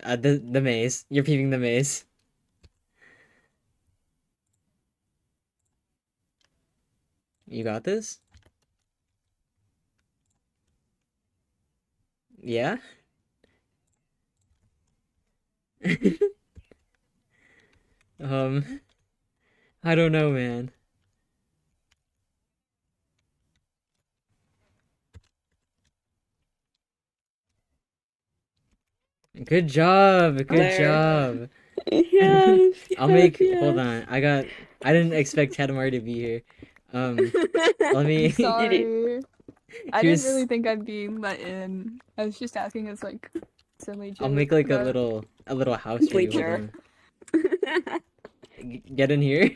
The maze. You're peeping the maze. You got this? Yeah? Um, I don't know, man. Good job. Good There. job. Yes, I'll yes, make, hold yes. on. I didn't expect Katamari to be here. Um, let I'm me, You did. sorry. I didn't here's, really think I'd be let in. I was just asking as like silly I'll joke, make like but a little house for you. Hold Bleacher. on. Get in here.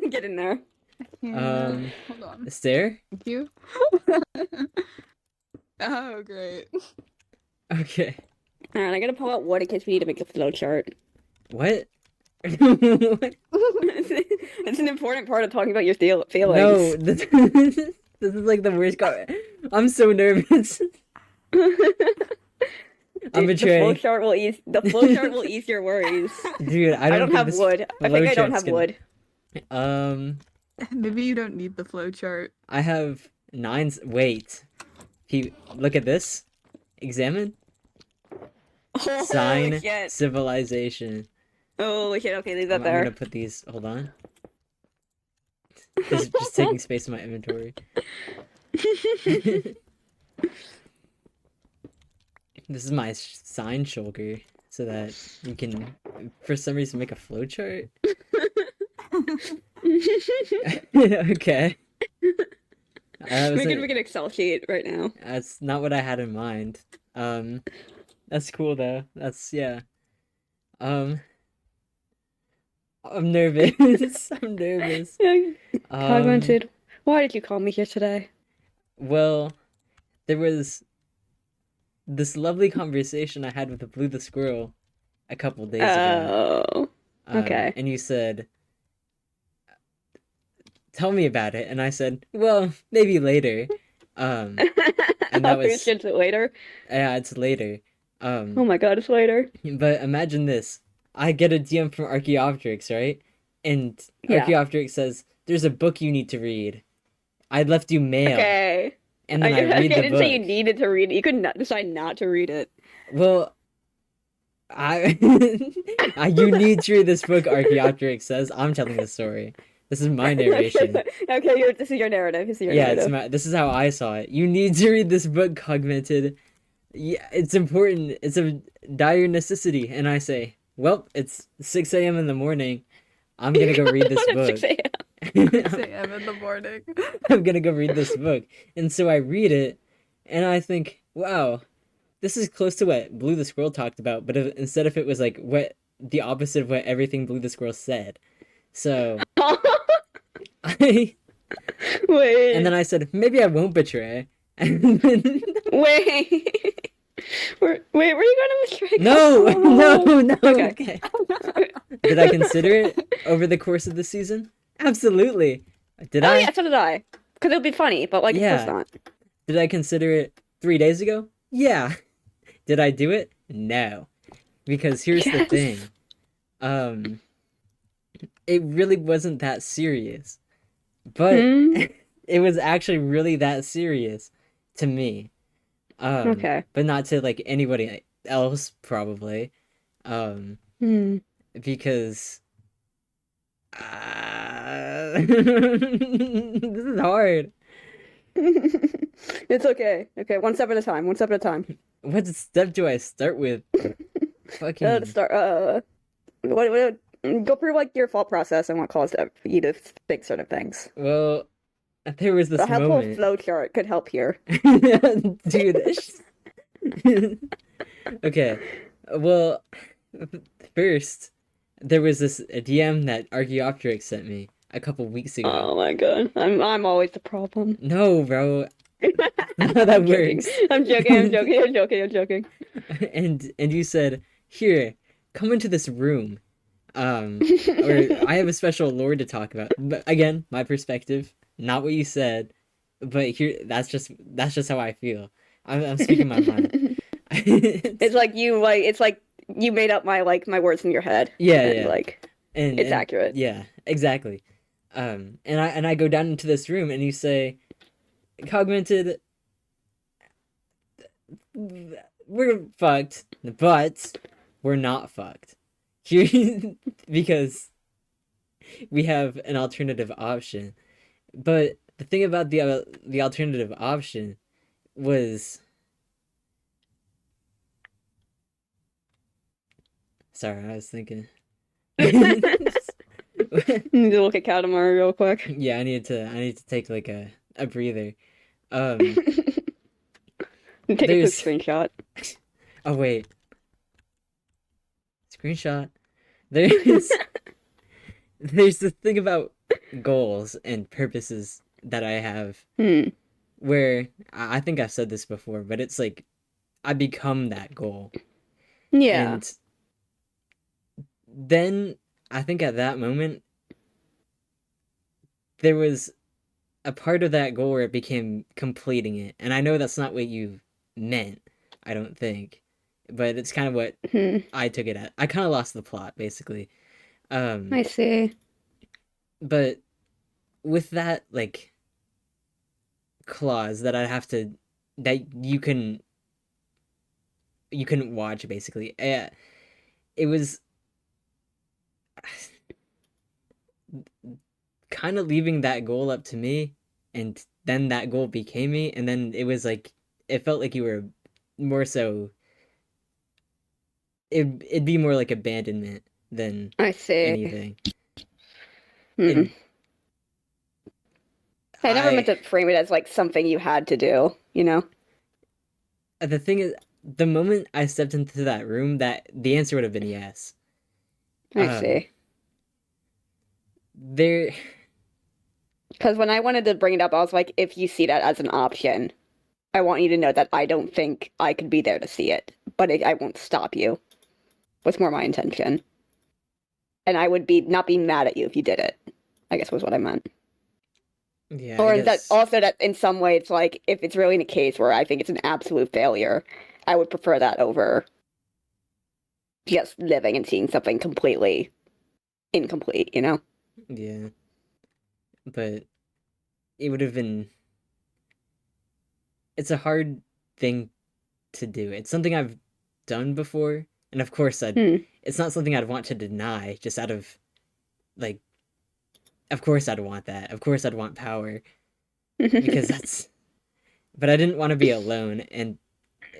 Get in there. yeah. Um, Hold on. stair? Thank you. Oh, great. Okay. Alright, I gotta pull out wood in case we need to make a flow chart. What? What? It's an important part of talking about your No, feelings. this is like the worst car. I'm so nervous. I'm Dude, the flow betraying. chart will ease your worries. Dude, I I don't don't think have this wood. I think flow I don't chart's have gonna. wood. Um, Maybe you don't need the flow chart. I have wait. Look at this. Examine. Oh Sign shit. civilization. Oh shit, okay, leave that I'm gonna there. put these. Hold on. This is just taking space in my inventory. This is my sign shulker, so that you can, for some reason, make a flowchart. Okay. We can make an Excel sheet right now. That's not what I had in mind. That's cool though. That's yeah. Um, I'm nervous. I'm nervous. Um, Cognited. Why did you call me here today? well, there was this lovely conversation I had with the Blue the Squirrel a couple days ago. Oh, okay. And you said, "Tell me about it," and I said, "Well, maybe later." Um, and that I'll was finish it later. yeah, it's later. Oh my god, it's later. But imagine this. I get a DM from Archaeopteryx, right? And Yeah. Archaeopteryx says, "There's a book you need to read. I left you mail." Okay. And then I read I the didn't say you book. needed to read it. You could not decide not to read it. Well, I you need to read this book, Archaeopteryx says. I'm telling the story. This is my narration. Okay, this is your narrative. This is your Yeah, narrative. this is how I saw it. You need to read this book, Cogmented. Yeah, it's important. It's a dire necessity. And I say, well, it's 6 a.m. in the morning. I'm gonna go read this book. 6 a.m. 6 a.m. in the morning. I'm gonna go read this book. And so I read it, and I think, wow, this is close to what Blue the Squirrel talked about, but instead of it was like what the opposite of what everything Blue the Squirrel said. So I and Wait. then I said, maybe I won't betray. And then, Wait. Were you gonna mistake? no, no, no. Okay. Okay. Did I consider it over the course of the season? Absolutely. Did Oh I? yeah, so did I. Because it would be funny, but like, of course Yeah. not. Did I consider it 3 days ago? Yeah. Did I do it? No. Because here's the Yes. thing. It really wasn't that serious. But Hmm? it was actually really that serious to me. Okay. But not to like anybody else probably. Hmm. Because this is hard. It's okay. Okay, one step at a time. One step at a time. What step do I start with? To Fucking start. Go through like your thought process and what caused you to think certain things. well, there was A this helpful moment. flow chart could help here. Dude. Okay. Well, first there was this DM that Archaeopteryx sent me a couple weeks ago. Oh my god, I'm always the problem. No, bro. Not how that I'm joking. works. I'm joking. I'm joking. I'm joking. I'm joking. And you said, "Here, come into this room." Or I have a special lore to talk about. But again, my perspective, not what you said. But here, that's just how I feel. I'm speaking my mind. It's like you made up my words in your head, Yeah, and yeah. like it's And accurate. yeah, exactly. And I go down into this room and you say, Cogmented, we're fucked, but we're not fucked. Because we have an alternative option. But the thing about the alternative option was, sorry, I was thinking. Need to look at Katamari real quick. Yeah, I need to take like a breather. Um, Take a quick there's screenshot. oh wait, screenshot. There's there's the thing about goals and purposes that I have Hmm. where I think I've said this before, but it's like I become that goal. Yeah, And then I think at that moment there was a part of that goal where it became completing it. And I know that's not what you meant, I don't think. But it's kind of what hmm. I took it at. I kind of lost the plot basically. Um I see. but with that like clause that I have to that you couldn't watch basically. It was kind of leaving that goal up to me, and then that goal became me, and then it was like it felt like you were more so it'd be more like abandonment than I see. anything. Hmm. And I never meant I to frame it as like something you had to do, you know? the thing is, the moment I stepped into that room, that the answer would have been yes. I Um, see. there, Because when I wanted to bring it up, I was like, if you see that as an option, I want you to know that I don't think I could be there to see it, but I won't stop you. Was more my intention. And I would be not be mad at you if you did it, I guess was what I meant. yeah, I Or that guess, also that in some way it's like if it's really in a case where I think it's an absolute failure, I would prefer that over just living and seeing something completely incomplete, you know? yeah, but it would have been. It's a hard thing to do. It's something I've done before, and of course, I. Hmm. It's not something I'd want to deny, just out of like. Of course, I'd want that. Of course, I'd want power because that's. But I didn't want to be alone, and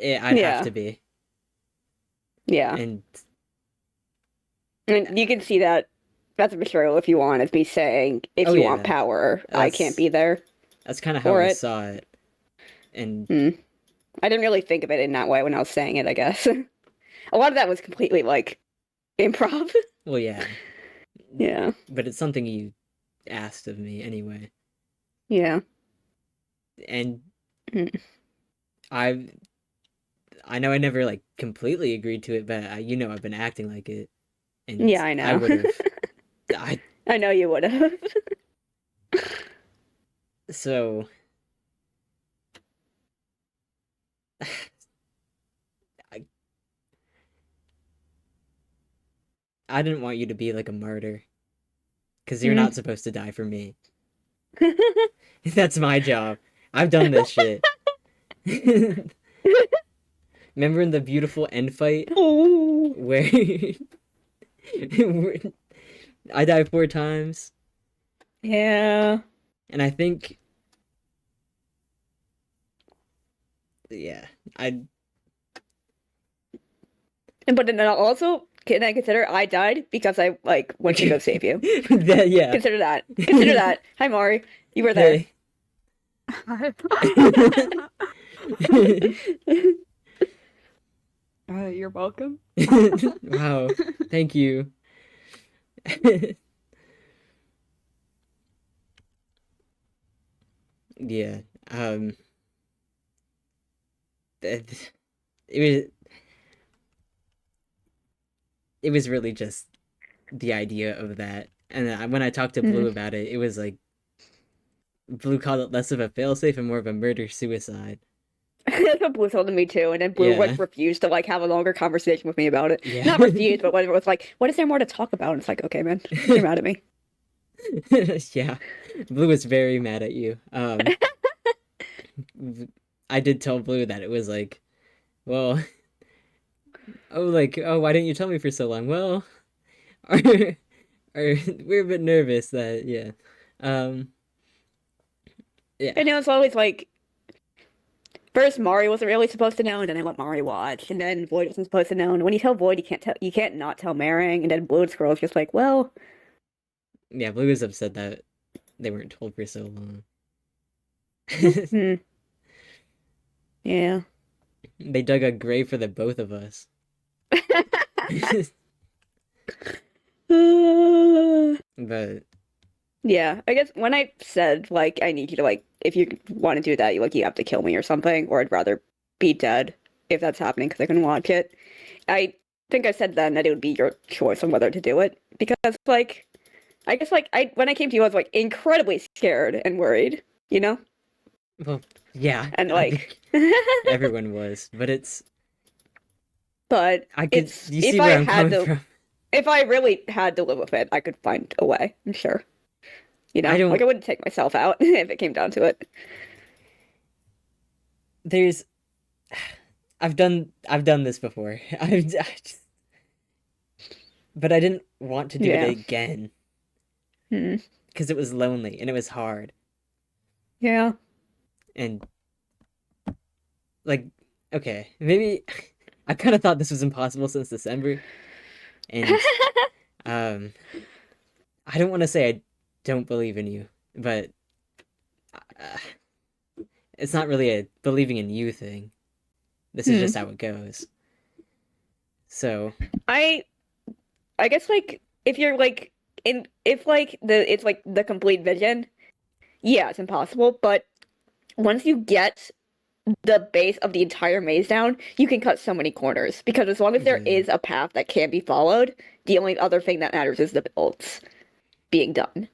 I'd have Yeah. to be. Yeah. And And you can see that that's a betrayal if you want, as me saying, if oh you want yeah, power, I can't that's be there that's kind of how for I it. saw it. And Hmm. I didn't really think of it in that way when I was saying it, I guess. A lot of that was completely like improv. well, yeah, Yeah. but it's something you asked of me anyway. Yeah. And Mm. I I know I never like completely agreed to it, but I've been acting like it, and Yeah, I I know. would have. I I know you would have. so I I didn't want you to be like a martyr because you're Hmm. not supposed to die for me. That's my job. I've done this shit. Remember in the beautiful end fight Oh. where I died 4 times, Yeah. and I think yeah, I But then also, can I consider I died because I like went to go save you? yeah. Consider that. Consider that. Hi, Mari. You were there. Hey. You're welcome. Wow. Thank you. Yeah. Um it was it was really just the idea of that. And when I talked to Hmm. Blue about it, it was like Blue called it less of a failsafe and more of a murder suicide. That's what Blue told me too, and then Blue Yeah. like refused to like have a longer conversation with me about it. Yeah. Not refused, but when it was like, "What is there more to talk about?" And it's like, "Okay, man, you're mad at me." Yeah. Blue was very mad at you. I did tell Blue that it was like, well, oh, like, oh, why didn't you tell me for so long? Well, our, we're a bit nervous that, yeah. Um, yeah. And it was always like, first Mari wasn't really supposed to know, and then I let Mari watch, and then Void wasn't supposed to know. And when you tell Void, you can't not tell Marang, and then Blue and Squirrel's just like, well, Yeah, Blue was upset that they weren't told for so long. hmm, yeah. They dug a grave for the both of us. But Yeah, I guess when I said like I need you to like if you want to do that, you have to kill me or something, or I'd rather be dead if that's happening because I can watch it. I think I said then that it would be your choice on whether to do it because like I guess like I when I came to you I was like incredibly scared and worried, you know? well, yeah, And I like think everyone was, but it's but I could it's you see where I'm coming from. if I really had to live with it, I could find a way, I'm sure. You I know? Like don't I wouldn't take myself out if it came down to it. there's I've done this before. But I didn't want to do it Yeah. again Hmm. because it was lonely and it was hard. Yeah. And like okay, maybe I kind of thought this was impossible since December and um I don't want to say I don't believe in you, but uh, it's not really a believing in you thing. This is Hmm. just how it goes. So, I I guess like if you're like in if like the it's like the complete vision, yeah, it's impossible. But once you get the base of the entire maze down, you can cut so many corners because as long as there yeah. is a path that can be followed, the only other thing that matters is the builds being done.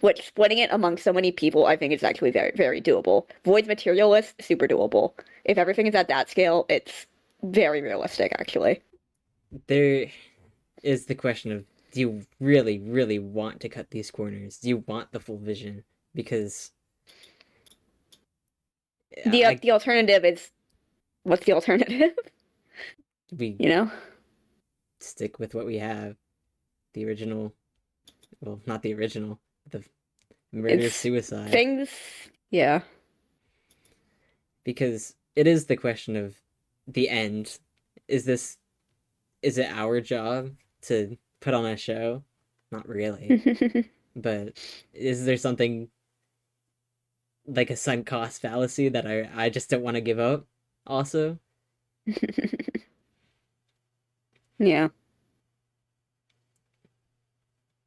Which splitting it among so many people, I think is actually very, very doable. Void's materialist, super doable. If everything is at that scale, it's very realistic, actually. There is the question of do you really, really want to cut these corners? Do you want the full vision? Because I The alternative is what's the alternative? we You know? stick with what we have. The original, well, not the original, the murder It's suicide. things. Yeah. Because it is the question of the end. Is this is it our job to put on a show? Not really. But is there something like a sunk cost fallacy that I just don't want to give up also? Yeah.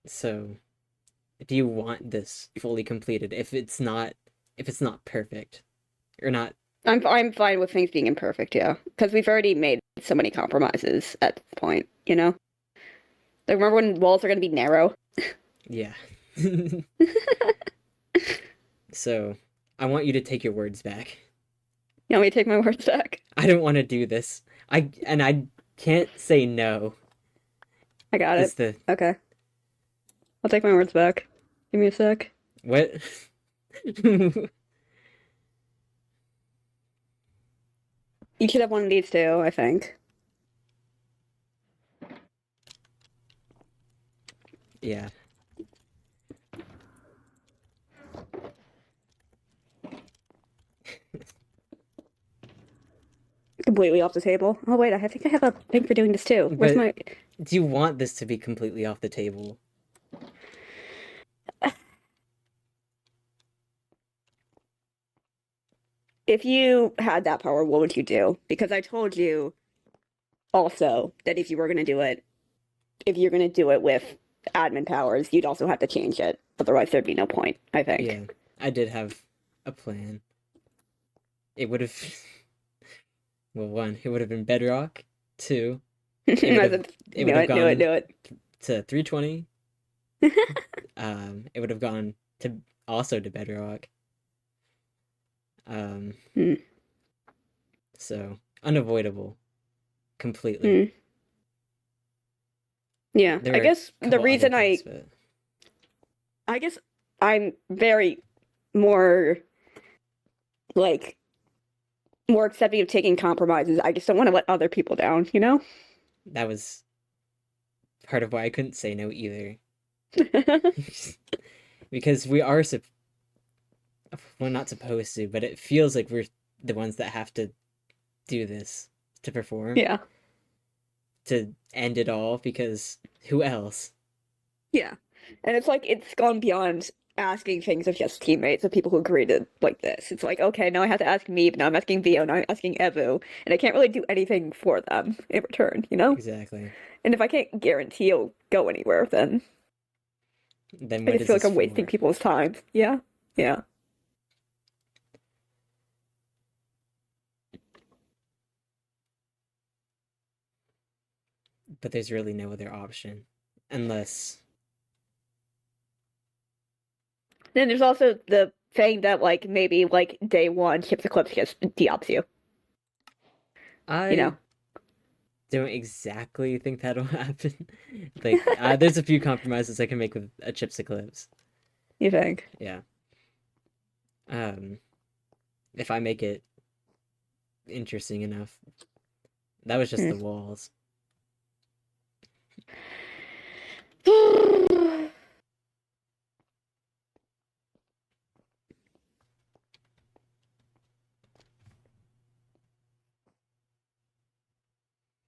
So do you want this fully completed if it's not perfect or not? I'm fine with things being imperfect, yeah. Because we've already made so many compromises at this point, you know? Like remember when walls are gonna be narrow? Yeah. So I want you to take your words back. You want me to take my words back? I don't want to do this. I can't say no. I got Is it. the Okay. I'll take my words back. Give me a sec. what? You should have one of these too, I think. Yeah. Completely off the table. Oh wait, I think I have a thing for doing this too. Where's But my do you want this to be completely off the table? if you had that power, what would you do? Because I told you also that if you were gonna do it, if you're gonna do it with admin powers, you'd also have to change it. Otherwise there'd be no point, I Yeah. think. I did have a plan. It would have well, one, it would have been Bedrock. Two, it would I have said, it would have do it, gone do it. to 320. It would have gone to also to Bedrock. Um, Hmm. so unavoidable completely. Hmm. Yeah, There I are a guess the couple other reason things, but I guess I'm very more like more accepting of taking compromises. I just don't want to let other people down, you know? that was part of why I couldn't say no either. Because we're not supposed to, but it feels like we're the ones that have to do this to perform, Yeah. to end it all, because who else? Yeah. And it's like it's gone beyond asking things of just teammates of people who agree to like this. It's like, okay, now I have to ask me, but now I'm asking Vio, now I'm asking Evu, and I can't really do anything for them in return, you know? Exactly. And if I can't guarantee it'll go anywhere, then Then I what just is feel like this I'm wasting for? people's time. Yeah. Yeah. But there's really no other option. Unless Then there's also the thing that like maybe like day one Chips Eclipse just deops you. You I know? don't exactly think that'll happen. Like, there's a few compromises I can make with a Chips Eclipse. You think? Yeah. Um, if I make it interesting enough. That was just Hmm. the walls.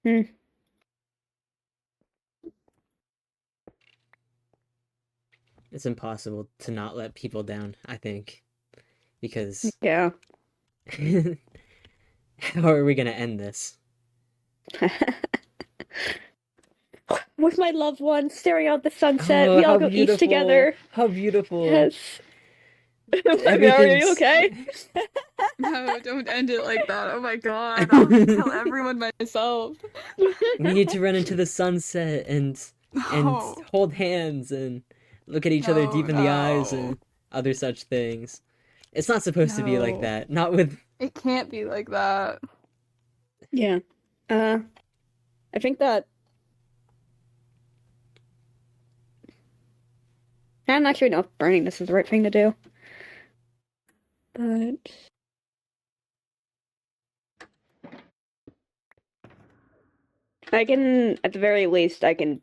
Hmm. It's impossible to not let people down, I think. Because Yeah. how are we gonna end this? With my loved one, staring out the sunset, Oh, we all how go east beautiful! together. How beautiful! Yes. Are you Everything's. okay? No, don't end it like that. Oh my god, I'll tell everyone myself. We need to run into the sunset and No, hold hands and look at each other no, deep in the eyes no, and other such things. It's not supposed to be like no. that. Not with. It can't be like that. Yeah. Uh, I think that I don't actually know if burning this is the right thing to do, but I can, at the very least, I can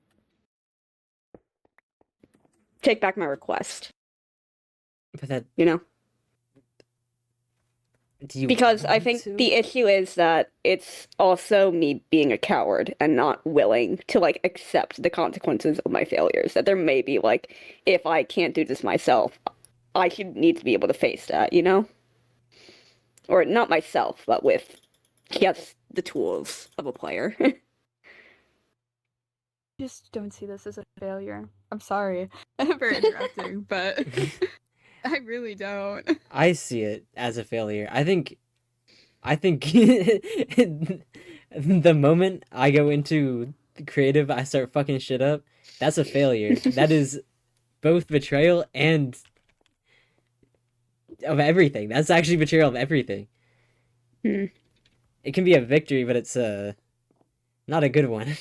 take back my request, But that. you know? Do you Because I want think to? the issue is that it's also me being a coward and not willing to like accept the consequences of my failures. That there may be like, if I can't do this myself, I should need to be able to face that, you know? Or not myself, but with just the tools of a player. Just don't see this as a failure. I'm sorry for interrupting, but I really don't. I see it as a failure. I think the moment I go into creative, I start fucking shit up. That's a failure. That is both betrayal and of everything. That's actually betrayal of everything. Hmm. It can be a victory, but it's not a good one.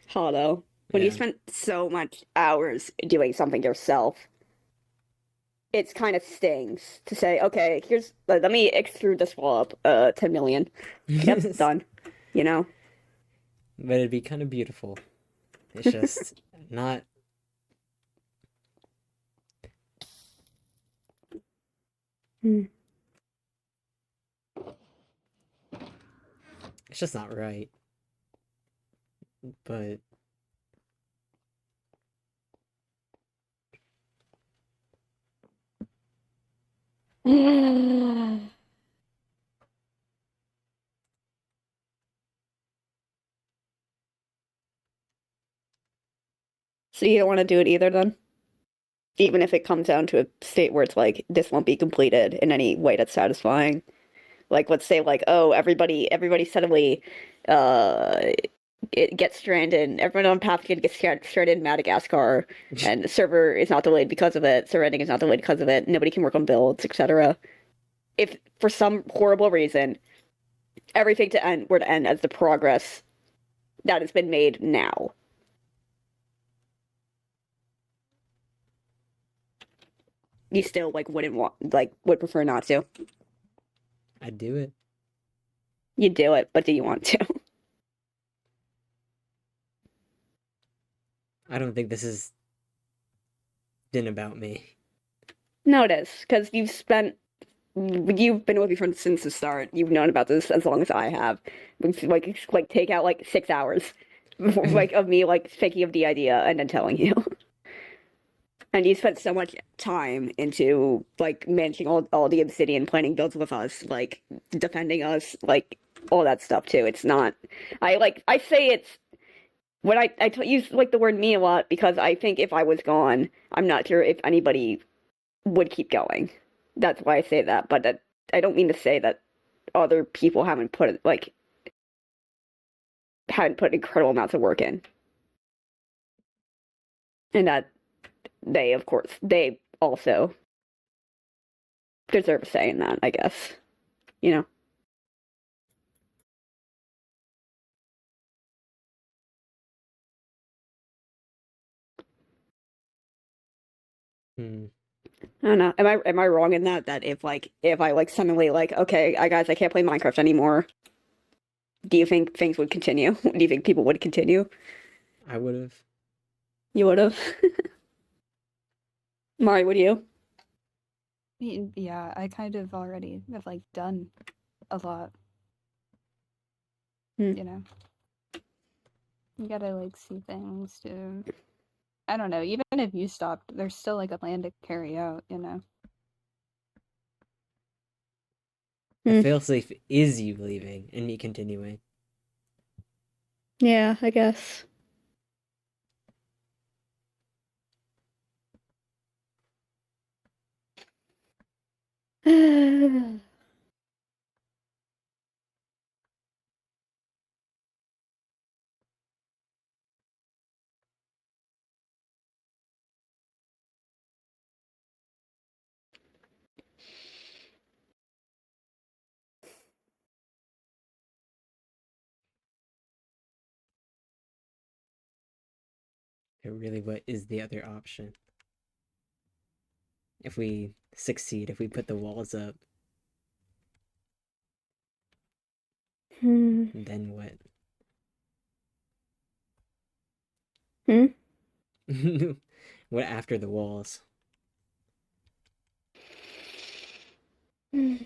Hollow. When you Yeah. spent so much hours doing something yourself, it's kind of stings to say, okay, here's let me extrude this wall up 10 million. Yep, done. You know? But it'd be kind of beautiful. It's just not. Hmm. It's just not right. But So you don't want to do it either then? Even if it comes down to a state where it's like this won't be completed in any way that's satisfying. Like let's say like, oh, everybody suddenly uh it gets stranded. Everyone on Pathfinder gets stranded in Madagascar, and the server is not delayed because of it. Server ending is not delayed because of it. Nobody can work on builds, etc. If for some horrible reason everything to end were to end as the progress that has been made now. You still like wouldn't want would prefer not to. I'd do it. You'd do it, but do you want to? I don't think this has been about me. No, it is because you've been with me from since the start. You've known about this as long as I have. Like take out like 6 hours, of me thinking of the idea and then telling you. And you spent so much time into managing all the obsidian, planning builds with us, defending us, all that stuff too. It's not. I say it's when I use the word me a lot because I think if I was gone, I'm not sure if anybody would keep going. That's why I say that. But I don't mean to say that other people haven't put incredible amounts of work in, and that they, of course, they also deserve a say in that, I guess. You know? Hmm. I don't know. Am I wrong in that? That if I suddenly okay, I can't play Minecraft anymore. Do you think things would continue? Do you think people would continue? I would have. You would have. Mari, would you? Yeah, I kind of already have done a lot. Hmm. You know, you gotta see things to. I don't know. Even if you stopped, there's still a plan to carry out. You know. The Hmm. failsafe is you leaving and me continuing. Yeah, I guess. It But really, what is the other option? If we succeed, if we put the walls up, Hmm. then what? Hmm. What after the walls? Hmm.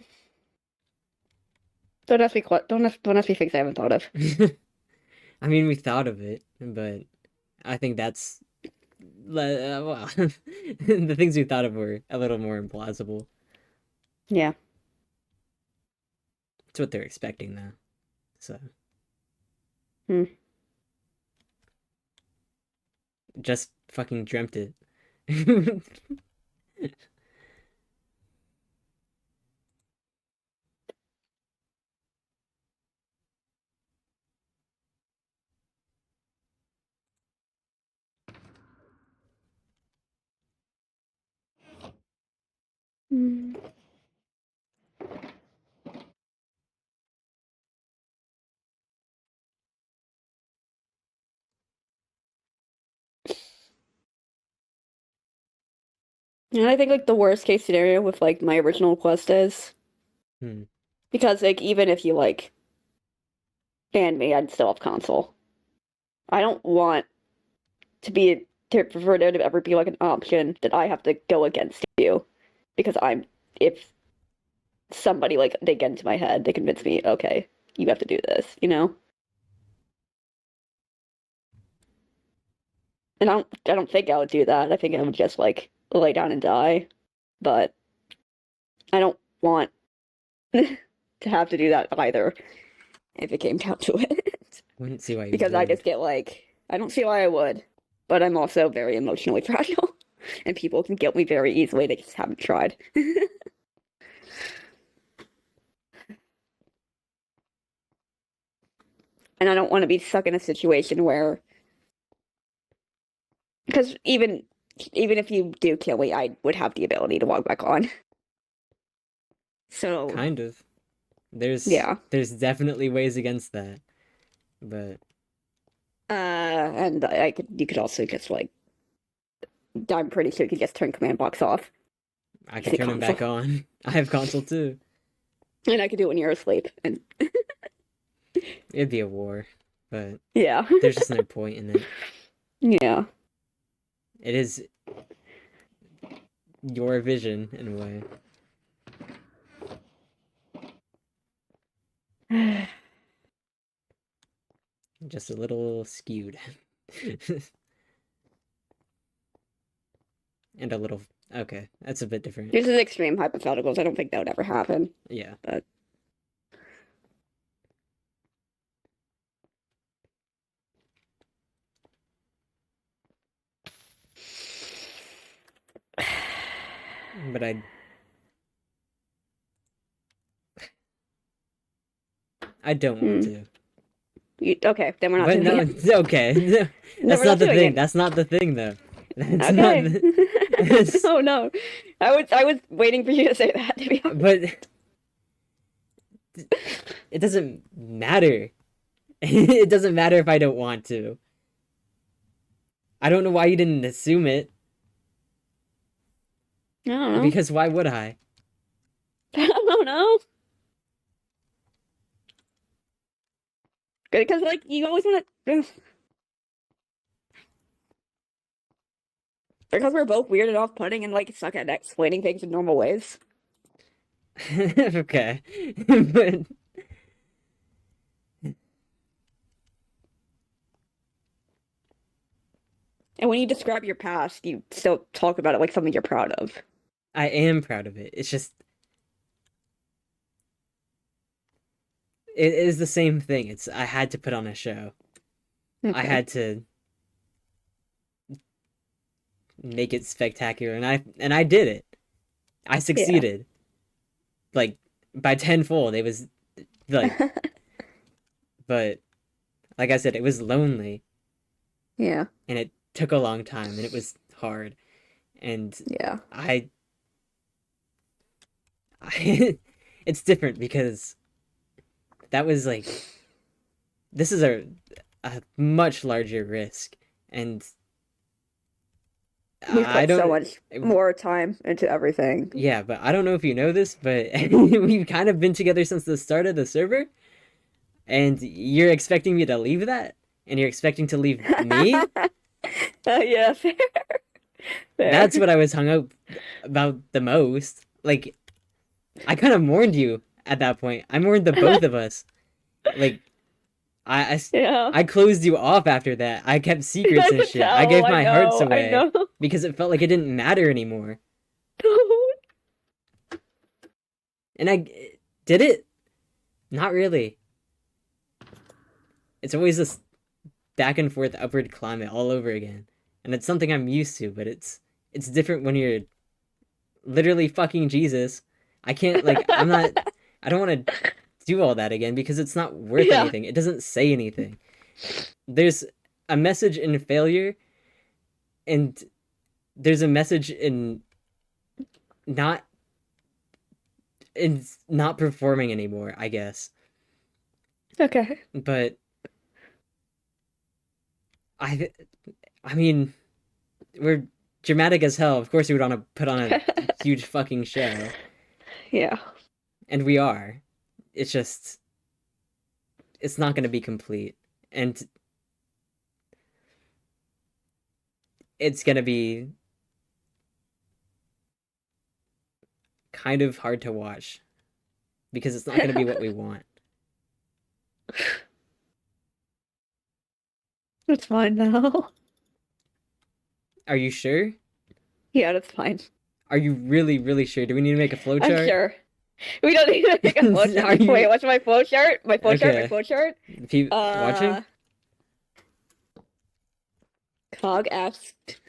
Don't ask me things I haven't thought of. I mean, we thought of it, but I think that's well, the things we thought of were a little more implausible. Yeah. It's what they're expecting, though. So Hmm. just fucking dreamt it. Hmm. And I think the worst case scenario with my original quest is Hmm. because even if you ban me, I'd still have console. I don't want for there to ever be an option that I have to go against you because if somebody they get into my head, they convince me, okay, you have to do this, you know? And I don't think I would do that. I think I would just lay down and die. But I don't want to have to do that either if it came down to it. Wouldn't see why you Because I just would. get I don't see why I would, but I'm also very emotionally fragile, and people can get me very easily. They just haven't tried. And I don't want to be stuck in a situation where, because even if you do kill me, I would have the ability to walk back on. So Kind of. Yeah. There's definitely ways against that, but And you could also just like, I'm pretty sure you could just turn command box off. I could Using turn them console. back on. I have console too. And I could do it when you're asleep. And It'd be a war, but yeah. there's just no point in it. Yeah. It is your vision in a way. Just a little skewed. And a little. Okay, that's a bit different. This is extreme hypotheticals. I don't think that would ever happen. Yeah. But But I don't want to. Okay, then we're not But doing no, it. it's okay. No, That's we're not the doing thing. it. That's not the thing, though. That's Okay. not the... Oh no. I was waiting for you to say that, to be honest. But it doesn't matter. It doesn't matter if I don't want to. I don't know why you didn't assume it. I don't know. Because why would I? I don't know. Because like you always want to. Because we're both weird and off-putting and like suck at explaining things in normal ways. Okay. But And when you describe your past, you still talk about it like something you're proud of. I am proud of it. It's just it is the same thing. It's I had to put on a show. I Okay. had to make it spectacular, and I did it. I succeeded. Like by tenfold. It was like, but like I said, it was lonely, Yeah. and it took a long time, and it was hard, and Yeah. it's different because that was like this is a much larger risk, and We've I put so don't. much more time into everything. Yeah, but I don't know if you know this, but we've kind of been together since the start of the server, and you're expecting me to leave that, and you're expecting to leave me. Yeah, fair. Fair. That's what I was hung up about the most. Like, I kind of mourned you at that point. I mourned the both of us. Like, Yeah. I closed you off after that. I kept secrets and shit. I gave my hearts away I know. because it felt like it didn't matter anymore. And I did it? Not really. It's always this back and forth upward climate all over again. And it's something I'm used to, but it's different when you're literally fucking Jesus. I can't like I don't want to do all that again because it's not worth Yeah. anything. It doesn't say anything. There's a message in failure, and there's a message in not performing anymore, I guess. Okay. But I mean, we're dramatic as hell. Of course we would want to put on a huge fucking show. Yeah. And we are. It's just it's not going to be complete. And it's going to be kind of hard to watch because it's not going to be what we want. That's fine now. Are you sure? Yeah, that's fine. Are you really, really sure? Do we need to make a flowchart? I'm sure. We don't need to make a flowchart. Are you- Wait, what's my flowchart? My flowchart? Okay. My flowchart? People watching? Cog asked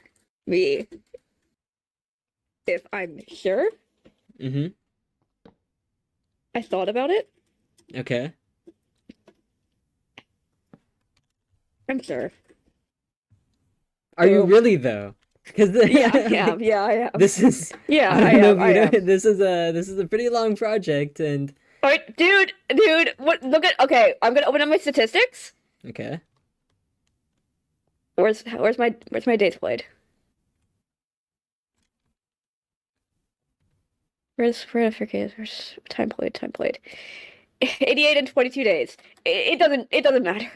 me if I'm sure. Mm-hmm. I thought about it. Okay. I'm sure. Are you So- really though? Because Yeah, I am. this is Yeah, I don't know I if you know am. this is a pretty long project, and Alright, dude, what look at okay, I'm gonna open up my statistics. Okay. Where's my dates played? Where's time played? 88 and 22 days. It doesn't matter.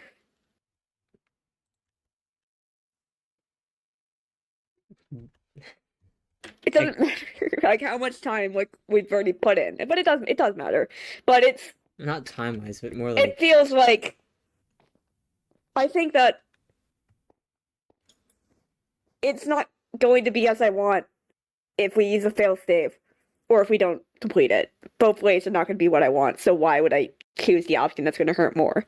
It I, doesn't matter like how much time like we've already put in. But it does matter. But not time wise, but more it like feels like I think that it's not going to be as I want if we use a fail save or if we don't complete it. Both ways are not going to be what I want. So why would I choose the option that's going to hurt more?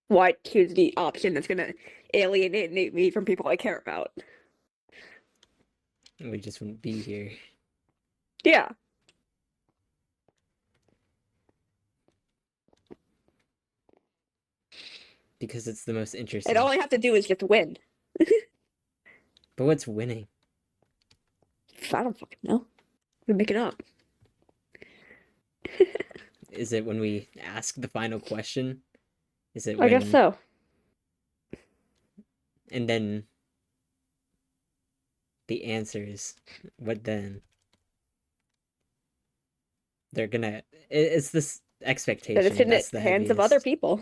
Why choose the option that's going to alienate me from people I care about? we just wouldn't be here. Yeah. Because it's the most interesting. And all I have to do is just win. But what's winning? I don't fucking know. We make it up. Is it when we ask the final question? Is it I guess so. And then the answers, what then? They're gonna. It's this expectation. That it's in That's the the hands of heaviest. other people.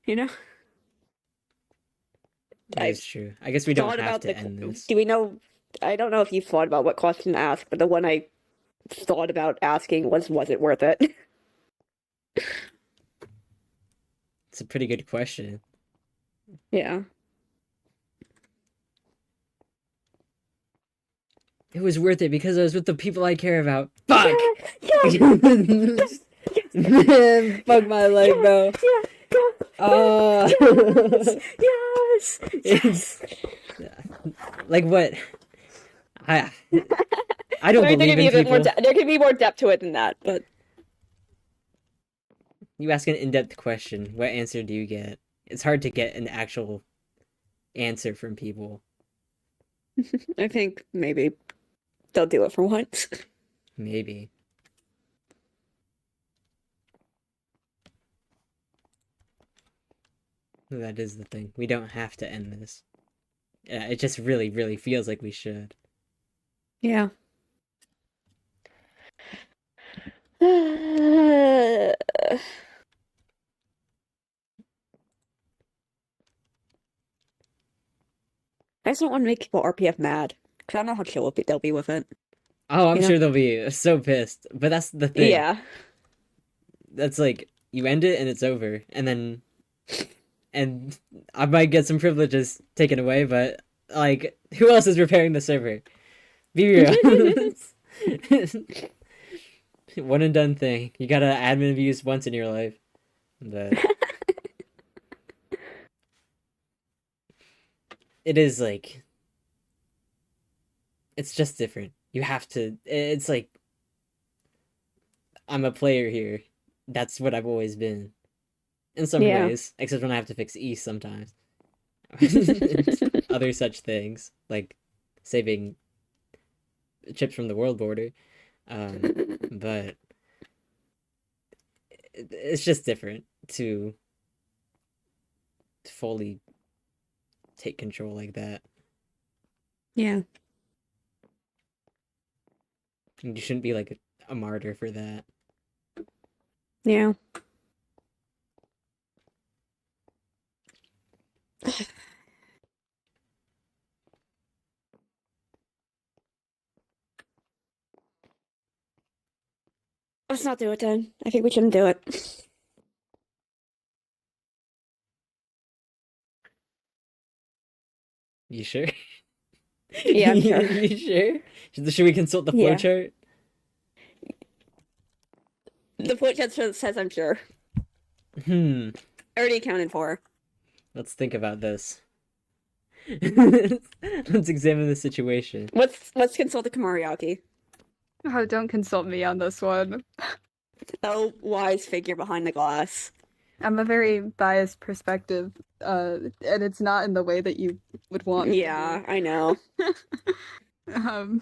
You know? That is true. I guess we don't Thought have about to end this. Do we know? I don't know if you thought about what question to ask, but the one I thought about asking was it worth it? It's a pretty good question. Yeah. It was worth it because I was with the people I care about. Fuck! Yes! Man, fuck my life, bro. Yes! It's like what? I I don't I mean, believe in people. there could be more depth to it than that, but You ask an in-depth question, what answer do you get? It's hard to get an actual answer from people. I think maybe they'll do it for once. Maybe. That is the thing. We don't have to end this. It just really, really feels like we should. Yeah. I just don't want to make people RPF mad. Because I don't know how chill they'll be with it. Oh, I'm You know? sure they'll be so pissed. But that's the thing. Yeah. That's like, you end it and it's over. And I might get some privileges taken away, but, like, who else is repairing the server? Be real. One and done thing. You gotta admin abuse once in your life. But it is like, it's just different. You have to, it's like, I'm a player here. That's what I've always been. In some Yeah. ways, except when I have to fix East sometimes. Other such things, like saving chips from the world border. But it's just different to fully take control like that. Yeah. You shouldn't be like a martyr for that. Yeah. Let's not do it then. I think we shouldn't do it. You sure? Yeah, I'm sure. You sure? Should we consult the Yeah. flowchart? The flowchart says I'm sure. Already accounted for. Let's think about this. Let's examine the situation. Let's consult the Kamariaki. Oh, don't consult me on this one. Oh, wise figure behind the glass. I'm a very biased perspective, and it's not in the way that you would want me to Yeah, I know. be.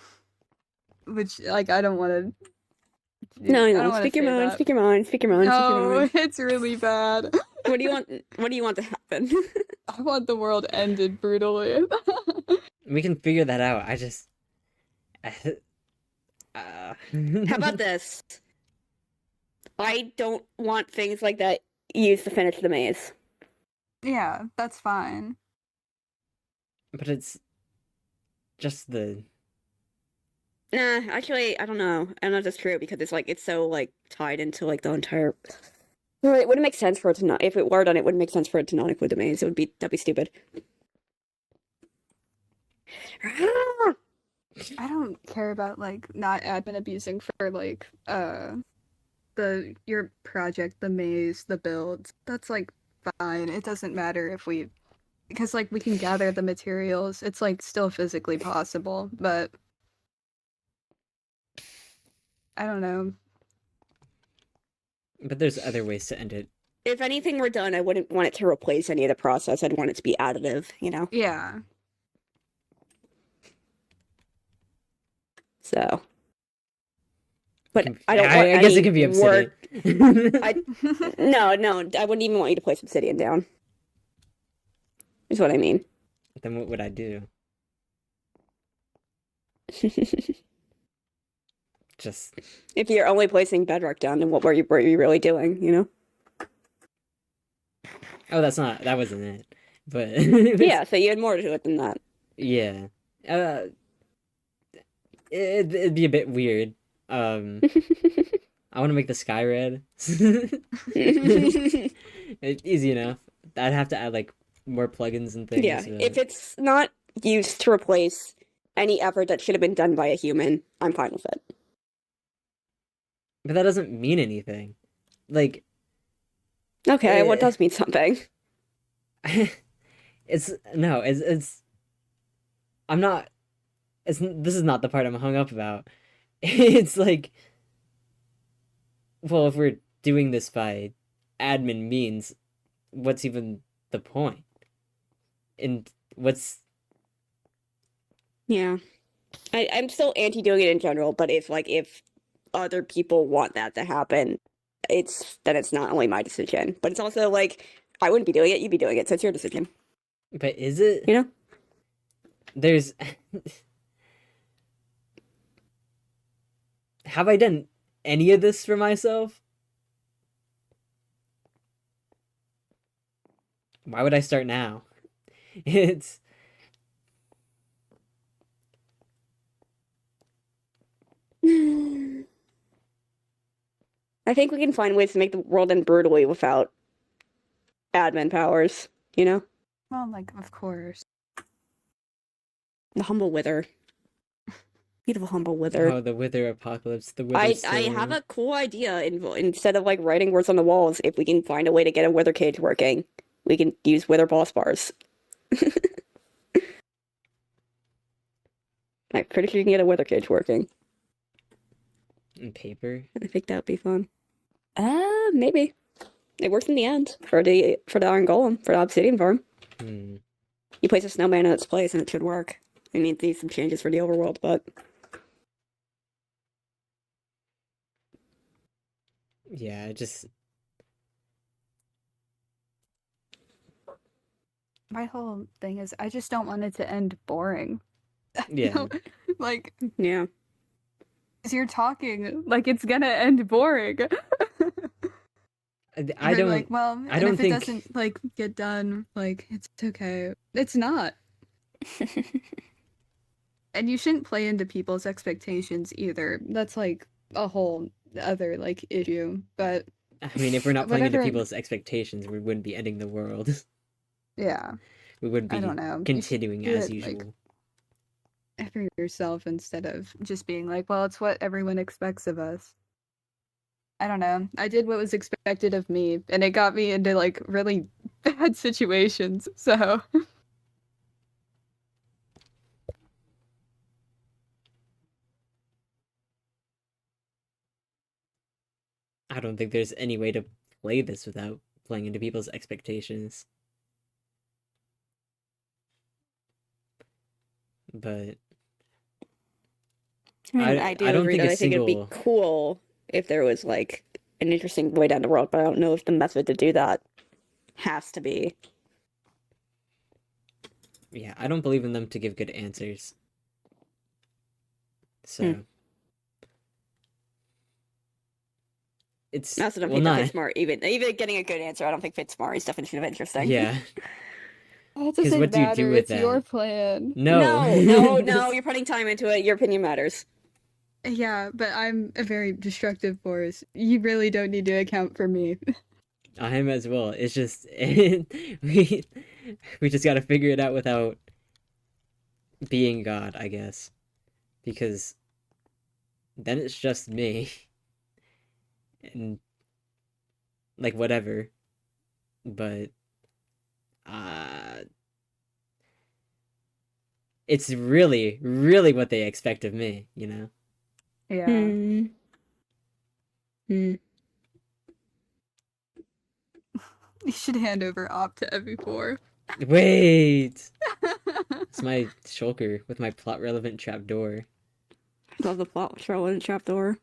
which like I don't want to. No, I no. don't want to Speak your say mind. that. Speak your mind. Speak your mind. Speak your No, mind. it's really bad. What do you want? What do you want to happen? I want the world ended brutally. We can figure that out. I just. How about this? I don't want things like that used to finish the maze. Yeah, that's fine. But it's just the. Nah, actually, I don't know. I don't know if that's true because it's so like tied into like the entire. No, it wouldn't make sense for it to not. If it were done, it wouldn't make sense for it to not include the maze. That'd be stupid. I don't care about like not admin abusing for like the your project, the maze, the builds. That's like fine. It doesn't matter if we because like we can gather the materials. It's like still physically possible, but I don't know. But there's other ways to end it. If anything were done, I wouldn't want it to replace any of the process. I'd want it to be additive, you know? Yeah. So. But Can- I don't want I guess it any could be work. obsidian. No, I wouldn't even want you to place obsidian down. Is what I mean. Then what would I do? Just. If you're only placing bedrock down, then what were you really doing, you know? Oh, that wasn't it. But. Yeah, so you had more to it than that. Yeah. It'd be a bit weird. I want to make the sky red. Easy enough. I'd have to add like more plugins and things. Yeah, if it's not used to replace any effort that should have been done by a human, I'm fine with it. But that doesn't mean anything. Like, Okay, what does mean something? it's no, it's. I'm not. This is not the part I'm hung up about. It's like, well, if we're doing this by admin means, what's even the point? And what's Yeah. I'm still anti doing it in general, but if other people want that to happen, it's not only my decision. But it's also like I wouldn't be doing it, you'd be doing it, so it's your decision. but is it? You know? There's have I done any of this for myself? Why would I start now? It's I think we can find ways to make the world end brutally without admin powers, you know? Well, like of course. The humble wither. Beautiful humble wither. oh, the wither apocalypse, the wither I have storm. a cool idea. Instead of like writing words on the walls, if we can find a way to get a wither cage working, we can use wither boss bars. I'm pretty sure you can get a wither cage working. And paper. I think that would be fun. Maybe. It works in the end for the Iron Golem, for the Obsidian Farm. Hmm. You place a snowman in its place and it should work. I mean, it needs some changes for the overworld, but Yeah, it just My whole thing is I just don't want it to end boring. yeah. Like, yeah. as you're talking, like it's gonna end boring. I You're don't like, well, I and don't if it think doesn't like get done, like it's okay. It's not. And you shouldn't play into people's expectations either. That's like a whole other like issue. But I mean if we're not playing into whatever, people's expectations, we wouldn't be ending the world. yeah, We would I be don't know. You should continuing do as it usual. like for yourself instead of just being like, well, it's what everyone expects of us. I don't know. I did what was expected of me, and it got me into like really bad situations. So I don't think there's any way to play this without playing into people's expectations. But I mean, I do don't agree think that a I think it'd be single cool if there was like an interesting way down the road, but I don't know if the method to do that has to be. yeah, I don't believe in them to give good answers. Hmm. So it's I also don't well think that not FitSmart even getting a good answer. I don't think FitSmart is definition of interesting. yeah, That because doesn't what do you do matter. with It's your that? plan. No. No, no, no. You're putting time into it. Your opinion matters. Yeah, but I'm a very destructive force. You really don't need to account for me. I am as well. It's just we we just got to figure it out without being God, I guess, because then it's just me and like whatever. But uh it's really really what they expect of me, you know. Yeah. Hmm. Hmm. You should hand over Op to Evie4. Wait. It's my shulker with my plot relevant trapdoor. Love the plot throw in trapdoor.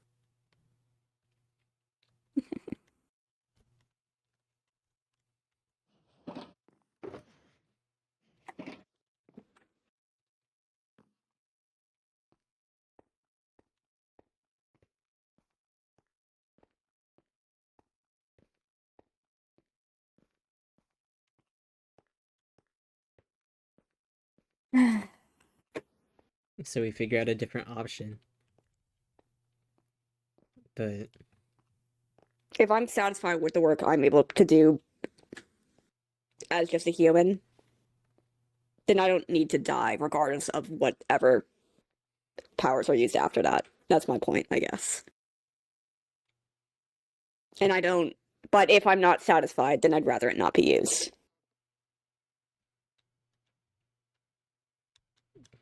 So we figure out a different option. But If I'm satisfied with the work I'm able to do as just a human, then I don't need to die, regardless of whatever powers are used after that. That's my point, I guess. And I don't. But if I'm not satisfied, then I'd rather it not be used.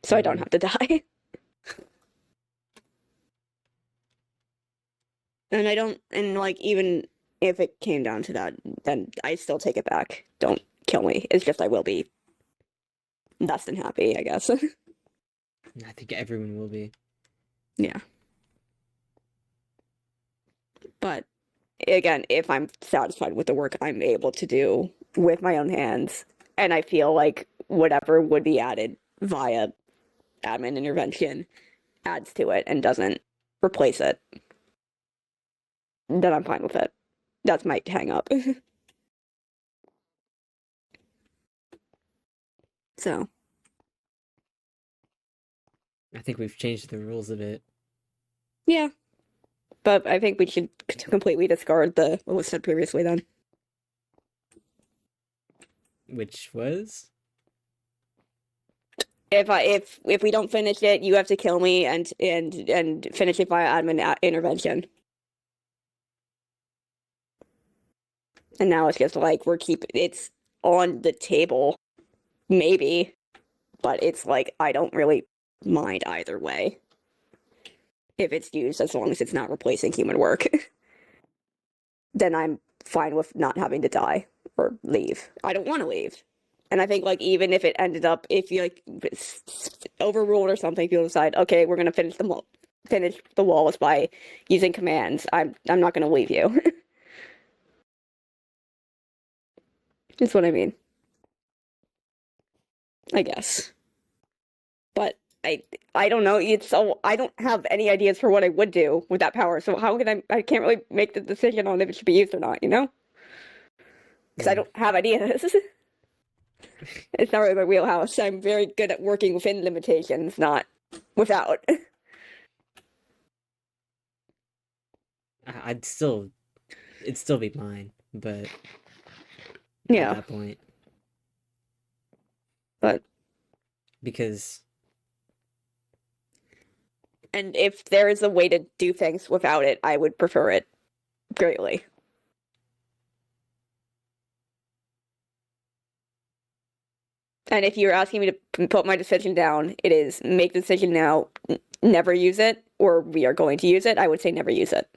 So I don't have to die. And I don't. And, like, even if it came down to that, then I still take it back. Don't kill me. It's just I will be less than happy, I guess. I think everyone will be. Yeah. But again, if I'm satisfied with the work I'm able to do with my own hands, and I feel like whatever would be added via admin intervention adds to it and doesn't replace it, then I'm fine with it. That's my hang up. So, I think we've changed the rules a bit. yeah. But I think we should completely discard the what was said previously then. Which was? If we don't finish it, you have to kill me and finish it via admin intervention. And now it's just like it's on the table, maybe, but it's like I don't really mind either way if it's used as long as it's not replacing human work. Then I'm fine with not having to die or leave. I don't want to leave. And I think like even if it ended up if you like overruled or something, people decide, okay, we're gonna finish the walls by using commands. I'm not gonna leave you. That's what I mean. I guess. But I don't know. It's so I don't have any ideas for what I would do with that power. So how can I can't really make the decision on if it should be used or not, you know? Because I Yeah. don't have ideas. It's not really my wheelhouse. I'm very good at working within limitations, not without. I'd still it'd still be mine, but at Yeah, that point. but Because and if there is a way to do things without it, I would prefer it greatly. And if you're asking me to put my decision down, it is make the decision now, never use it, or we are going to use it. I would say never use it,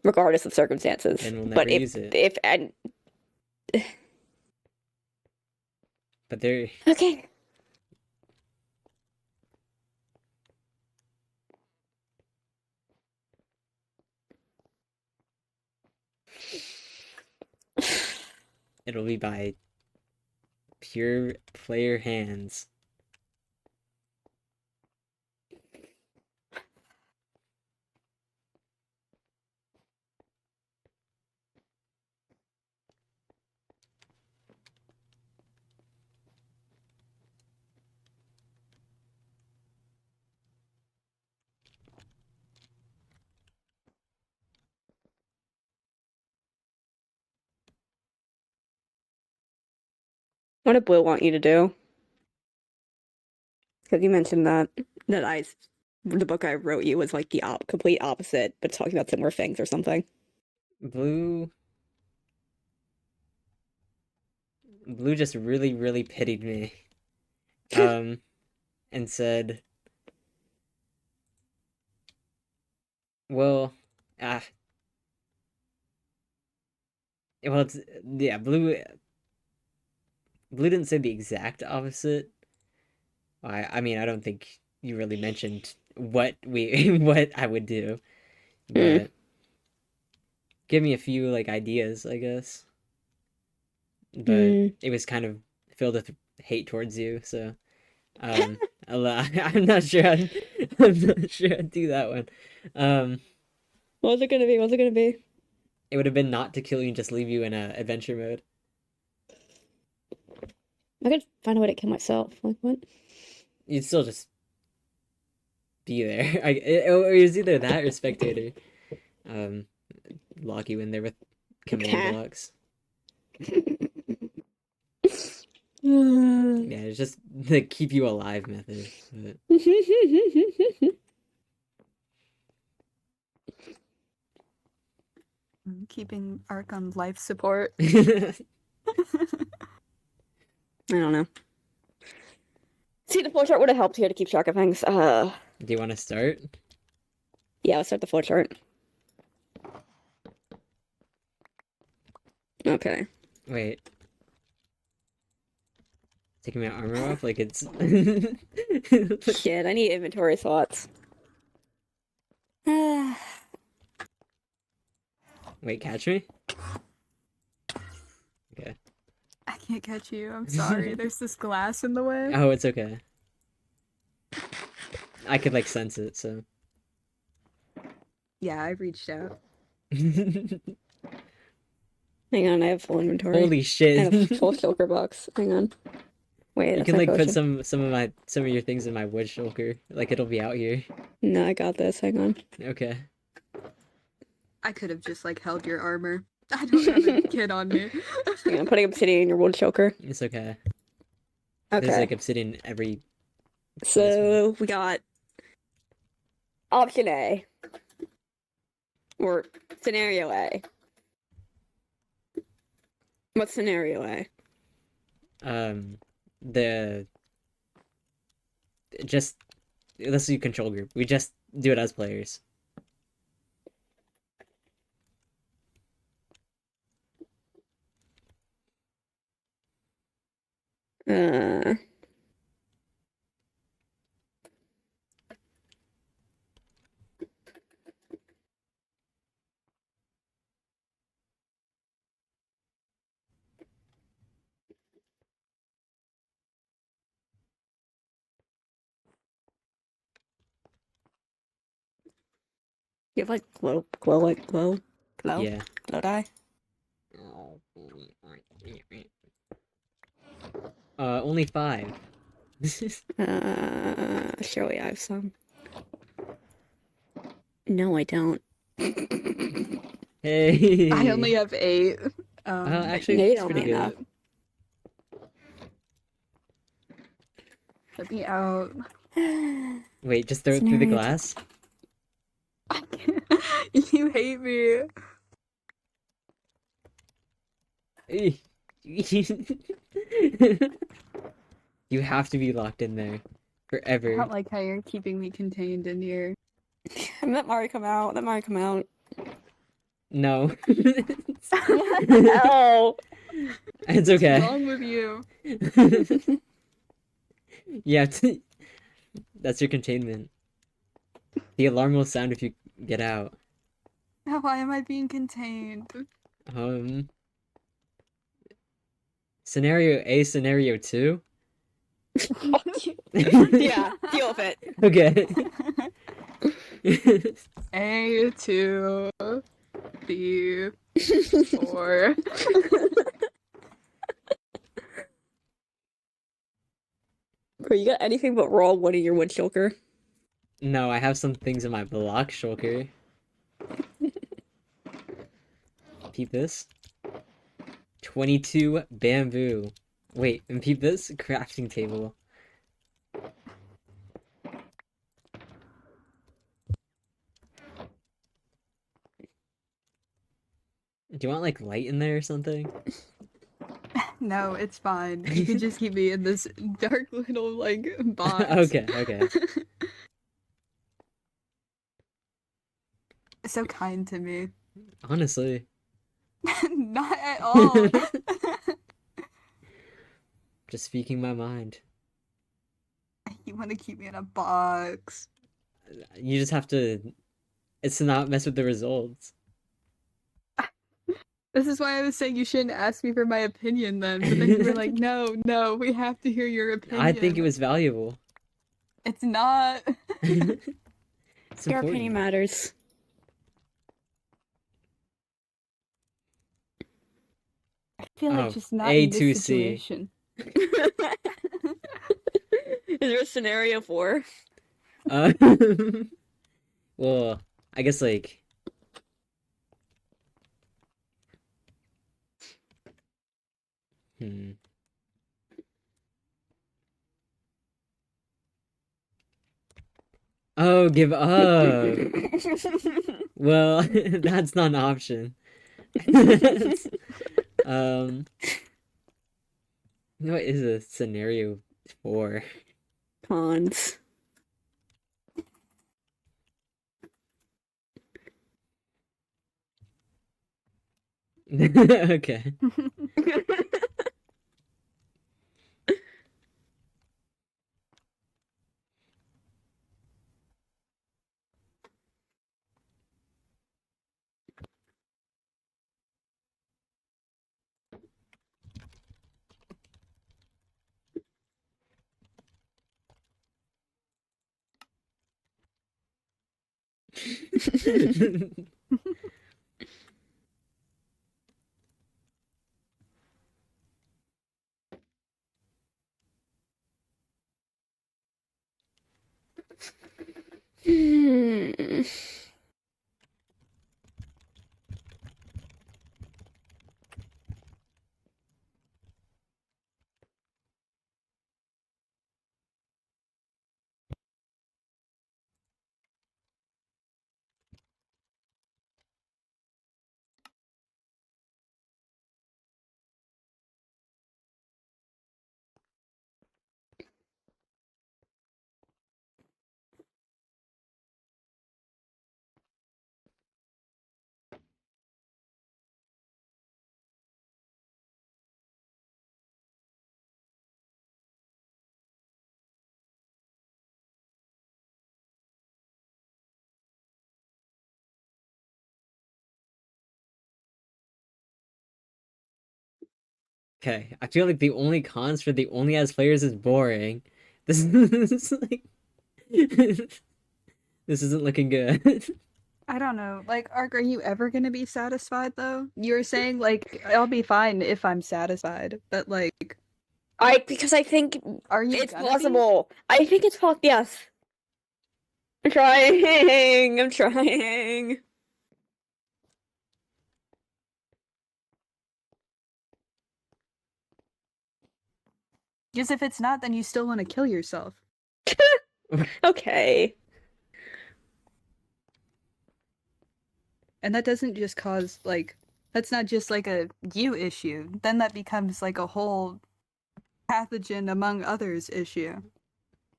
regardless of circumstances. then we'll But never use it. if and But there okay, it'll be by pure player hands. What did Blue want you to do? Because you mentioned that the book I wrote you was like the complete opposite, but talking about similar things or something. Blue just really, really pitied me. And said, well, ah, well, it's, yeah, Blue didn't say the exact opposite. I mean, I don't think you really mentioned what what I would do, Mm. but give me a few like ideas, I guess. But Mm. it was kind of filled with hate towards you, so I'm not sure I'm not sure I'd do that one. What was it gonna be? What was it gonna be? It would have been not to kill you and just leave you in a adventure mode. I could find a way to kill myself. Like what? You'd still just be there. It was either that or spectator. Um, lock you in there with command blocks. Yeah, it's just the keep you alive method. But... Keeping Ark on life support. I don't know. See, the flowchart would have helped here to keep track of things. Do you want to start? Yeah, let's start the flowchart. Okay. Wait. Taking my armor off like it's... Shit, I need inventory slots. Wait, catch me? Okay. I can't catch you. I'm sorry. There's this glass in the way. Oh, it's okay. I could like sense it, so... Yeah, I reached out. Hang on, I have full inventory. Holy I shit. have full shulker box. Hang on. Wait, You that's can my like put potion. some of your things in my wood shulker. Like it'll be out here. No, I got this. Hang on. Okay. I could have just like held your armor. I don't have a kid on me. Hang on, I'm putting obsidian in your wood choker. It's okay. Okay. There's like obsidian every... So we got option A. Or scenario A. What's scenario A? The... Just... Let's do control group. We just do it as players. Uh... You have like glow Yeah. glow dye. Only 5. Surely I have some. No, I don't. Hey. I only have 8. Actually, No, you it's don't pretty have good. Let me out. Wait, just throw it through the glass? You hate me. You have to be locked in there I forever. don't like how you're keeping me contained in here. Let Mari come out. Let Mari come out. No. Oh. It's What's okay. wrong with you? Yeah, that's your containment. The alarm will sound if you get out. Why am I being contained? Um, Scenario A, scenario 2? Yeah, deal with it. Okay. A2, B4. Bro, you got anything but raw wood in your wood shulker? No, I have some things in my block shulker. Peep this. 22 bamboo. Wait, and peep this. Crafting table. Do you want like light in there or something? No, it's fine. You can just keep me in this dark little, like, box. Okay, okay. So kind to me. Honestly. Not at all. Just speaking my mind. You want to keep me in a box. You just have to. It's to not mess with the results. This is why I was saying you shouldn't ask me for my opinion then. But then you were like, no, no, we have to hear your opinion. I think it was valuable. It's not. It's Your important. opinion matters. I feel like Oh, just not A in to this C. situation. Is there a scenario 4? Uh, well, I guess like. Hmm. Oh, give up. Well, that's not an option. um, what is a scenario 4? Cons. Okay. Hmm. Okay, I feel like the only cons for the only as players is boring. This is like this isn't looking good. I don't know. Like, Ark, are you ever gonna be satisfied though? You were saying like I'll be fine if I'm satisfied, but like, Because I think are you it's gonna be? possible. I think it's possible. Yes. I'm trying. I'm trying. Because if it's not, then you still want to kill yourself. Okay. And that doesn't just cause like that's not just like a you issue. Then that becomes like a whole pathogen among others issue.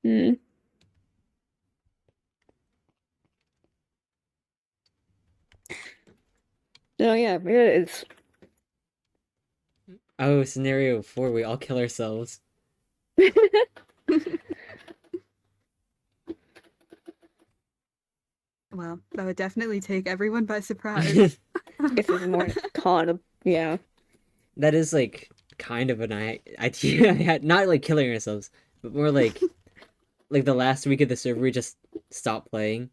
Hmm. Oh yeah, it is. Oh, scenario 4, we all kill ourselves. Well, that would definitely take everyone by surprise. This is more con. Yeah. That is like kind of an idea I had, not like killing ourselves, but more like the last week of the server we just stop playing,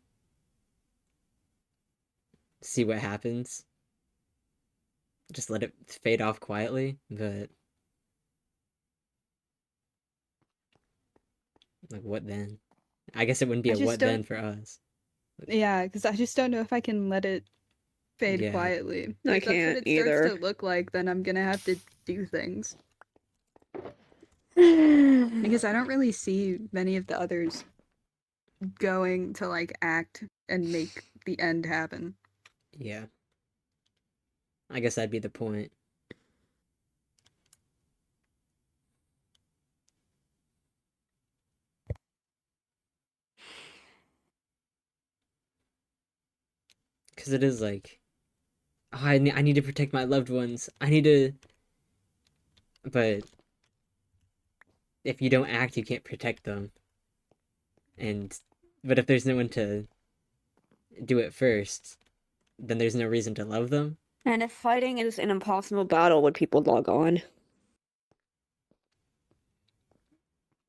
see what happens, just let it fade off quietly. But like, what then? I guess it wouldn't be I a just what then don't. for us. Yeah, because I just don't know if I can let it fade Yeah, quietly. I If that's what can't it starts either. to look like, then I'm gonna have to do things. Yeah, Because I don't really see many of the others going to like act and make the end happen. yeah. I guess that'd be the point. Because it is like, oh, I need to protect my loved ones. I need to. But if you don't act, you can't protect them. And but if there's no one to do it first, then there's no reason to love them. and if fighting is an impossible battle, would people log on?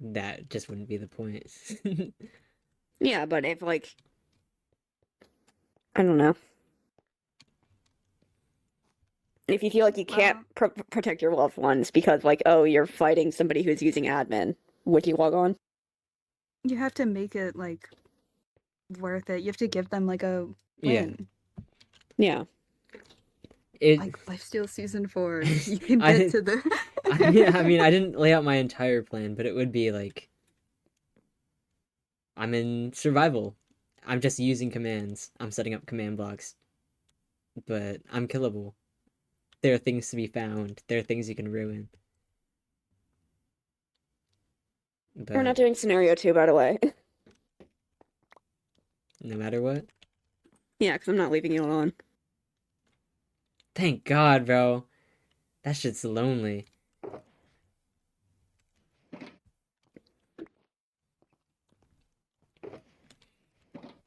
That just wouldn't be the point. Yeah, but if like I don't know. If you feel like you can't protect your loved ones because like oh you're fighting somebody who's using admin, would you log on? You have to make it like worth it. You have to give them like a Yeah, win. Yeah. it. Like Lifesteal Season 4. You can get I to the I mean I didn't lay out my entire plan, but it would be like I'm in survival. I'm just using commands. I'm setting up command blocks, but I'm killable. There are things to be found. There are things you can ruin. We're not But doing scenario 2, by the way. no matter what, Yeah, because I'm not leaving you alone. thank God, bro. That shit's lonely.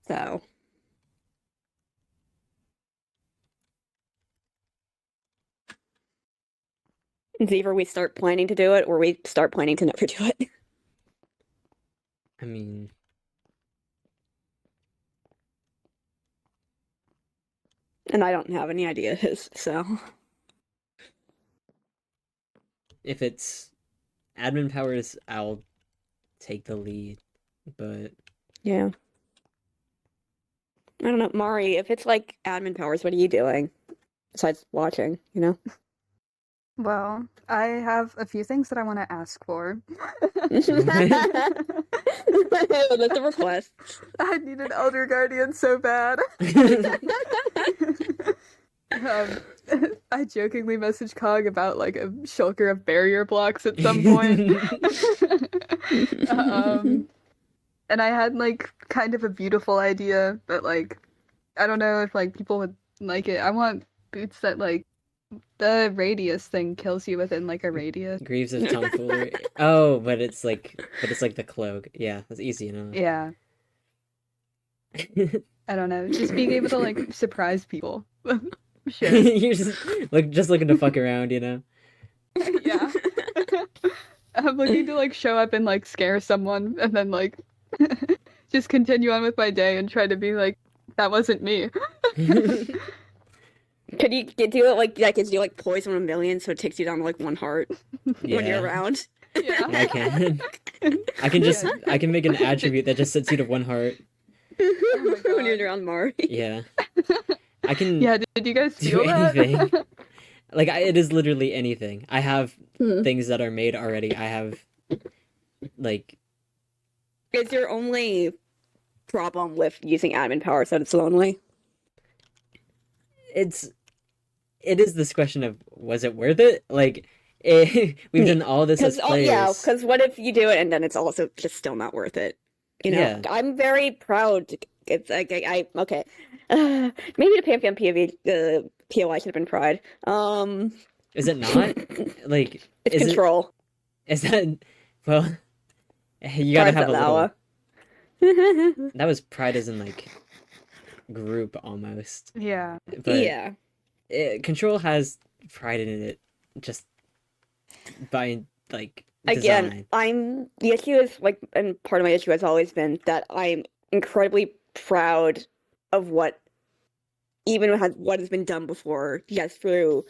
So it's either we start planning to do it or we start planning to never do it. I mean, And I don't have any ideas, so if it's admin powers, I'll take the lead. But yeah. I don't know, Mari, if it's like admin powers, what are you doing? Besides watching, you know? Well, I have a few things that I want to ask for. That's a request. I need an Elder Guardian so bad. um, I jokingly messaged Cog about like a shulker of barrier blocks at some point. And I had like kind of a beautiful idea, but like I don't know if like people would like it. I want boots that like the radius thing kills you within like a radius. Greaves of Tomfoolery. Oh, but it's like the cloak. Yeah, that's easy enough. Yeah, I don't know. Just being able to like surprise people. Sure. You're just looking to fuck around, you know. Yeah. I'm looking to like show up and like scare someone and then like just continue on with my day and try to be like that wasn't me. Could you do it like that gives you like poison 1 million so it takes you down to like 1 heart when you're Yeah, around? Yeah. I can. I can make an attribute that just sets you to 1 heart. Oh my God. When you're around Mari. Yeah, I can Yeah, did you guys do feel that? anything. Like it is literally anything. I have Hmm. things that are made already. I have like Is your only problem with using admin powers that it's lonely? it is this question of was it worth it? Like we've done all this as players. Because what if you do it and then it's also just still not worth it? You know, Yeah. I'm very proud. It's like I okay, maybe the Pantheon POV POI should have been Pride. Is it not? Like It's is control. is that well you gotta Pride's have at a little Lawa. that was pride as in like group almost. Yeah. But Yeah. control has pride in it just by like Again, design. the issue is like, and part of my issue has always been that I'm incredibly proud of what has been done before, just through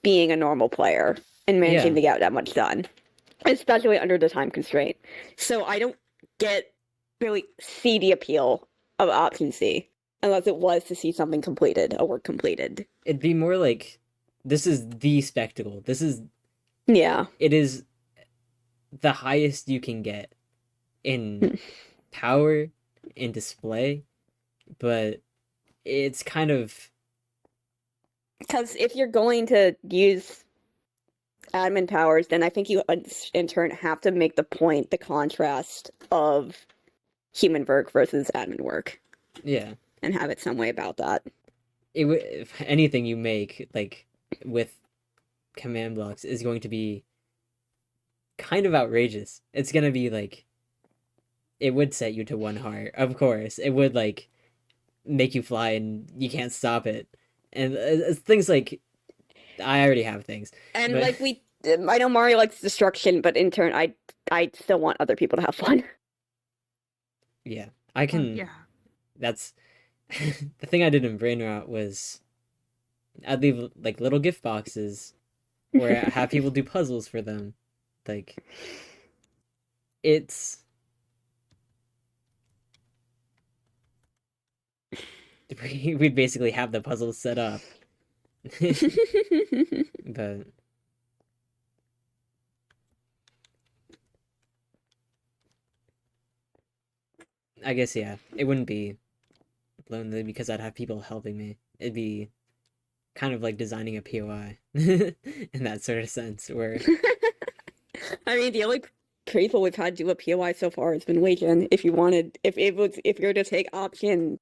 being a normal player and managing Yeah, to get that much done, especially under the time constraint. So I don't get really see the appeal of option C unless it was to see something completed, a work completed. it'd be more like this is the spectacle. Yeah. It is the highest you can get in power, in display, but it's kind of Because if you're going to use admin powers, then I think you in turn have to make the contrast of human work versus admin work yeah. and have it some way about that. If anything you make like with command blocks is going to be kind of outrageous. It's gonna be like it would set you to one heart, of course. It would like make you fly and you can't stop it, and things like I already have things, And but like I know Mario likes destruction, but in turn, I still want other people to have fun. yeah, I can. Yeah. That's the thing I did in Brain Rot was I'd leave like little gift boxes or have people do puzzles for them. Like it's we'd basically have the puzzles set up, but I guess yeah, it wouldn't be lonely because I'd have people helping me. It'd be kind of like designing a POI in that sort of sense, where I mean, the only people we've had do a POI so far has been Legion. If you wanted, if you're to take option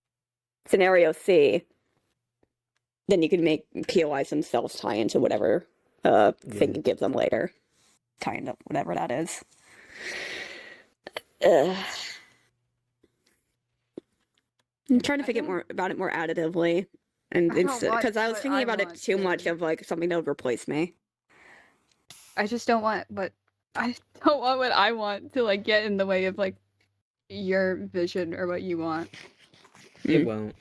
scenario C, then you can make POIs themselves tie into whatever thing yeah, you give them later. Kind of, whatever that is. Ugh. I'm trying to I think don't more about it more additively, and I don't want because I was what thinking I about it want too much to of like something that would replace me. I just don't want what I don't want what I want to like get in the way of like your vision or what you want. it Mm. won't.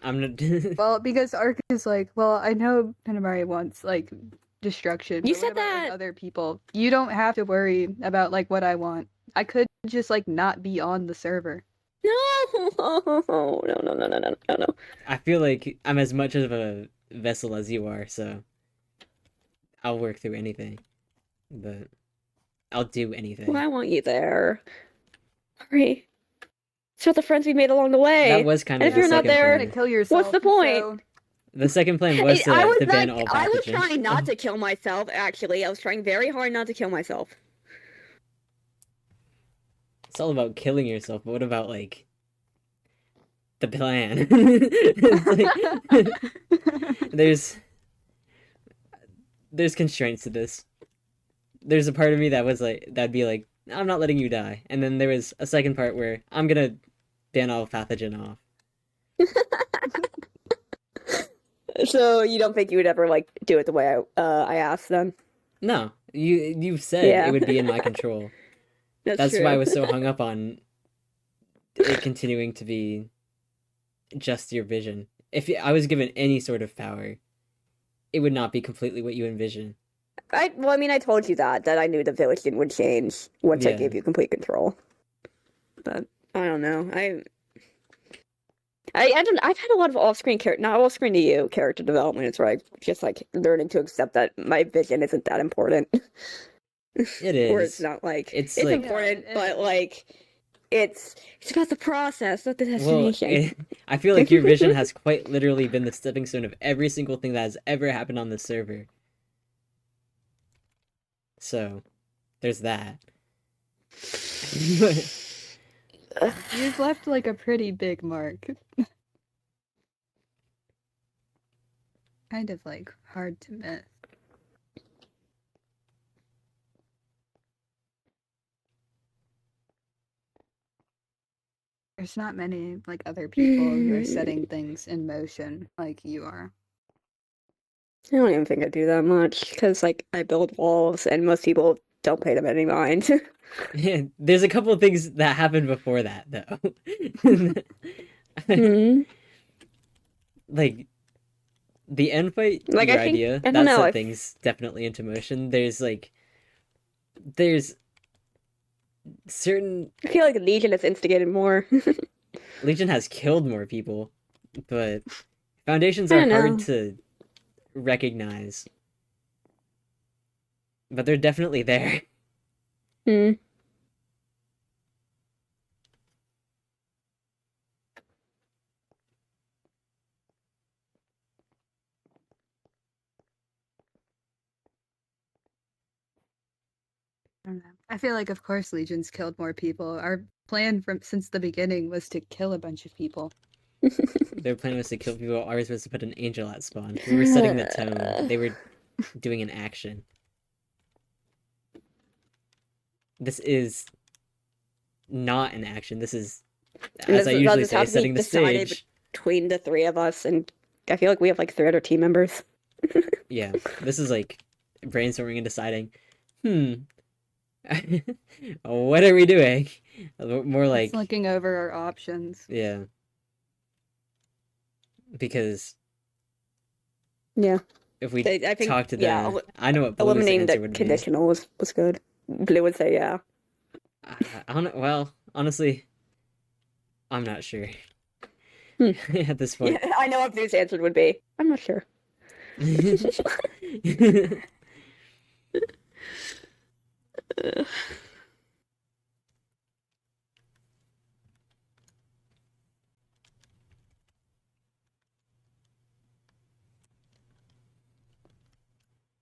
I'm not. Well, because Ark is like, well, I know Penamari wants like destruction, You but what said about like that. other people? You don't have to worry about like what I want. I could just like not be on the server. No, no, no, no, no, no, no, no. I feel like I'm as much of a vessel as you are, so I'll work through anything, but I'll do Well, anything. I want you there. Hurry. It's about the friends we made along the That way. was kind And of if Yeah, the you're but not second you're trying to there, plan. kill what's yourself, the point? so The second plan was to ban all I was pathogen. trying not to kill myself, actually. I was trying very hard not to kill myself. It's all about killing yourself, but what about like the plan? There's there's constraints to this. There's a part of me that was like that'd be like I'm not letting you die, and then there was a second part where I'm gonna ban all pathogen off. So you don't think you would ever like do it the way I asked them? No, you said it Yeah, would be in my control. that's That's why I true. was so hung up on it continuing to be just your vision. If I was given any sort of power, it would not be completely what you envision. I mean, I told you that I knew the village would change once I Yeah. gave you complete control. But I don't know. I don't. I've had a lot of off-screen not off-screen to you character development. It's where I just like learning to accept that my vision isn't that important, It or it's is. not like It's it's like yeah, important, it but is. like it's about the process, not the well, destination. I feel like your vision has quite literally been the stepping stone of every single thing that has ever happened on the server. So, there's that. You've left like a pretty big mark. Kind of like hard to miss. There's not many like other people who are setting things in motion like you are. I don't even think I do that much because, like, I build walls and most people don't pay them any mind. There's a couple of things that happened before that though. Hmm. Like the end fight, Like, I your think, idea, I don't that know, set things definitely into motion. There's certain I feel like Legion has instigated more. Legion has killed more people, but foundations I are don't hard know. to recognize. But they're definitely there. Hmm. I don't know. I feel like, of course, Legion's killed more people. Our plan from since the beginning was to kill a bunch of people. Their plan was to kill people. Ours was to put an angel at spawn. We were setting the tone. They were doing an action. This is not an action. This is, And as I does usually this say, have to be setting the decided stage. between the three of us? And I feel like we have like three other team members. Yeah, this is like brainstorming and deciding, hmm, what are we doing? More It's like, looking over our options. yeah, because Yeah. if we I think, talk to yeah, the, I know what Blue's eliminating the answer would be. conditional was good. Blue would say, yeah. I don't know. Well, honestly, I'm not sure Hmm. at this Yeah, point. I know what Blue's answer would be. I'm not sure.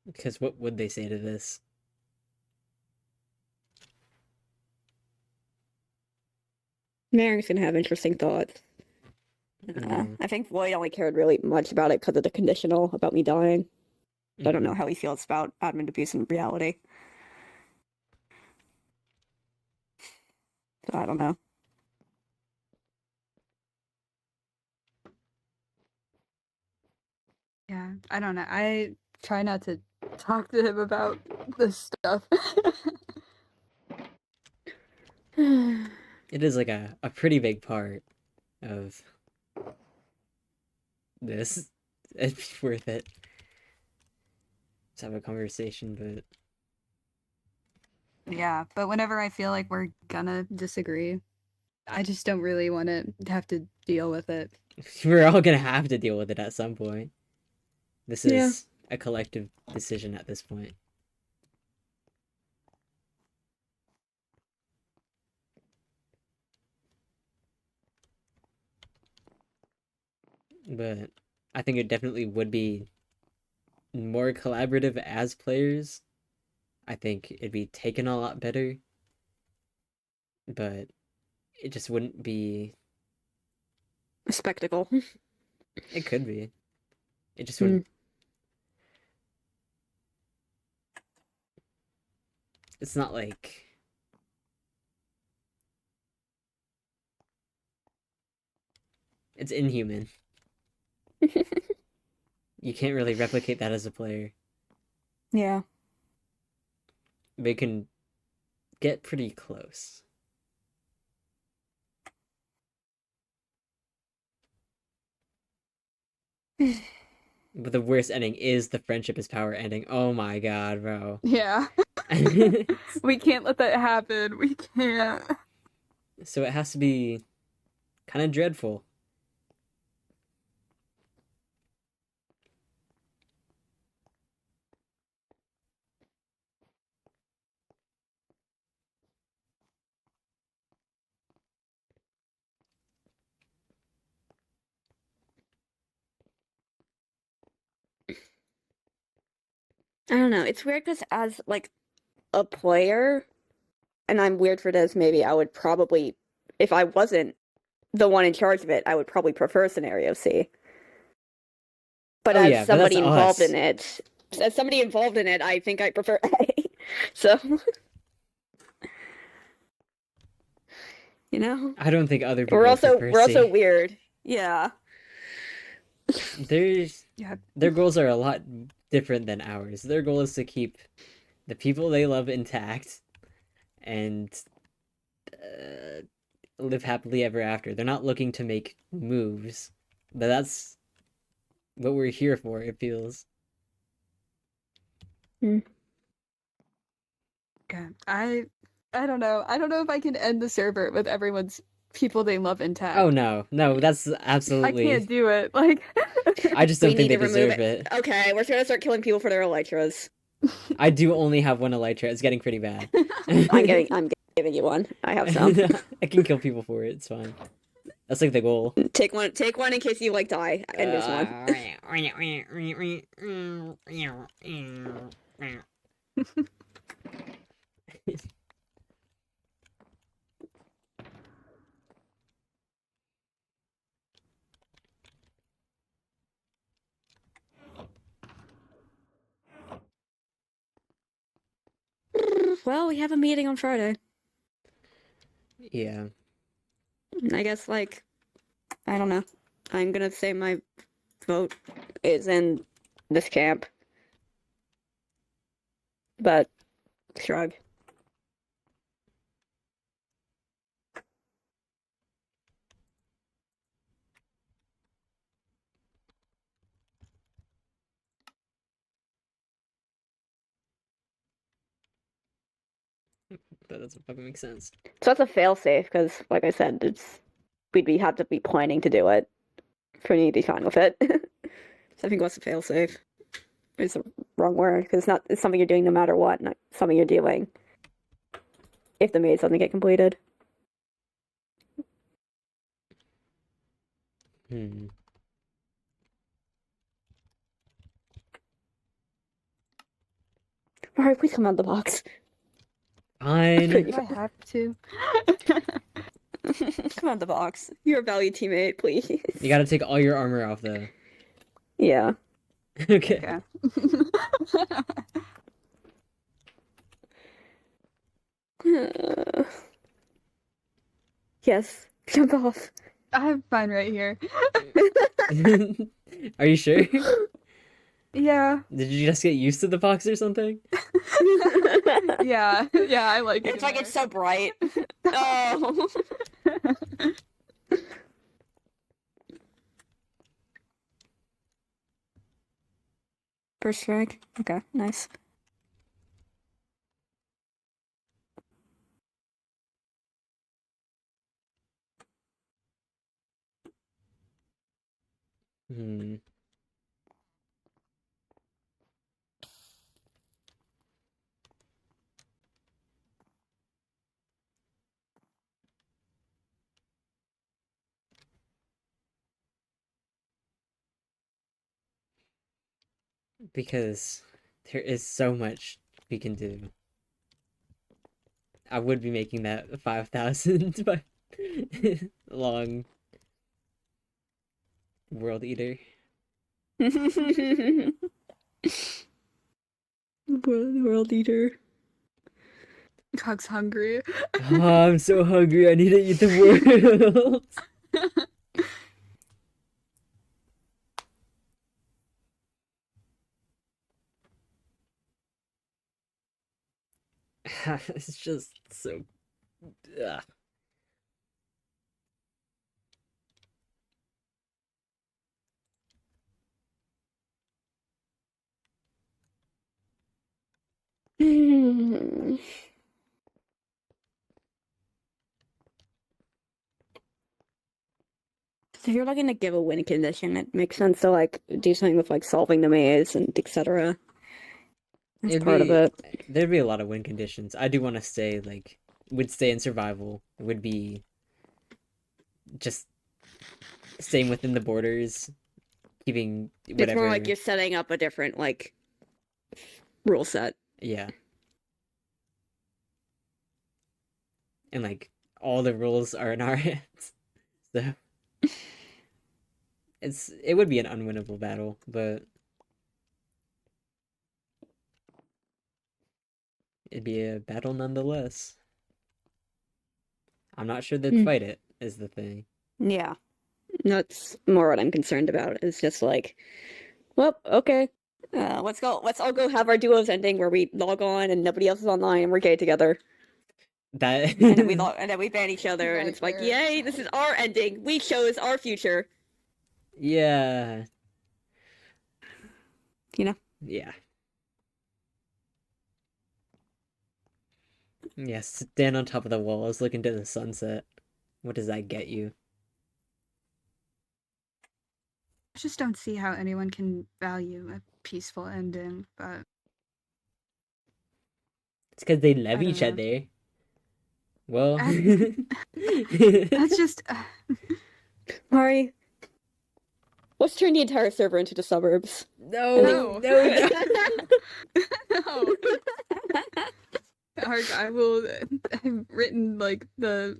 Because what would they say to this? Mary's gonna have interesting thoughts. Mm, I think Floyd only cared really much about it because of the conditional about me dying. I don't know mm. how he feels about admin abuse in reality. So I don't know. Yeah, I don't know. I try not to talk to him about this stuff. It is like a pretty big part of this. It's worth it to have a conversation, but Yeah, but whenever I feel like we're gonna disagree, I just don't really want to have to deal with it. we're all gonna have to deal with it at some point. This Yeah. is a collective decision at this point. But I think it definitely would be more collaborative as players. I think it'd be taken a lot better, but it just wouldn't be. A spectacle. It could be. It just Hmm. wouldn't. It's not like it's inhuman. You can't really replicate that as a player. Yeah. They can get pretty close. But the worst ending is the friendship is power ending. Oh my god, bro. Yeah, we can't let that happen. We can't. So it has to be kind of dreadful. I don't know. It's weird because as like a player, and I'm weird for this, maybe I would probably, if I wasn't the one in charge of it, I would probably prefer scenario C. But Oh yeah, but that's us. as somebody involved in it, I think I prefer A. So, you know, I don't think other people would prefer we're also C. weird. Yeah. There's Yeah. Their goals are a lot different than ours. Their goal is to keep the people they love intact and uh, live happily ever after. They're not looking to make moves, but that's what we're here for, it feels. Yeah. I don't know. I don't know if I can end the server with everyone's people they love Oh intact. no, no, that's I can't absolutely. do it. Like I just We don't think need they to remove deserve it. it. Okay, we're gonna start killing people for their elytras. I do only have one elytra. It's getting pretty bad. I'm giving you one. I have some. I can kill people for it. It's fine. That's like the goal. Take one in case you like die. End this one. Well, we have a meeting on Friday. Yeah. I guess like I don't know. I'm gonna say my vote is in this camp. But shrug. That doesn't fucking make sense. So that's a failsafe because, like I said, have to be planning to do it for me to be fine with it. So I think what's a failsafe is the wrong word because it's something you're doing no matter what, not something you're doing if the maze doesn't get completed. Hmm. All right, please come out of the box. Fine. do I have to? Come out of the box. You're a valued teammate, please. You gotta take all your armor off, though. Yeah. Okay. Okay. Yes. Jump off. I'm fine right here. Are you sure? Yeah. Did you just get used to the box or something? Yeah. Yeah, I like it. It's like it's so bright. Oh. First strike. Okay, nice. Hmm. Because there is so much we can do. I would be making that 5,000 by long world eater. World eater. Cog's hungry. Oh, I'm so hungry. I need to eat the world. It's just so. Ugh. If you're looking to give a win condition, it makes sense to like do something with like solving the maze and etc. That's It'd part of be it. there'd be a lot of win conditions. I do want to stay like would stay in survival. Would be just staying within the borders, keeping It's more whatever. like you're setting up a different like rule set. Yeah, and like all the rules are in our hands. So it would be an unwinnable battle, but it'd be a battle nonetheless. I'm not sure they'd Hmm. fight it, is the thing. Yeah. That's more what I'm concerned about. It's just like Well, okay. Let's go. Let's all go have our duos ending where we log on and nobody else is online and we're gay together. That And then we ban each other and it's like, Nightmare. yay, this is our ending. We chose our future. yeah. You know? Yeah. Yeah, stand on top of the walls, look into the sunset. What does that get you? I just don't see how anyone can value a peaceful ending, but It's because they love I don't each know. other. Well, That's just Mari, let's turn the entire server into the suburbs. no, No. no. no. Ark, I've written like I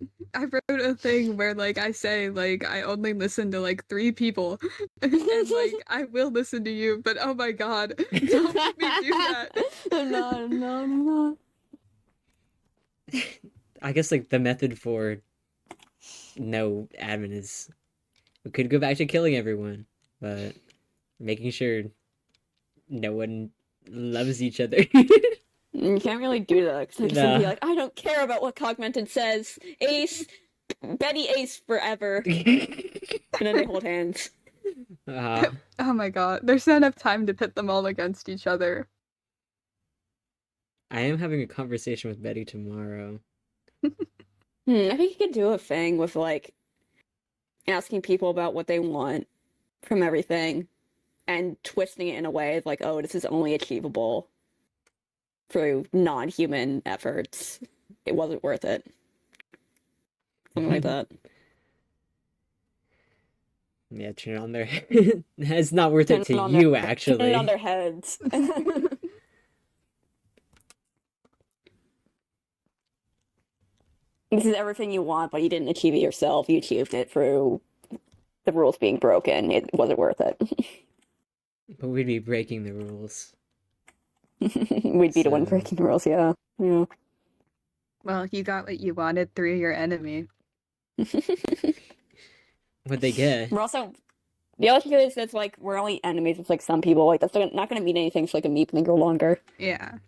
wrote a thing where like I say like I only listen to like 3 people and like I will listen to you, but oh my god, don't make me do that. No. I guess like the method for no admin is we could go back to killing everyone, but making sure no one loves each other. You can't really do that because they're just gonna be Nah. like, I don't care about what Cogmented says. Ace, Betty Ace forever. And then they hold hands. Ah, Oh my god, there's not enough time to pit them all against each other. I am having a conversation with Betty tomorrow. I think you could do a thing with like asking people about what they want from everything and twisting it in a way like, oh, this is only achievable through non-human efforts. It wasn't worth it. Something like that. Yeah, turn it on their it's not worth Turn it to it on you, their, turn it on actually. their heads. This is everything you want, but you didn't achieve it yourself. You achieved it through the rules being broken. It wasn't worth it. But we'd be breaking the rules. We'd be the one So- breaking the rules, yeah. Yeah. Well, you got what you wanted through your enemy. What'd they get? We're also the other thing is that's like we're only enemies with like some people. Like that's not gonna mean anything for like a meep thing go longer. Yeah.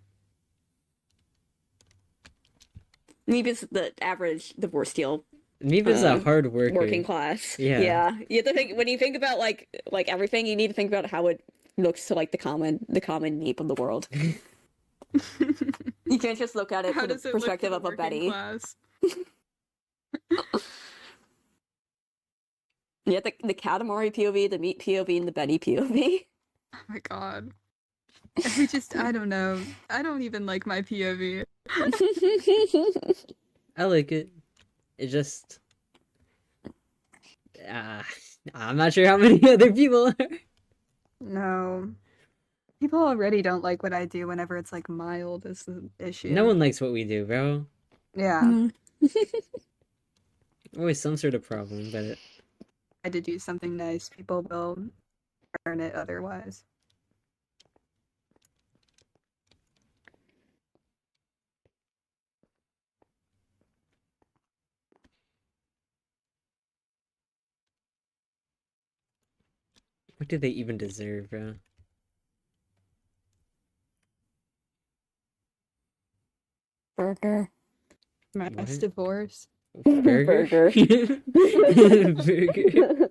Meep is the average divorcesteal Meeva's a hard worker. working class. Yeah. You have to think when you think about like everything, you need to think about how it looks to like the common meep of the world. You can't just look at it How from the does it look to perspective the of a working Betty. class? You have the Katamari POV, the meat POV, and the Betty POV. Oh my god. I don't know. I don't even like my POV. I like it. It just I'm not sure how many other people are. No. People already don't like what I do whenever it's like mild is the issue. No one likes what we do, bro. Yeah. Always some sort of problem, but I had to do something nice. People will earn it otherwise. what do they even deserve, bro? Burger. Mass What? divorce. Burger? Burger. Burger.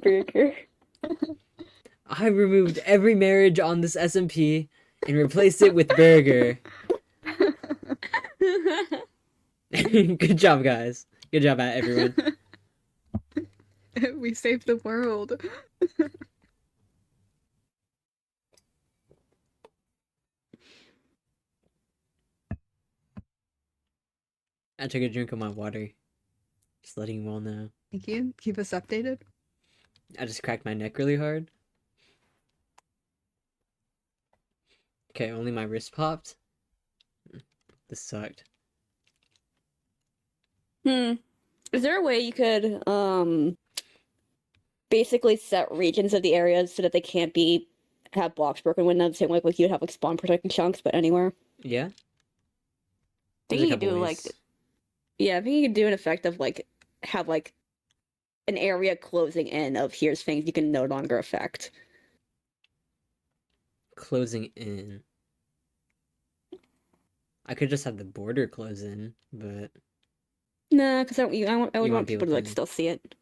Burger. I removed every marriage on this SMP and replaced it with burger. Good job, guys. Good job, everyone. We saved the world. I took a drink of my water. Just letting you all know. Thank you. Keep us updated. I just cracked my neck really hard. Okay, only my wrist popped. This sucked. Is there a way you could basically set regions of the areas so that they can't have blocks broken when the same way like you'd have like spawn protecting chunks, but anywhere? Yeah? I think There's a you could couple do ways. I think you could do an effect of like have like an area closing in of here's things you can no longer affect. closing in. I could just have the border close in, but Nah, because I would you want want people people to like to still see it.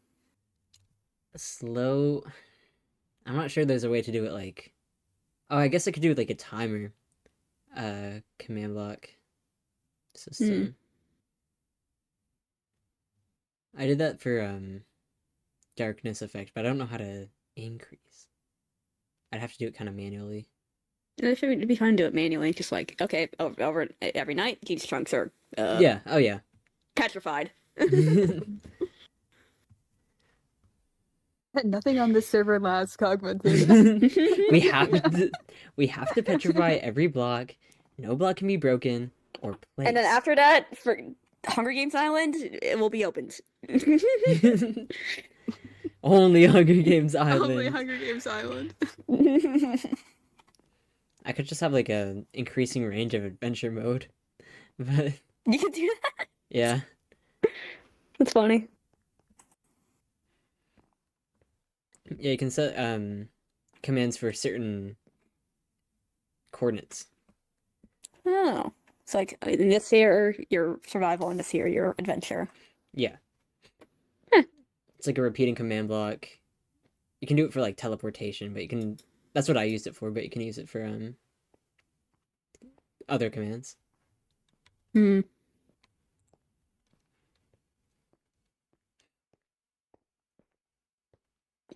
slow. I'm not sure there's a way to do it like. Oh, I guess I could do it like a timer. Command block system. I did that for darkness effect, but I don't know how to increase. I'd have to do it kind of manually. It should be fun to do it manually. Just like, okay, over every night, these chunks are Yeah. Oh yeah. petrified. Nothing on this server lasts cognitive. we have to we have to petrify every block. No block can be broken or placed. And then after that, for Hunger Games Island, it will be opened. Only Hunger Games Island. Only Hunger Games Island. I could just have like a increasing range of adventure mode. But You can do that. yeah. That's funny. Yeah, you can set commands for certain coordinates. Oh, it's like in this here your survival, in this here your adventure. Yeah. Huh. It's like a repeating command block. You can do it for like teleportation, but you can that's what I used it for, but you can use it for other commands. Hmm.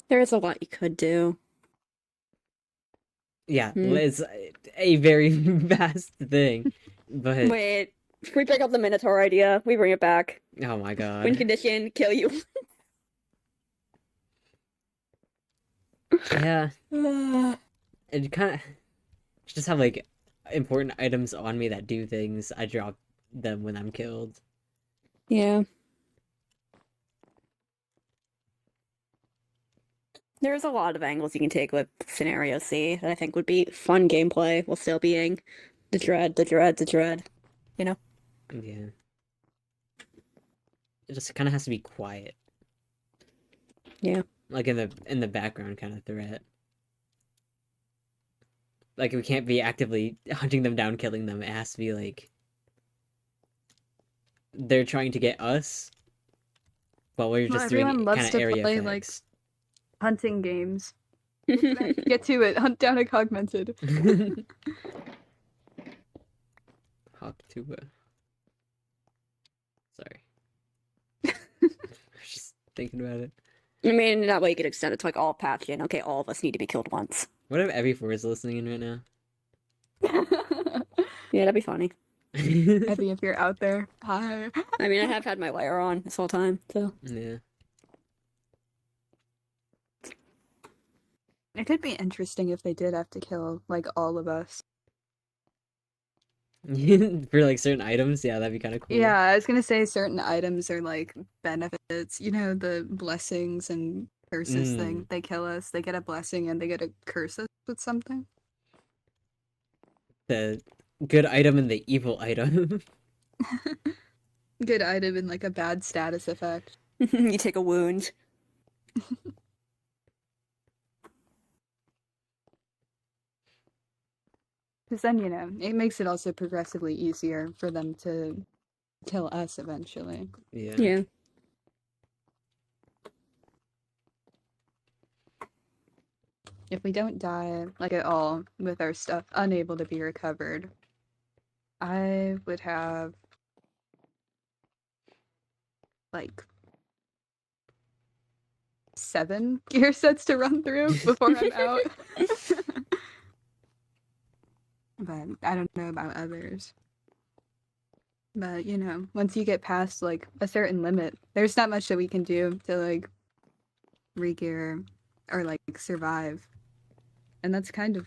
There is a lot you could do. Yeah, Hmm. it's a very vast thing. But Wait, we pick up the Minotaur idea. We bring it back. oh my Win god. condition, kill you. Yeah. It kind of just have like important items on me that do things. I drop them when I'm killed. Yeah. There's a lot of angles you can take with Scenario C that I think would be fun gameplay while still being the dread, the dread, the dread. You know? Yeah. It just kind of has to be quiet. Yeah. Like in the background kind of threat. Like we can't be actively hunting them down, killing them. It has to be like they're trying to get us, but we're Well, just doing everyone loves kind of to area play like effects. hunting games. Get to it. Hunt down a cogmented. Hawk tuba. Sorry. I was just thinking about it. I mean, that way you could extend it to like all pathogen. Okay, all of us need to be killed once. What if Evie4 is listening in right now? Yeah, that'd be funny. Evie, if you're out there, hi. I mean, I have had my layer on this whole time, so. Yeah. It could be interesting if they did have to kill like all of us. For like certain items, yeah, that'd be kind of cool. Yeah, I was gonna say certain items are like benefits. You know, the blessings and curses thing. They kill us, they get a blessing, and they get a curse us with something. The good item and the evil item. Good item and like a bad status effect. You take a wound. Because then, you know, it makes it also progressively easier for them to kill us eventually. Yeah. Yeah. If we don't die, like at all, with our stuff unable to be recovered, I would have like 7 gear sets to run through before I'm out. But I don't know about others. But, you know, once you get past like a certain limit, there's not much that we can do to like re-gear or like survive. And that's kind of,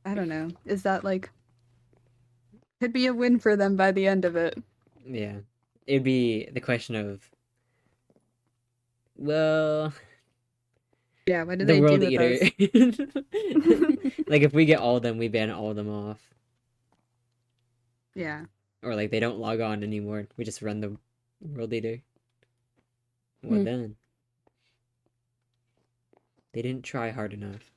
I don't know, is that like, could be a win for them by the end of it. Yeah. It'd be the question of, well, Yeah, what do the they World do with Eater. us? Like if we get all of them, we ban all of them off. Yeah. Or like they don't log on anymore. We just run the World Eater. What Hmm. then? They didn't try hard enough.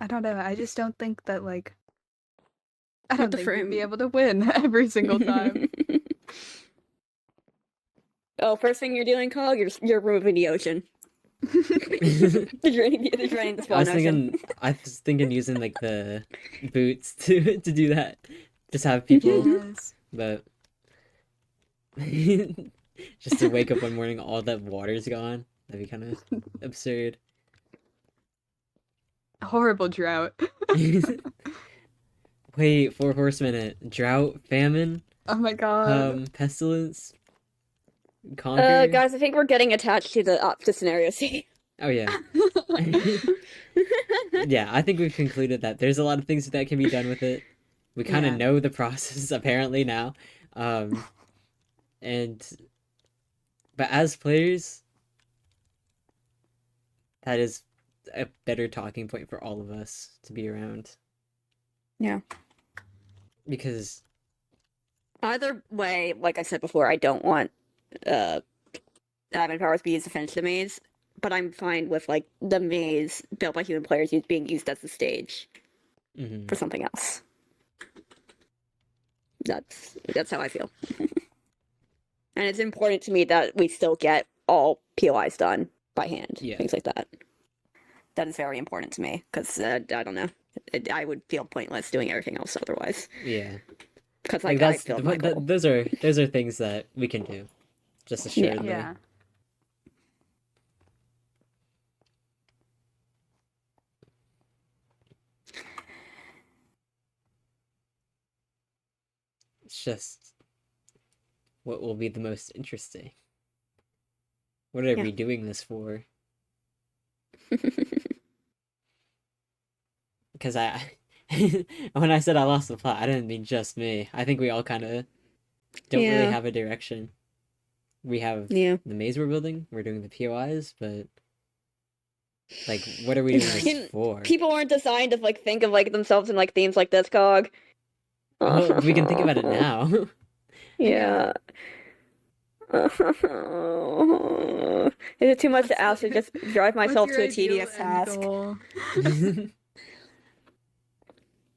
I don't know. I just don't think that like I Not don't the think we'd be frame. able to win every single time. Oh, first thing you're doing, Cog, you're removing the ocean. You're draining the spawn ocean. I was thinking using like the boots to do that. Just have people, Yes. but just to wake up one morning, all that water's gone. That'd be kind of absurd. Horrible drought. Wait, four horsemen: drought, famine, Oh my god. pestilence, conquer. Guys, I think we're getting attached to the scenario C. Oh yeah. Yeah, I think we've concluded that there's a lot of things that can be done with it. We kind of Yeah. know the process apparently now. Um, and but as players, that is a better talking point for all of us to be around. Yeah. Because Either way, like I said before, I don't want admin powers be used to finish the maze, but I'm fine with like the maze built by human players being used as a stage mhm, for something else. That's how I feel. And it's important to me that we still get all POIs done by hand, Yeah. things like that. That is very important to me because I don't know, I would feel pointless doing everything else otherwise. yeah. Because Like I that's filled my goal. those are things that we can do. Just assuredly. Yeah. It's just what will be the most interesting. What are we doing this for? Because when I said I lost the plot, I didn't mean just me. I think we all kind of don't really have a direction. We have Yeah. the maze we're building. We're doing the POIs, but like, what are we doing this for? People aren't designed to like think of like themselves in like themes like this, Cog. Well, we can think about it now. Yeah. Is it too much to ask to just drive myself What's to your a tedious ideal end task? goal?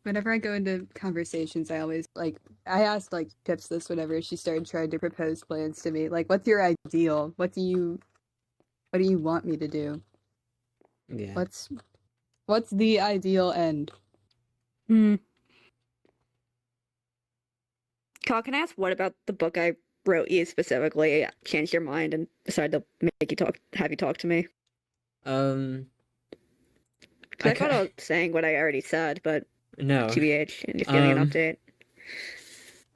Whenever I go into conversations, I always I asked like Pips this whenever she started trying to propose plans to me. Like, what's your ideal? What do you want me to do? Yeah. What's the ideal end? Cog, can I ask what about the book I wrote you specifically changed your mind and decided to have you talk to me? 'Cause I thought I was saying what I already said, but no. TBH, and just giving an update.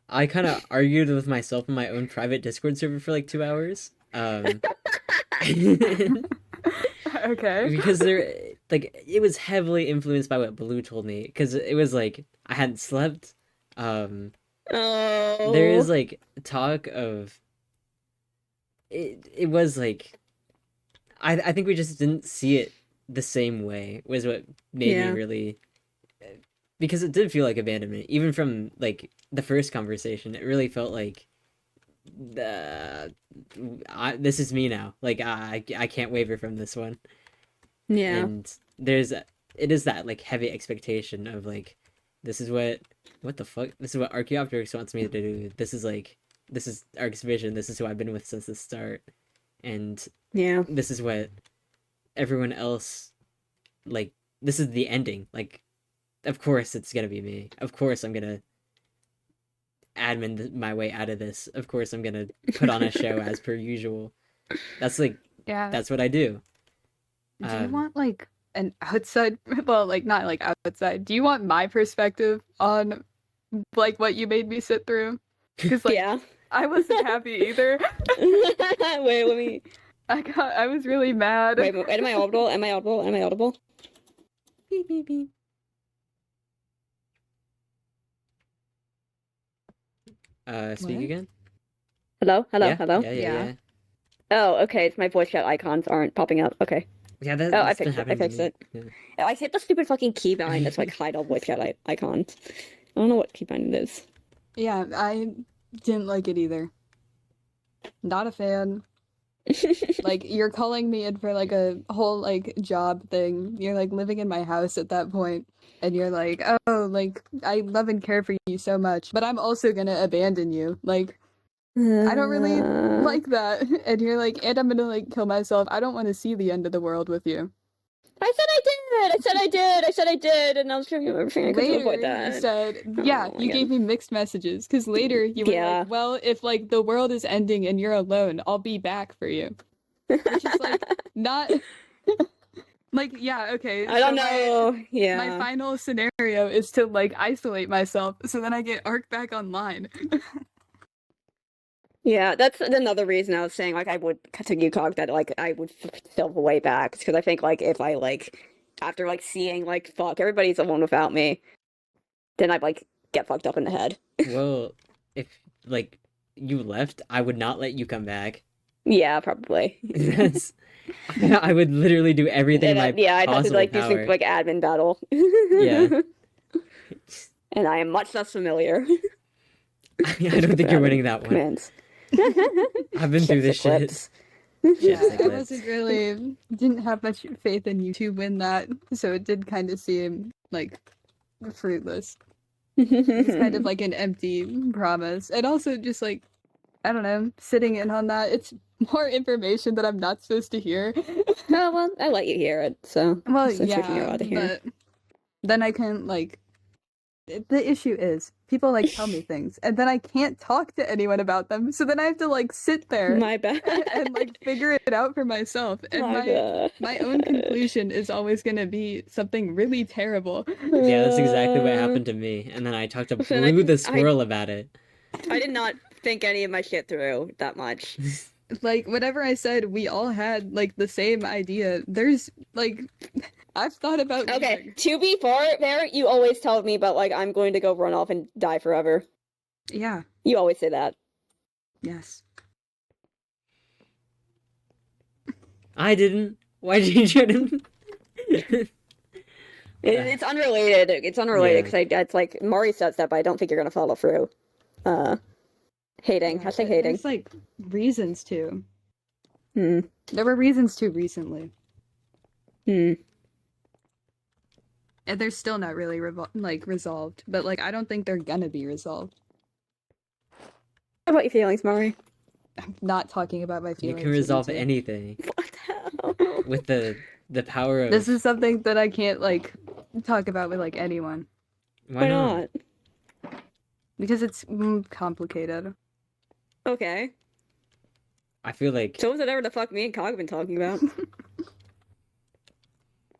I kind of argued with myself in my own private Discord server for like 2 hours. Okay. Because it was heavily influenced by what Blue told me. Because it was like I hadn't slept. There is like talk of it was like I think we just didn't see it the same way was what made me really, because it did feel like abandonment even from like the first conversation. It really felt like this is me now, like I can't waver from this one. And it is that like heavy expectation of like, this is what the fuck, this is what Archaeopteryx wants me to do. This is Ark's vision. This is who I've been with since the start. And this is what everyone else, like, this is the ending. Like, of course it's gonna be me. Of course I'm gonna admin my way out of this. Of course I'm gonna put on a show as per usual. That's like, that's what I do. Do you want like an outside, well, like not like outside, do you want my perspective on like what you made me sit through? Because like I wasn't happy either. Wait, let me. I was really mad. Wait, am I audible? Am I audible? Am I audible? Beep, beep, beep. Speak What? again? Hello? Hello? Yeah, Hello? yeah. Oh, okay. It's my voice chat icons aren't popping up. Okay. Yeah, I fixed it. I fixed it. Yeah. I hit the stupid fucking keybind that's like hide all voice chat icons. I don't know what keybind it is. Yeah, I didn't like it either. Not a fan. Like, you're calling me in for like a whole like job thing. You're like living in my house at that point, and you're like, oh, like I love and care for you so much, but I'm also gonna abandon you. Like, I don't really like that. And you're like, and I'm gonna like kill myself. I don't want to see the end of the world with you. I said I did. I said I did. I said I did, and I was trying everything I could to avoid Later, you that. said, yeah, Oh, you my gave God. me mixed messages. Because later you were Yeah. like, well, if like the world is ending and you're alone, I'll be back for you. Which is like not like, yeah, okay. I So don't my know. my Yeah. final scenario is to like isolate myself so then I get Arc back online. Yeah, that's another reason I was saying like I would to you cog that like I would still way back because I think like if I like after like seeing like fuck everybody's alone without me, then I'd like get fucked up in the head. Well, if like you left, I would not let you come back. Yeah, probably. That's I would literally do everything in And my yeah, I'd have to possible like do some power. like admin battle. Yeah. And I am much less familiar I with don't stupid think you're admin winning that one. commands. I've been through Chips this shit. eclipse. Chips Yeah, and I clips. wasn't really didn't have much faith in you to win that, so it did kind of seem like fruitless. It's kind of like an empty promise. And also just like I don't know, sitting in on that, it's more information that I'm not supposed to hear. Oh well, I let you hear it, so Well, since you're yeah, allowed to hear. but then I can like the issue is people like tell me things and then I can't talk to anyone about them. So then I have to like sit there My bad. and like figure it out for myself. And My bad. my own conclusion is always going to be something really terrible. Yeah, that's exactly what happened to me. And then I talked to So Blue the I squirrel about it. I did not think any of my shit through that much. Like whatever I said, we all had like the same idea. There's like I've thought about Okay, leaving. to be fair, you always tell me about like I'm going to go run off and die forever. Yeah, You always say that. yes. I didn't. Why did you try to? It's unrelated. It's unrelated Yeah. because it's like Mari says that, but I don't think you're gonna follow through. Hating. Yeah, Hashtag hating. there's like reasons to. Hmm. There were reasons to recently. Hmm. And they're still not really resolved, but like I don't think they're gonna be resolved. How about your feelings, Mari? I'm not talking about my You feelings. can with resolve two. anything What the hell? with the power of. This is something that I can't like talk about with like anyone Why not? because it's complicated. Okay. I feel like So whatever the fuck me and Cog have been talking about.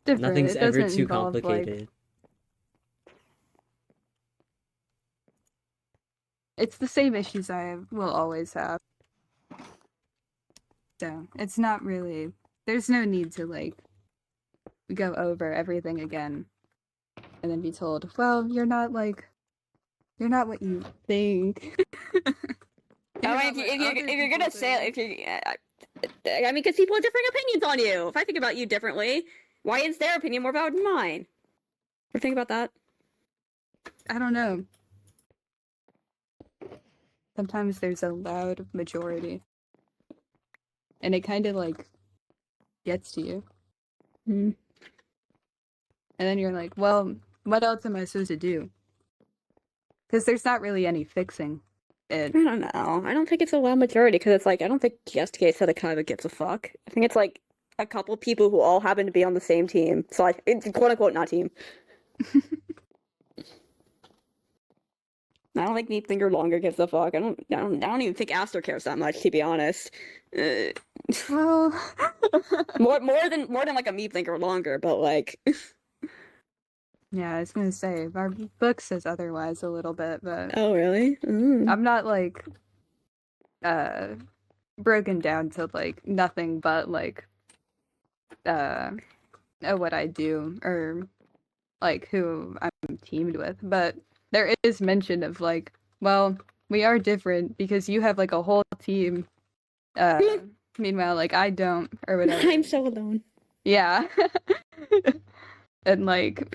Different. nothing's It ever doesn't too involve, like- complicated. it's the same issues will always have. So it's not really. There's no need to like go over everything again, and then be told, "Well, you're not what you think." I mean, if you're gonna say if you, I mean, because people have different opinions on you. If I think about you differently, why is their opinion more valid than mine? Or think about that. I don't know. Sometimes there's a loud majority, and it kind of like gets to you, Hmm. and then you're like, "Well, what else am I supposed to do?" Because there's not really any fixing it. I don't know. I don't think it's a loud majority because it's like I don't think just Gay said it kind of gives a fuck. I think it's like a couple people who all happen to be on the same team. So like it's quote unquote not team. I don't think Meat Finger Longer gives a fuck. I don't even think Aster cares that much, to be honest. Well, More than like a Meat Finger Longer, but like yeah, I was gonna say our book says otherwise a little bit, but oh really? Mm. I'm not like broken down to like nothing but like what I do or like who I'm teamed with. But there is mention of like, well, we are different because you have like a whole team. Meanwhile, like I don't or whatever. I'm so alone. Yeah. And like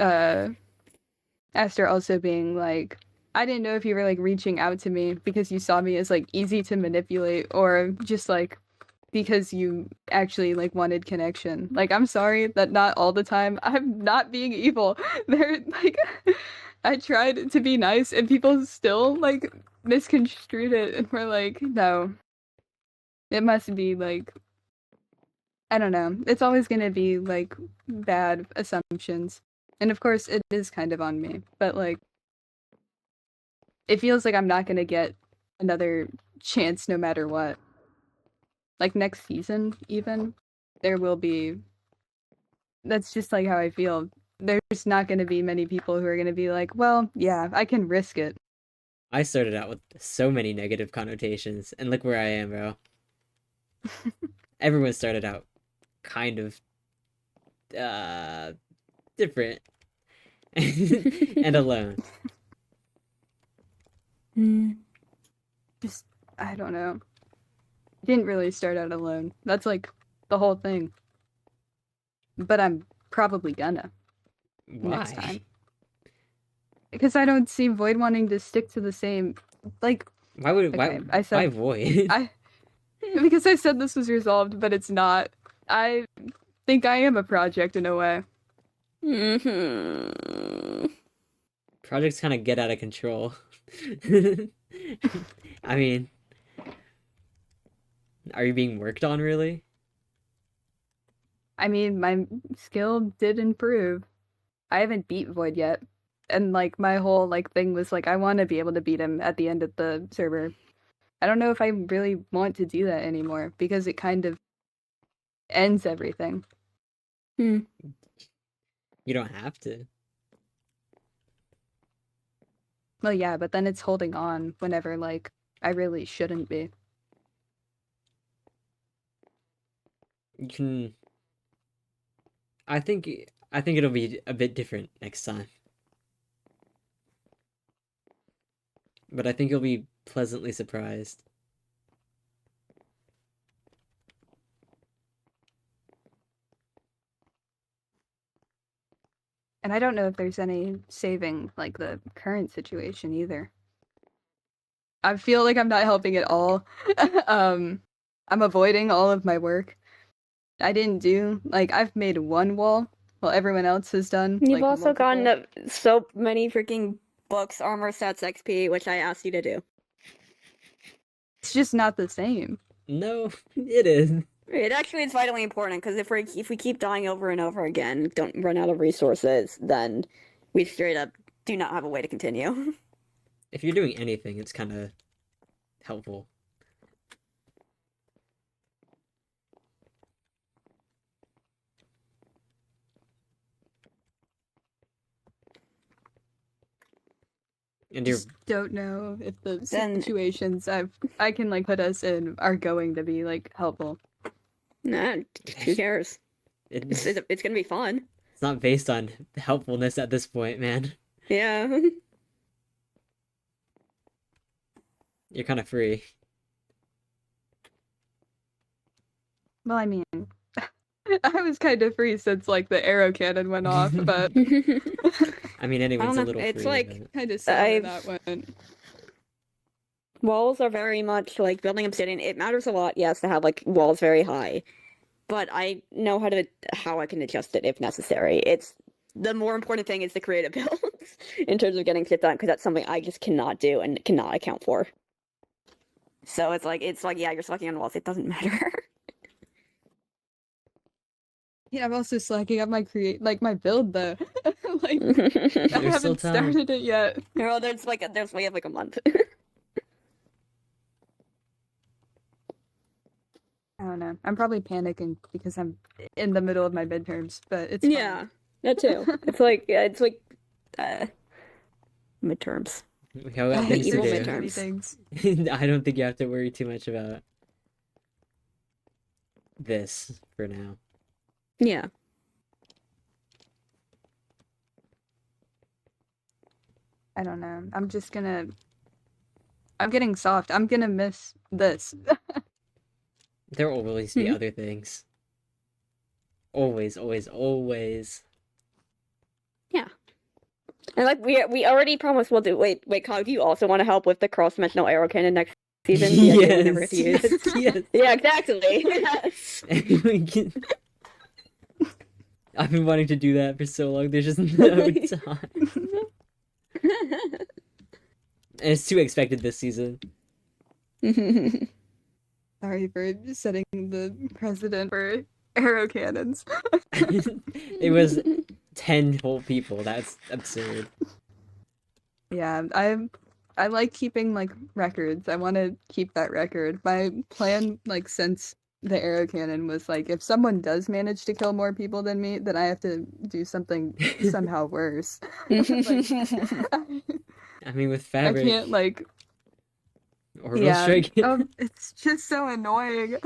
Esther also being like, I didn't know if you were like reaching out to me because you saw me as like easy to manipulate or just like because you actually like wanted connection. Like I'm sorry that not all the time I'm not being evil. They're like I tried to be nice and people still like misconstrued it and were like, no. It must be like I don't know. It's always gonna be like bad assumptions. And of course it is kind of on me. But like it feels like I'm not gonna get another chance no matter what. Like next season even, there will be that's just like how I feel. There's not gonna be many people who are gonna be like, well, yeah, I can risk it. I started out with so many negative connotations, and look where I am, bro. Everyone started out kind of uh different and alone. Just I don't know. Didn't really start out alone. That's like the whole thing. But I'm probably gonna next Why? time. Because I don't see Void wanting to stick to the same like Why would okay, I why said void? I because I said this was resolved, but it's not. I think I am a project in a way. Projects kind of get out of control. I mean, are you being worked on really? I mean, my skill did improve. I haven't beat Void yet. And like my whole like thing was like I want to be able to beat him at the end of the server. I don't know if I really want to do that anymore because it kind of ends everything. You don't have to. Well, yeah, but then it's holding on whenever like I really shouldn't be. You can. I think I think it'll be a bit different next time. But I think you'll be pleasantly surprised. And I don't know if there's any saving like the current situation either. I feel like I'm not helping at all. I'm avoiding all of my work. I didn't do like I've made one wall while everyone else has done. You've like, also multiple. gotten so many freaking books, armor sets, XP, which I asked you to do. It's just not the same. No, it is. It actually is vitally important because if we keep dying over and over again, don't run out of resources, then we straight up do not have a way to continue. If you're doing anything, it's kind of helpful. And you're Just don't know if the Then- situations I can like put us in are going to be like helpful. Nah, who cares? it's It's gonna be fun. not based on helpfulness at this point, man. Yeah. You're kind of free. Well, I mean, I was kind of free since like the arrow cannon went off, but I mean, anyone's know, a little it's free. like- but- kind of sad that went. Walls are very much like building obsidian. It matters a lot, yes, to have like walls very high, but I know how I can adjust it if necessary. It's the more important thing is the creative builds in terms of getting shit done because that's something I just cannot do and cannot account for. So it's like yeah, you're sucking on walls. It doesn't matter. Yeah, I'm also slacking up my build though. Like I There's still haven't time. started it yet. Well, we have like a month. I don't know. I'm probably panicking because I'm in the middle of my midterms, but it's fine. Yeah, that too. It's like midterms. We all got I things hate to evil so do. midterms. many things. I don't think you have to worry too much about this for now. Yeah. I don't know. I'm getting soft. I'm gonna miss this. There will always be Hmm. other things. Always, always, always. And like we already promised we'll do. Wait, Cog, do you also want to help with the cross-dimensional arrow cannon next Even the idea we never Yes, used. yes. Yeah, exactly. I've been wanting to do that for so long. There's just no time. And it's too expected this season. Sorry for setting the precedent for arrow cannons. It was 10 whole people. That's absurd. Yeah, I like keeping like records. I want to keep that record. My plan, like since the arrow cannon, was like if someone does manage to kill more people than me, then I have to do something somehow worse. Like, I mean, with I fabric, can't like orbital yeah. strike. It's just so annoying.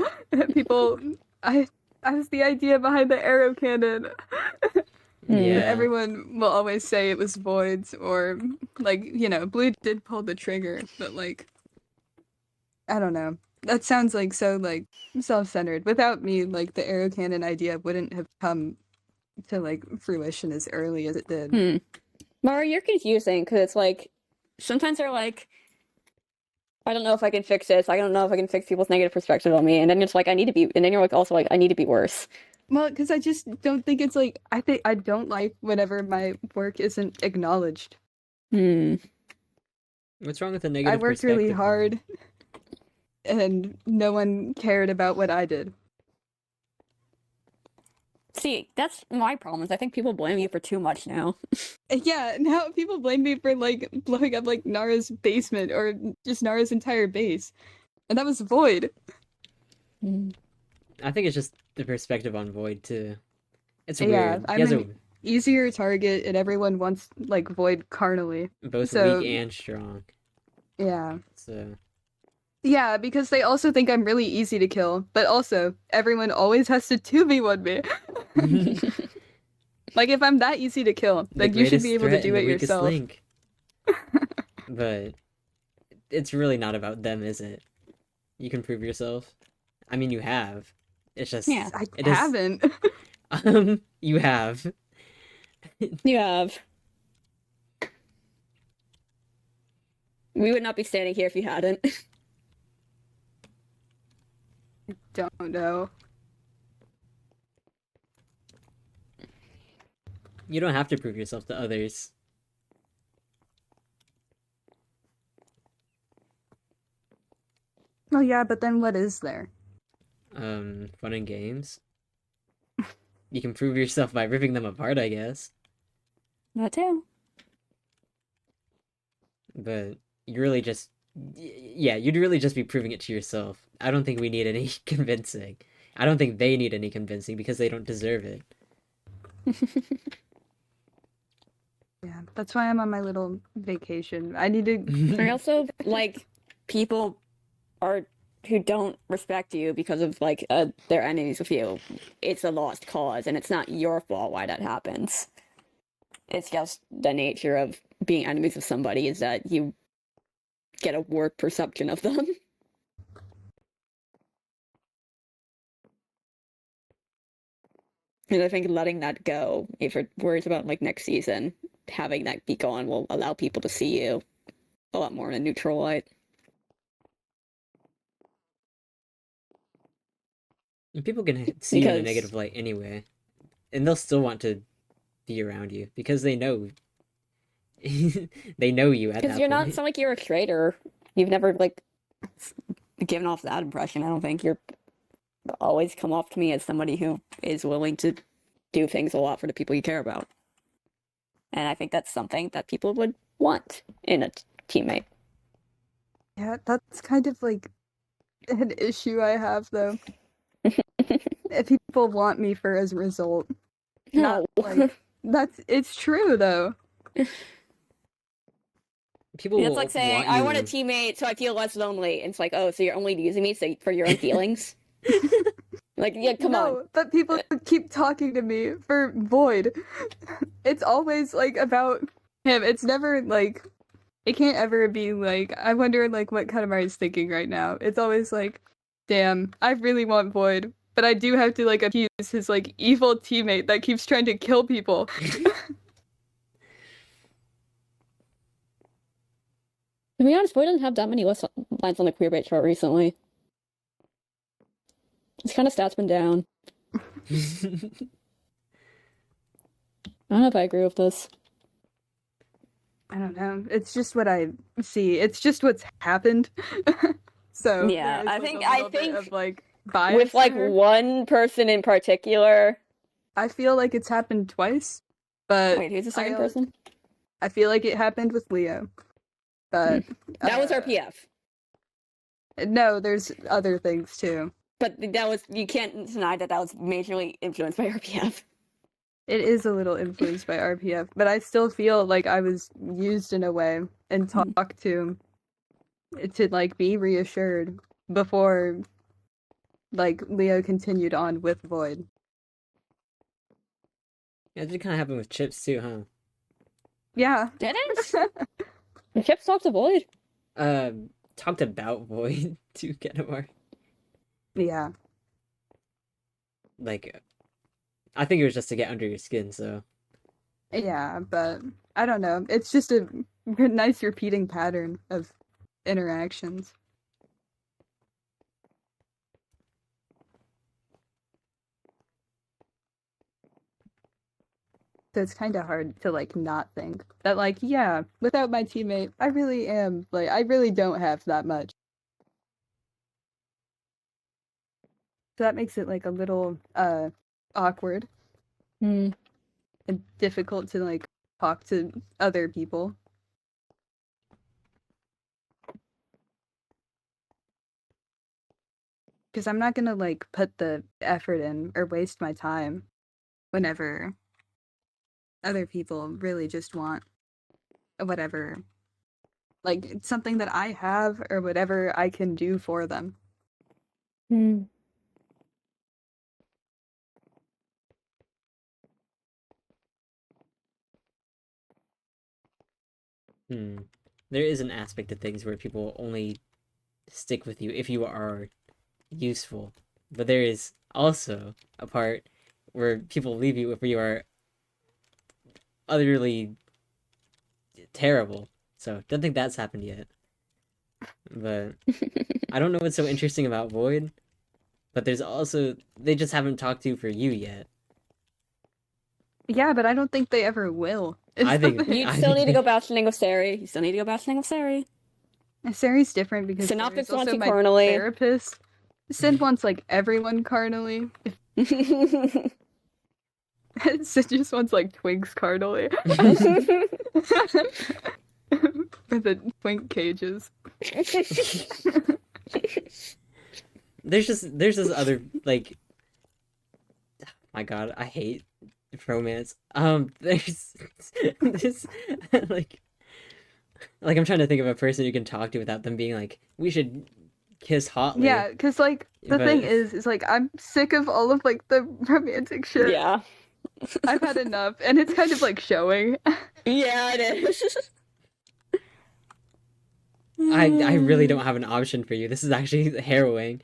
People, I I was the idea behind the arrow cannon. And Yeah. everyone will always say it was Void's or like, Blue did pull the trigger, but like I don't know. That sounds like so like self-centered. Without me, like the arrow cannon idea wouldn't have come to like fruition as early as it did. Mara, you're confusing because it's like sometimes they're like, I don't know if I can fix this. I don't know if I can fix people's negative perspective on me. And then it's like, I need to be, and then you're like, also like, I need to be worse. Well, because I just don't think it's like I don't like whenever my work isn't acknowledged. What's wrong with a I negative worked really perspective? hard and no one cared about what I did. See, that's my problem is I think people blame you for too much now. Yeah, now people blame me for like blowing up like Nara's basement or just Nara's entire base. And that was Void. I think it's just the perspective on Void too. It's Yeah, weird. He I'm has an easier target and everyone wants like Void carnally. both So weak and strong. yeah. So Yeah, because they also think I'm really easy to kill, but also everyone always has to 2v1 me. the Like if I'm that easy to kill, then you should greatest be able to threat do and the it weakest yourself. link. But it's really not about them, is it? You can prove yourself. I mean, you have. It's just Yeah. I it is. haven't. You have. You have. We would not be standing here if you hadn't. Don't know. You don't have to prove yourself to others. Well, yeah, but then what is there? Fun and games. You can prove yourself by ripping them apart, I guess. That too. But you really just, yeah, you'd really just be proving it to yourself. I don't think we need any convincing. I don't think they need any convincing because they don't deserve it. Yeah, that's why I'm on my little vacation. I need to. I also like people are who don't respect you because of like they're enemies with you. It's a lost cause, and it's not your fault why that happens. It's just the nature of being enemies with somebody is that you get a warped perception of them. And I think letting that go, if you're worried about like next season, having that be gone will allow people to see you a lot more in a neutral light. People can see you in a Because negative light anyway, and they'll still want to be around you because they know they know you at that you're not, point. it's not like you're a traitor. You've never like given off that impression. I don't think you're always come off to me as somebody who is willing to do things a lot for the people you care about. And I think that's something that people would want in a teammate. Yeah, that's kind of like an issue I have though. If people want me for as a result. No. Not like it's true though. People It's will like saying, want I you. want a teammate so I feel less lonely. And it's like, oh, so you're only using me for your own feelings? Like, yeah, come on. No, but people keep talking to me for Void. It's always like about him. It's never like it can't ever be like I wonder like what Katamari's thinking right now. It's always like, damn, I really want Void, but I do have to like appease his like evil teammate that keeps trying to kill people. To be honest, Void doesn't have that many lines on the queer bait chart recently. His kind of stats been down. I don't know if I agree with this. I don't know. It's just what I see. It's just what's happened. So Yeah, there is, I like, think a little bit of like bias with like there. one person in particular. I feel like it's happened twice, but Wait, who's the second I person? I feel like it happened with Leo, but That was RPF. no, there's other things too. But that was, you can't deny that was majorly influenced by RPF. It is a little influenced by RPF, but I still feel like I was used in a way and talked to like be reassured before like Leo continued on with Void. Yeah, it did kind of happen with Chips too, huh? Yeah. Did it? The Chips talked to Void. Talked about Void to get more. Yeah. Like, I think it was just to get under your skin, so. Yeah, but I don't know. It's just a nice repeating pattern of interactions. So it's kind of hard to like not think that like, yeah, without my teammate, I really am like I really don't have that much. So that makes it like a little awkward Hmm. and difficult to like talk to other people. Because I'm not gonna like put the effort in or waste my time whenever other people really just want whatever, like something that I have or whatever I can do for them. Hmm. Hmm. There is an aspect of things where people only stick with you if you are useful. But there is also a part where people leave you if you are utterly terrible. So, don't think that's happened yet. But I don't know what's so interesting about Void, but there's also they just haven't talked to you for you yet. Yeah, but I don't think they ever will. I Is the think thing. You I still need to think go battling with Sari. You still need to go battling with Sari. Sari's different because Synoptics Sari's wants also you my carnally. therapist. Sid wants like everyone carnally. Sid just wants like twinks carnally. For the twink cages. there's this other like my god, I hate romance. There's this like I'm trying to think of a person you can talk to without them being like, we should kiss hotly. Yeah, because like the thing But is like I'm sick of all of like the romantic shit. Yeah. I've had enough, and it's kind of like showing. Yeah, it is. I really don't have an option for you. This is actually harrowing.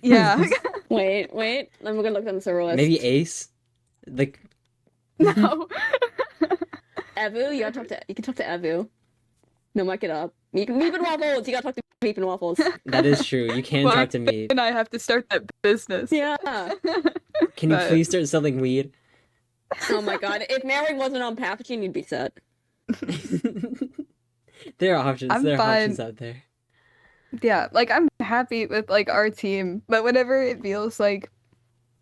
Yeah. Wait. I'm gonna look on the server list. Maybe Ace? Like No. Evu, you can talk to Evu. No, mic it up. Meep and Waffles! You gotta talk to Meep and Waffles. that is true. You can Why talk to me. and I have to start that business. Yeah. Can you But- please start selling weed? Oh my god. If Mary wasn't on Palpatine, you'd be set. There are options. I'm There are fine. options out there. Yeah, like I'm happy with like our team, but whenever it feels like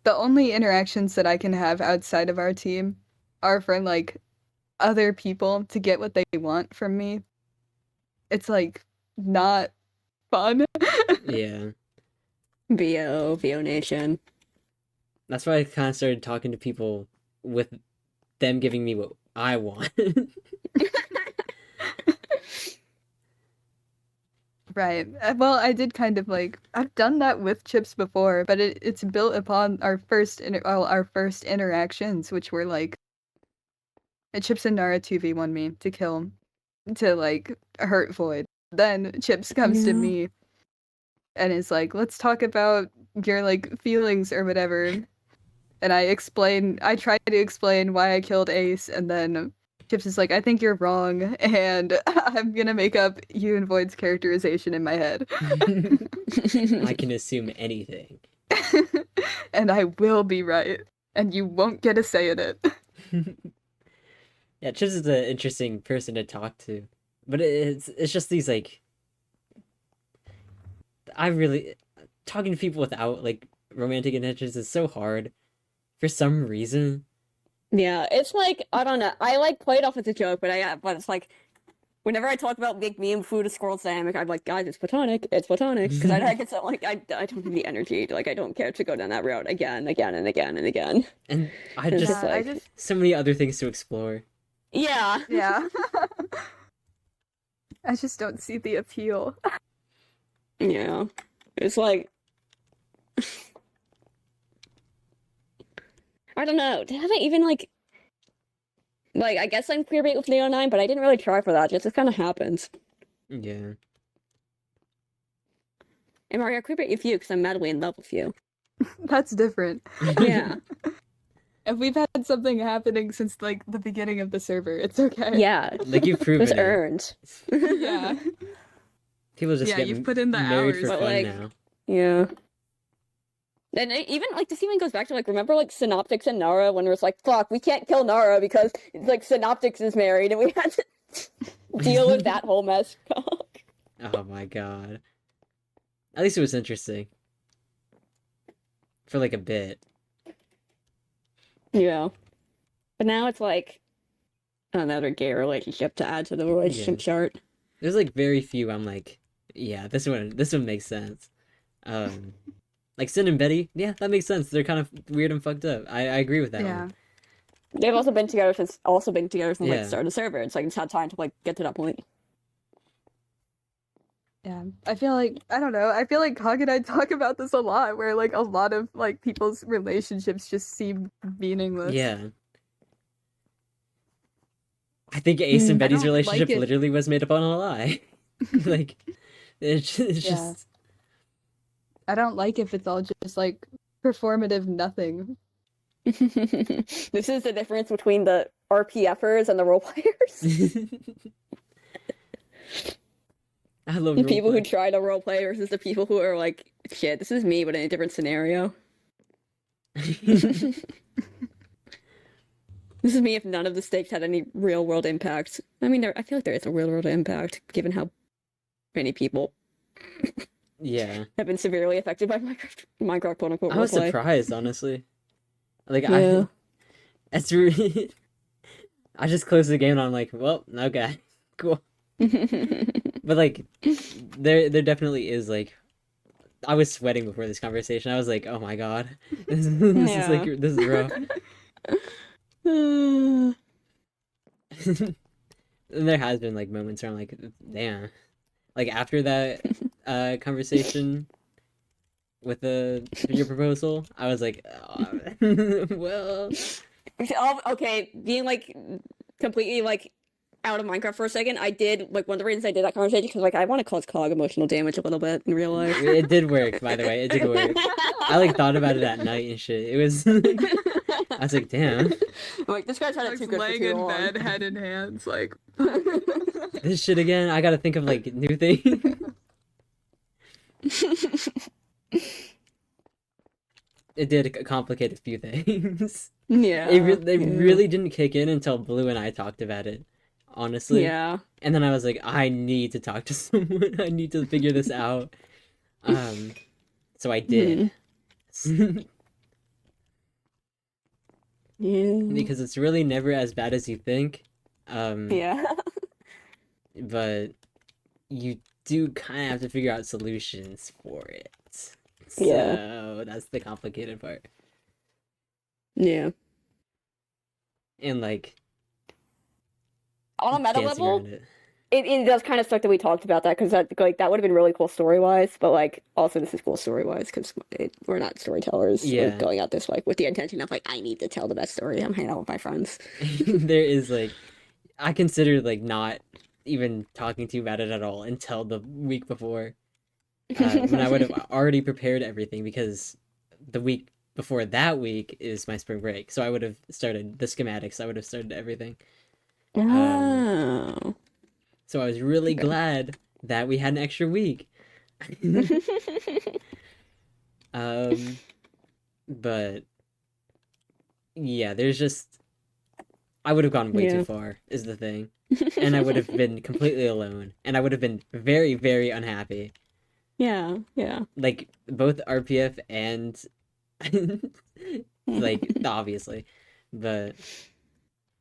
the only interactions that I can have outside of our team are from like other people to get what they want from me, it's like not fun. Yeah. VO Nation. That's why I kind of started talking to people with them giving me what I want. Right. Well, I did kind of like I've done that with Chips before, but it's built upon our our first interactions, which were like Chips and Nara 2v1 me to kill to like hurt Void. Then Chips comes to Yeah. me and is like, "Let's talk about your like feelings or whatever." And I try to explain why I killed Ace, and then Chips is like, I think you're wrong, and I'm gonna make up you and Void's characterization in my head. I can assume anything. And I will be right, and you won't get a say in it. Yeah, Chips is an interesting person to talk to, but it's just these like I really talking to people without like romantic intentions is so hard for some reason. Yeah, it's like I don't know. I like play it off as a joke, but it's like whenever I talk about me and food a squirrel dynamic, I'm like, guys, it's platonic, because I get so like I don't have the energy, like I don't care to go down that route again, and again and again. And I It's just just I like, just so many other things to explore. yeah, yeah. I just don't see the appeal. yeah. It's like I don't know. Have I even like I guess I'm queerbait with Neo 9, but I didn't really try for that. Just it kind of happens. Yeah. And Mario, I queerbait with you because I'm madly in love with you. That's different. Yeah, If we've had something happening since like the beginning of the server, it's okay. yeah. Like you've It was proven it. earned. Yeah. People just Yeah, get you've put in the married hours. for But, fun like, now. Yeah. And even like this even goes back to like remember like Synoptics and Nara when it was like fuck we can't kill Nara because it's like Synoptics is married and we had to deal with that whole mess. Oh my god. At least it was interesting. For like a bit. Yeah. But now it's like another gay relationship to add to the relationship chart. There's like very few I'm like, yeah, this one makes sense. Like Sin and Betty, yeah, that makes sense. They're kind of weird and fucked up. I agree with that Yeah. one. They've also been together since like Yeah. the start of the server. It's like it's had time to like get to that point. Yeah. I feel like I don't know. I feel like Hog and I talk about this a lot, where like a lot of like people's relationships just seem meaningless. Yeah. I think Ace and I Betty's don't like relationship it. literally was made up on a lie. Like it's Yeah. just I don't like if it's all just like performative nothing. This is the difference between the RPFers and the role players. I love The people who roleplay. try to role play versus the people who are like, shit, this is me, but in a different scenario. This is me if none of the stakes had any real world impact. I mean, I feel like there is a real world impact given how many people Yeah. have been severely affected by Minecraft quote unquote I was roleplay. surprised, honestly. Like Yeah. it's really I just closed the game and I'm like, well, okay. Cool. But like there definitely is like I was sweating before this conversation. I was like, oh my god. This is like Yeah. this is rough. And there has been like moments where I'm like, damn. Like after that conversation with your proposal, I was like, oh, well, Okay, being like completely like out of Minecraft for a second, I did like one of the reasons I did that conversation because like I want to cause Cog emotional damage a little bit in real life. it did work, by the way. It did work. I like thought about it at night and shit. It was I was like, damn, Like this guy's had it Like too good for laying too in long. bed, head in hands, like this shit again. I gotta think of like new things. It did complicate a few things. Yeah. They really didn't kick in until Blue and I talked about it, honestly. Yeah. And then I was like, I need to talk to someone. I need to figure this out. So I did. Yeah. Because it's really never as bad as you think. Yeah. But you do kind of have to figure out solutions for it. So Yeah. that's the complicated part. Yeah. And like On a meta dancing level, around it. it does kind of suck that we talked about that because that would have been really cool story wise, but like also this is cool story wise because we're not storytellers. Yeah. We're going at this like with the intention of like I need to tell the best story. I'm hanging out with my friends. There is like I considered like not even talking to you about it at all until the week before. When I would have already prepared everything because the week before that week is my spring break. So I would have started the schematics, I would have started everything. Um, Oh. so I was really Okay. glad that we had an extra week. Um, but yeah, there's just I would have gone way too Yeah. far, is the thing. And I would have been completely alone, and I would have been very, very unhappy. Yeah, yeah. Like both RPF and like obviously, but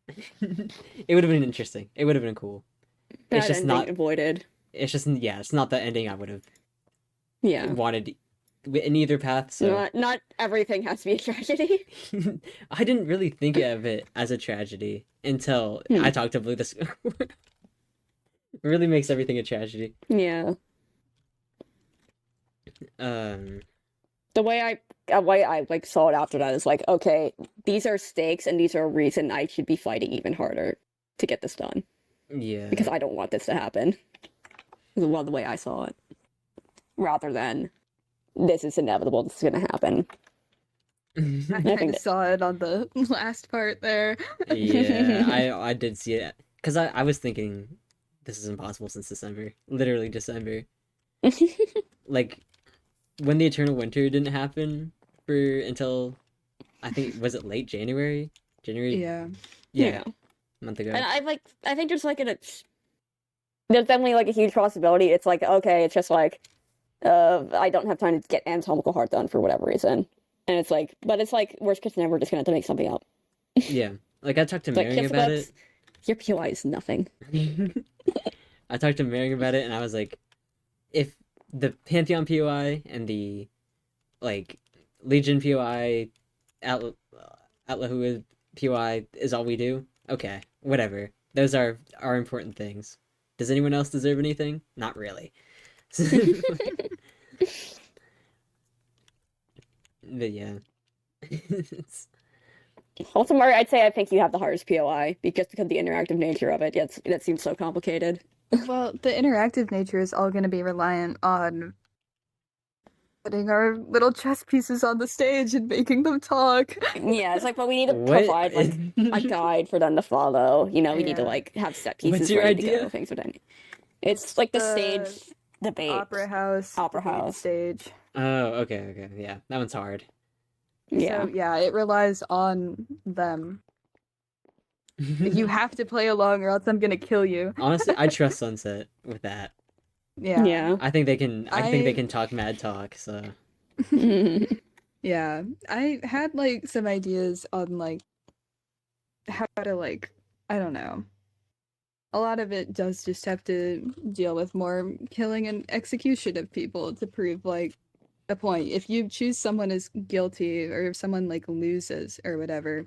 it would have been interesting. It would have been cool. It's Bad just ending not. avoided. It's just yeah. It's not the ending I would have Yeah. wanted in either path. So Not everything has to be a tragedy. I didn't really think of it as a tragedy until Hmm. I talked to Blue. This really makes everything a tragedy. Yeah. Um. The way I like saw it after that is like, okay, these are stakes and these are a reason I should be fighting even harder to get this done. Yeah. Because I don't want this to happen. Is well the way I saw it. Rather than this is inevitable, this is gonna happen. I I kind think of saw it on the last part there. Yeah, that I did see it because I was thinking this is impossible since December, literally December. Like when the Eternal Winter didn't happen for until I think was it late January? January, Yeah. yeah, yeah. a month ago. And I think there's like there's definitely like a huge possibility. It's like, okay, it's just like I don't have time to get anatomical heart done for whatever reason. And it's like, but it's like, worst case scenario, we're just gonna have to make something up. Yeah, like I talked to It's like, Marion kiss the about it. books, your POI is nothing. I talked to Marion about it, and I was like, if the Pantheon POI and the like Legion POI, Atla Atlahua POI is all we do, okay, whatever. Those are important things. Does anyone else deserve anything? Not really. But yeah. Ultimately, I'd say I think you have the hardest POI because of the interactive nature of it. Yes, that seems so complicated. Well, the interactive nature is all going to be reliant on putting our little chess pieces on the stage and making them talk. Yeah, it's like, but we need to What? provide like a guide for them to follow. You know, we need to Yeah. like have set What's pieces your ready to go, idea? things of that. It's It's like the stage the debate, Opera House opera debate house. stage. Oh, okay. Yeah, that one's hard. Yeah. So yeah, it relies on them. You have to play along or else I'm gonna kill you. Honestly, I trust Sunset with that. Yeah. Yeah. I think they can. I think they I can talk mad talk. So yeah, I had like some ideas on like how to like I don't know. A lot of it does just have to deal with more killing and execution of people to prove like a point. If you choose someone as guilty or if someone like loses or whatever,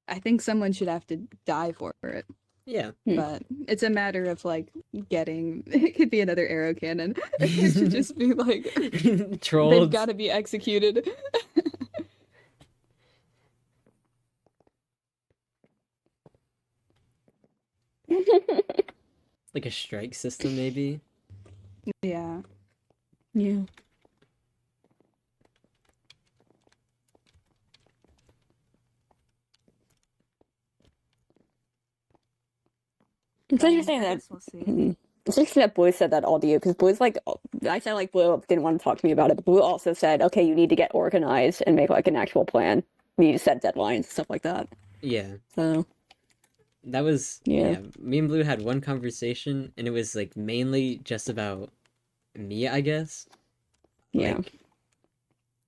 I think someone should have to die for it. yeah. But it's a matter of like getting it could be another arrow cannon. It should just be like they've Trolled. got to be executed. Like a strike system, maybe. Yeah. Yeah. It's interesting I that guess we'll see. it's interesting that Blue said that all to you because Blue's like I said like Blue didn't want to talk to me about it, but Blue also said, okay, you need to get organized and make like an actual plan. You need to set deadlines, stuff like that. Yeah. So That was yeah. yeah. Me and Blue had one conversation, and it was like mainly just about me, I guess. Yeah. Like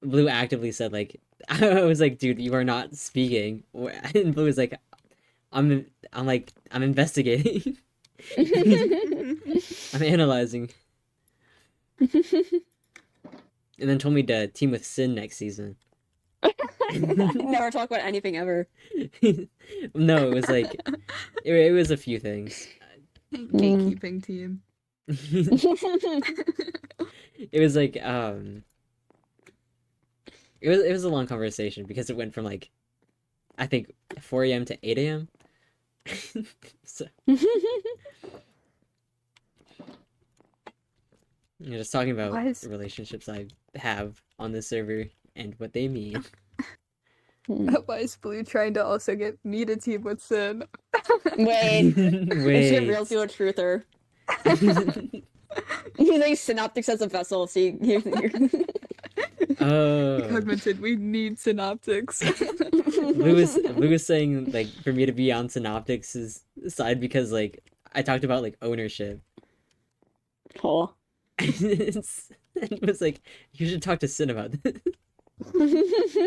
Blue actively said like I was like, dude, you are not speaking. And Blue was like, I'm investigating. I'm analyzing. And then told me to team with Sin next season. Never talk about anything ever. No, it was like it was a few things. Gatekeeping team. It was like it was a long conversation because it went from like I think 4 a.m. to 8 a.m. So just talking about Why is relationships I have on this server and what they mean. Why is Blue trying to also get me to team with Sin? Wait, it's a real Wait. deal truther. Using synoptics as a vessel, so Oh. Cogmented, we need synoptics. Blue was saying like for me to be on Synoptics' side because like I talked about like ownership. Oh. And it was like you should talk to Sin about this.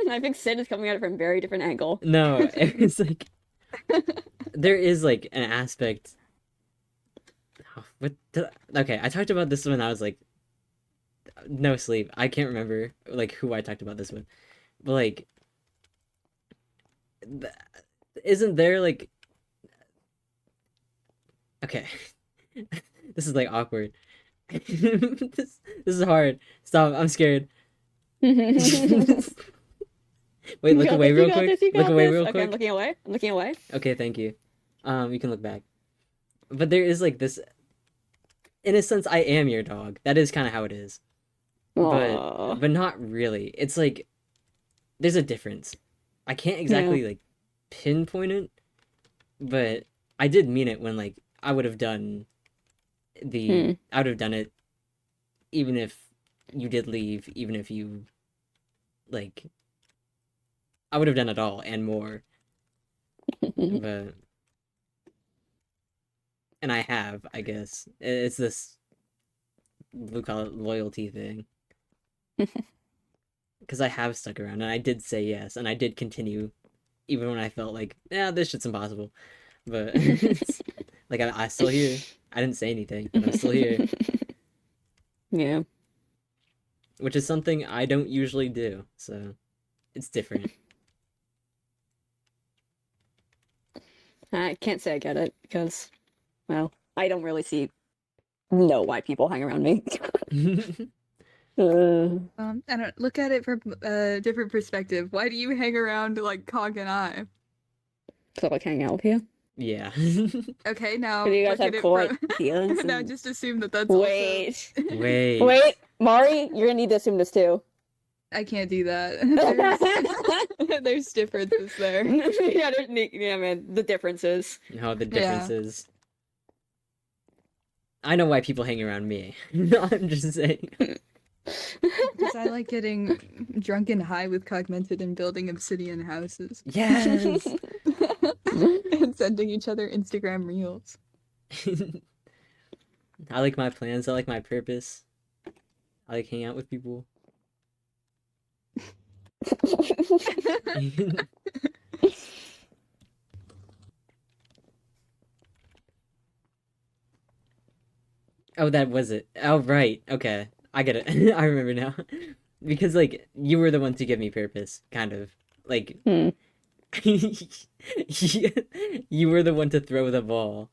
I think Sid is coming at it from a very different angle. No, it's like there is like an aspect. Oh, okay, I talked about this when I was like no sleep. I can't remember like who I talked about this with, but like, th- isn't there like okay, this is like awkward. This is hard. Stop. I'm scared. Wait, You look got away this, you real got quick. this, you Look got away this. real Okay, I'm quick. looking away. I'm looking away. Okay, thank you. You can look back. But there is like this in a sense I am your dog. That is kind of how it is. But Aww. not really. It's like there's a difference. I can't Yeah. exactly like pinpoint it, but I did mean it when like I would have done I would have done it even if you did leave, even if you like I would have done it all and more. But and I have, I guess. It's this blue collar loyalty thing. Because I have stuck around and I did say yes and I did continue even when I felt like, yeah, this shit's impossible. But like I still here. I didn't say anything, but I'm still here, Yeah. which is something I don't usually do. So it's different. I can't say I get it because, well, I don't really know why people hang around me. I don't look at it from a different perspective. Why do you hang around like Cog and I? So like hang out with you. Yeah. Okay, now Do you guys look have at it cool from... feelings? now just assume that that's Wait. also... Wait. Wait, Mari, you're gonna need to assume this too. I can't do that. There's differences there. Yeah, man, the differences. No, the Yeah. difference is I know why people hang around me. I'm just saying. Because I like getting drunk and high with Cogmented and building obsidian houses. Yes. And sending each other Instagram reels. I like my plans. I like my purpose. I like hanging out with people. Oh, that was it. Oh, right. Okay. I get it. I remember now. Because, like, you were the one to give me purpose, kind of. Like, Hmm. you were the one to throw the ball.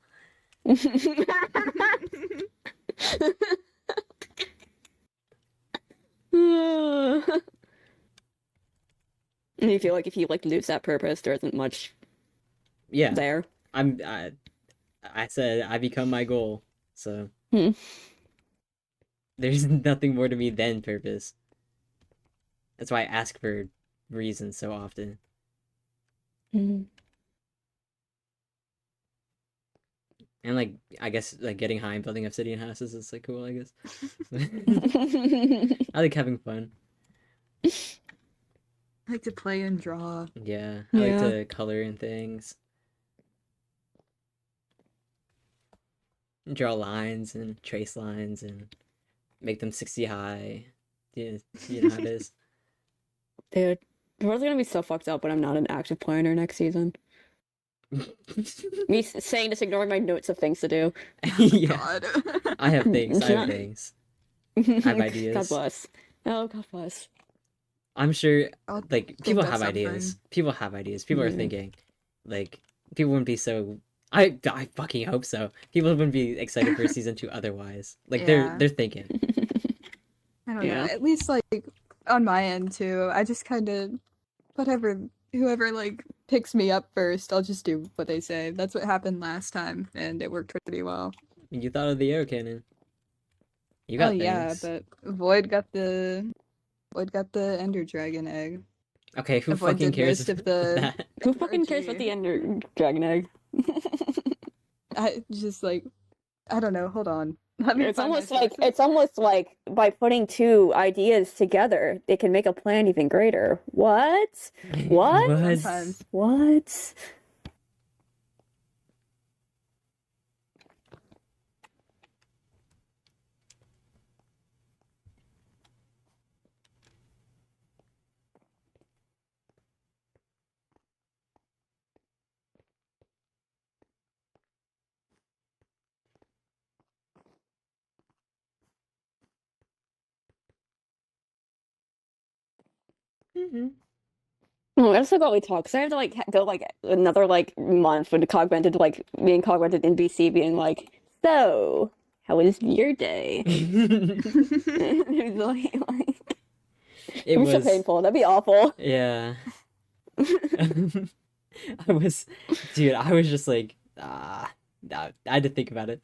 And you feel like if you like lose that purpose, there isn't much Yeah. there. I said I become my goal. So, Hmm. there's nothing more to me than purpose. That's why I ask for reasons so often. Hmm. And like I guess like getting high and building obsidian houses is like cool, I guess. I like having fun. I like to play and draw. Yeah. I like Yeah. to color in things. Draw lines and trace lines and make them 60 high. Yeah, you know how it is. Dude, the world's gonna be so fucked up when I'm not an active planner next season. Me saying this, ignoring my notes of things to do. Yeah. God. I have things. I have things. I have God ideas. bless. Oh, God bless. I'm sure I'll like think people of have something. ideas. People have ideas. People are Yeah. thinking. Like people wouldn't be so I fucking hope so. People wouldn't be excited for season 2 otherwise. Like Yeah. they're thinking. I don't Yeah. know. At least like on my end too. I just kind of whoever like picks me up first, I'll just do what they say. That's what happened last time, and it worked pretty well. You thought of the air cannon. You got Oh yeah, things. but Void got the Ender Dragon egg. Okay, who Avoid fucking did cares most of about the that? Who fucking cares about RG. the Ender Dragon Egg? I just like I don't know. Hold on. Let me find my sources. It's almost like by putting two ideas together, they can make a plan even greater. What? What? What? Sometimes. What? Mhm. Oh, that's like all we talk. Cause I have to like go like another like month when Cog went into like me and Cog went in BC being like, so how was your day? It was like, It it'd be so was, painful. That'd be awful. yeah. I was, dude, I was just like, nah, I had to think about it.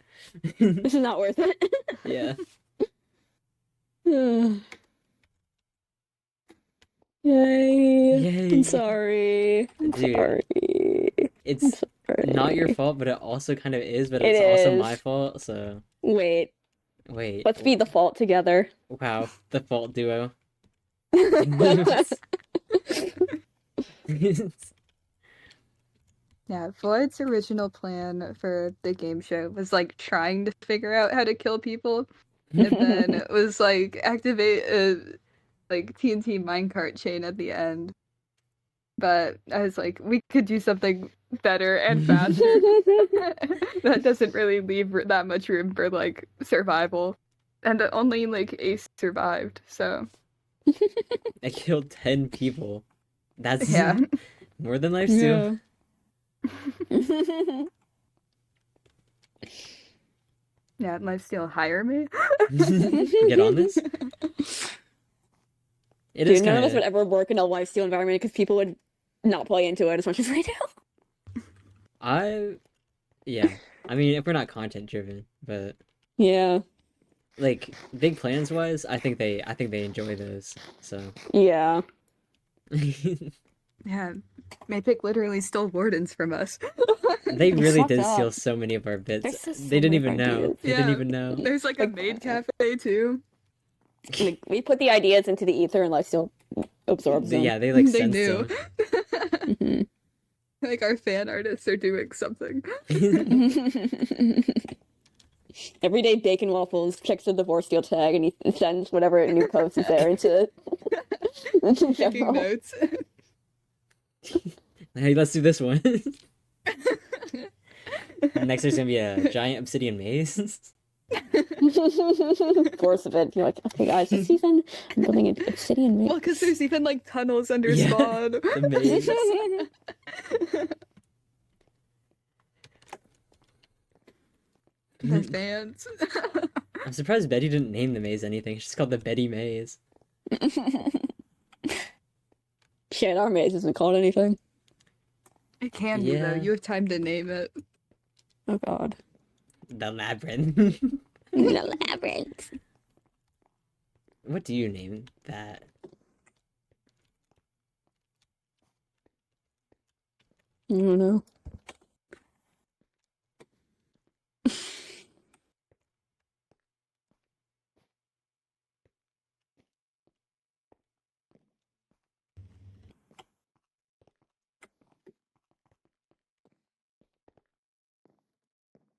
This is not worth it. Yeah. Yay. I'm Yay. sorry. I'm Dude, sorry. I'm it's not your sorry. fault, but it also kind of is, but It it's also my is. fault, so Wait, wait. let's be the fault together. Wow, the fault duo. Yeah, Floyd's original plan for the game show was like trying to figure out how to kill people, and then it was like activate a like TNT minecart chain at the end. But I was like, we could do something better and faster. That doesn't really leave that much room for like survival, and only like Ace survived. So I killed 10 people. That's yeah, more than life steal. Yeah. yeah, lifesteal hire me. Get on this. It is Dude, none kind of us would of ever work in a lifesteal environment because people would not play into it as much as we do. I yeah. I mean, if we're not content driven, but Yeah. like big plans wise, I think they enjoy those. So Yeah. Yeah, Maypick literally stole wardens from us. they It's really fucked did steal up. so many of our bits. There's just They so didn't many even know. ideas. They didn't Yeah, even know. there's like a Like, maid cafe too. like, we put the ideas into the ether and lifesteal absorbs them. Yeah, they like They sensed knew. them. Mhm. Like our fan artists are doing something. Every day, Bacon Waffles checks the divorcesteal tag and he sends whatever new post is there into Taking general. notes. Hey, let's do this one. Next, there's gonna be a giant obsidian maze. Force of it. You're like, okay, guys, this season I'm building an obsidian Well, because maze. there's even like tunnels under Yeah, spawn. the maze. The fans. I'm surprised Betty didn't name the maze anything. She's called the Betty Maze. Shit, our maze isn't called anything. It can be though. Yeah, You have time to name it. Oh god. the labyrinth. The labyrinth. What do you name that? I don't know.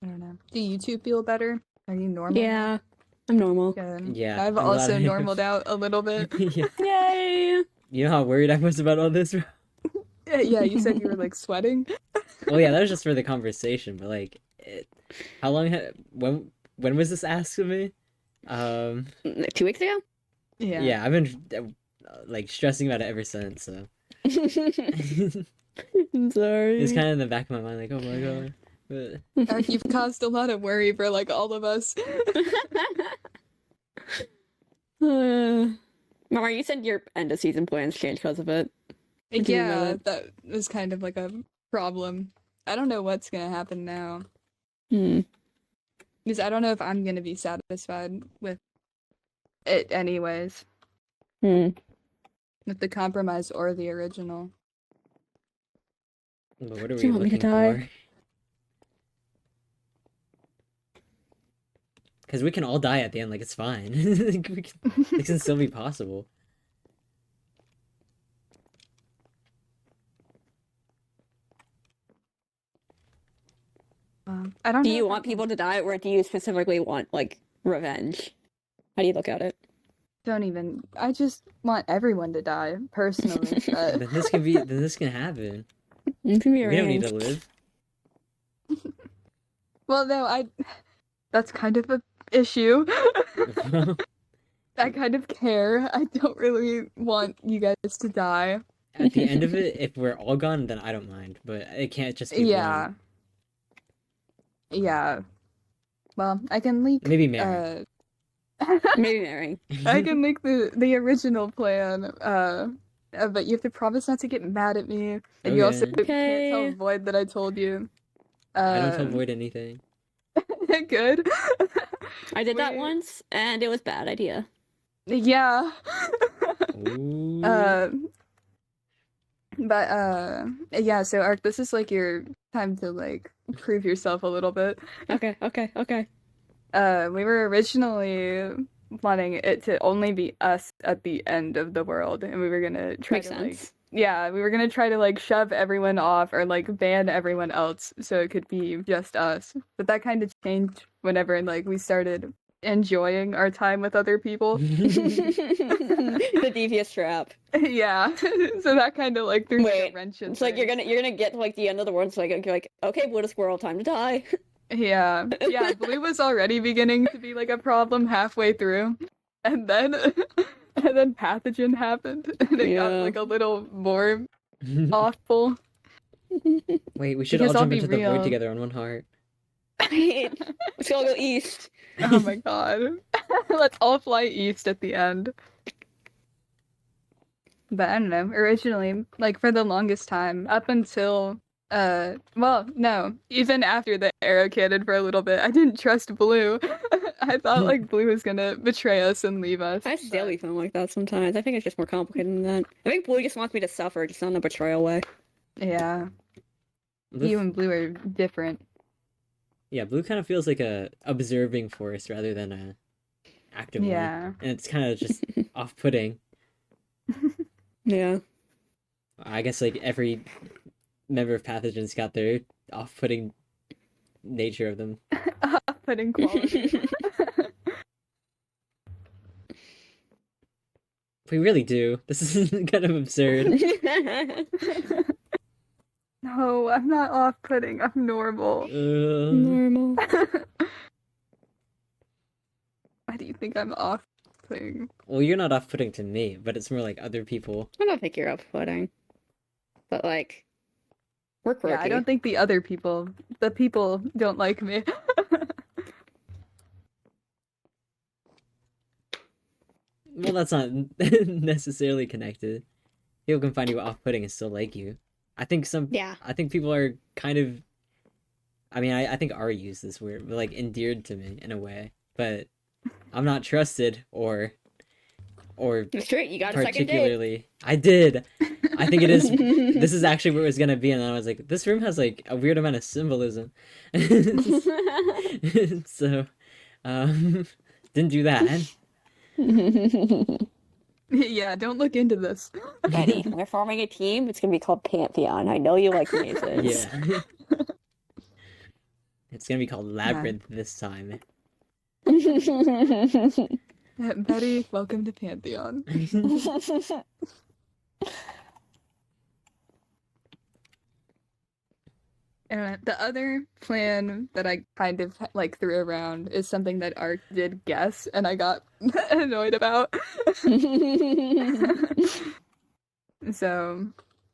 I don't know. Do you two feel better? Are you normal? Yeah, I'm normal. Good. Yeah, I've I'm glad also I have. normaled out a little bit. Yeah, Yay! you know how worried I was about all this? Yeah, you said you were like sweating. Well, yeah, that was just for the conversation, but like, how long? When was this asked of me? Um, 2 weeks ago? Yeah. yeah, I've been like stressing about it ever since. So I'm sorry. it's kind of in the back of my mind, like, oh my god. But You've caused a lot of worry for like all of us. Mama, you said your end of season plans changed because of it. What do you mean by Yeah, that was kind of like a problem. I don't know what's gonna happen now. Hmm. Because I don't know if I'm gonna be satisfied with it anyways. Hmm. With the compromise or the original. But what are Do you we want me to looking die? for? Because we can all die at the end, like it's fine. It can still be possible. I don't Do know you if I want can- people to die, or do you specifically want like revenge? How do you look at it? Don't even. I just want everyone to die personally. But Then this can happen. It can be We don't need to arranged. live. well, no, I. That's kind of a issue. I kind of care. I don't really want you guys to die. At the end of it, if we're all gone, then I don't mind. But it can't just be Yeah. one. Yeah. Well, I can leak. Maybe Mary. Maybe marrying. I can leak the original plan. But you have to promise not to get mad at me, and you also Okay. can't tell Okay. Void that I told you. I don't avoid anything. Good. I did that We- once, and it was a bad idea. Yeah. Ooh. But yeah, so Ark, this is like your time to like prove yourself a little bit. Okay. We were originally wanting it to only be us at the end of the world, and we were gonna try Makes to sense. we were gonna try to like shove everyone off or like ban everyone else so it could be just us. But that kind of changed whenever like we started enjoying our time with other people. The devious trap. Yeah, so that kind of like threw like, a Wait, wrench in it's like you're gonna get to like the end of the world. It's like you're like, okay, blue squirrel, time to die. Yeah, Blue was already beginning to be like a problem halfway through, and then and then pathogen happened, and it got Yeah. like a little more awful. Wait, we should Because all I'll jump be into the void real. together on one heart. Let's all go east. Oh my god, let's all fly east at the end. But I don't know. Originally, like for the longest time, up until well, no, even after the arrow cannon for a little bit, I didn't trust Blue. I thought like Blue was gonna betray us and leave us. I still be feeling like that sometimes. I think it's just more complicated than that. I think Blue just wants me to suffer, just not in a betrayal way. Yeah, Blue- you and Blue are different. Yeah, blue kind of feels like a observing force rather than a active one. Yeah. And it's kind of just off-putting. Yeah. I guess like every member of Pathogens got their off-putting nature of them. Off-putting quality. We really do. This is kind of absurd. No, I'm not off-putting. I'm normal. Normal. Why do you think I'm off-putting? Well, you're not off-putting to me, but it's more like other people. I don't think you're off-putting. But like, we're quirky. Yeah, I don't think the people don't like me. Well, that's not necessarily connected. People can find you off-putting and still like you. I think Yeah. I think people are kind of. I mean, I think Ari used this word, but like endeared to me in a way. But I'm not trusted or It's true. You got a second date. particularly. I did. I think it is. This is actually what it was gonna be, and then I was like, this room has like a weird amount of symbolism. So, didn't do that. Yeah, don't look into this. Betty, we're forming a team. It's gonna be called Pantheon. I know you like mazes. Yeah. It's gonna be called Labyrinth this time. Betty, welcome to Pantheon. And the other plan that I kind of like threw around is something that Art did guess, and I got annoyed about. So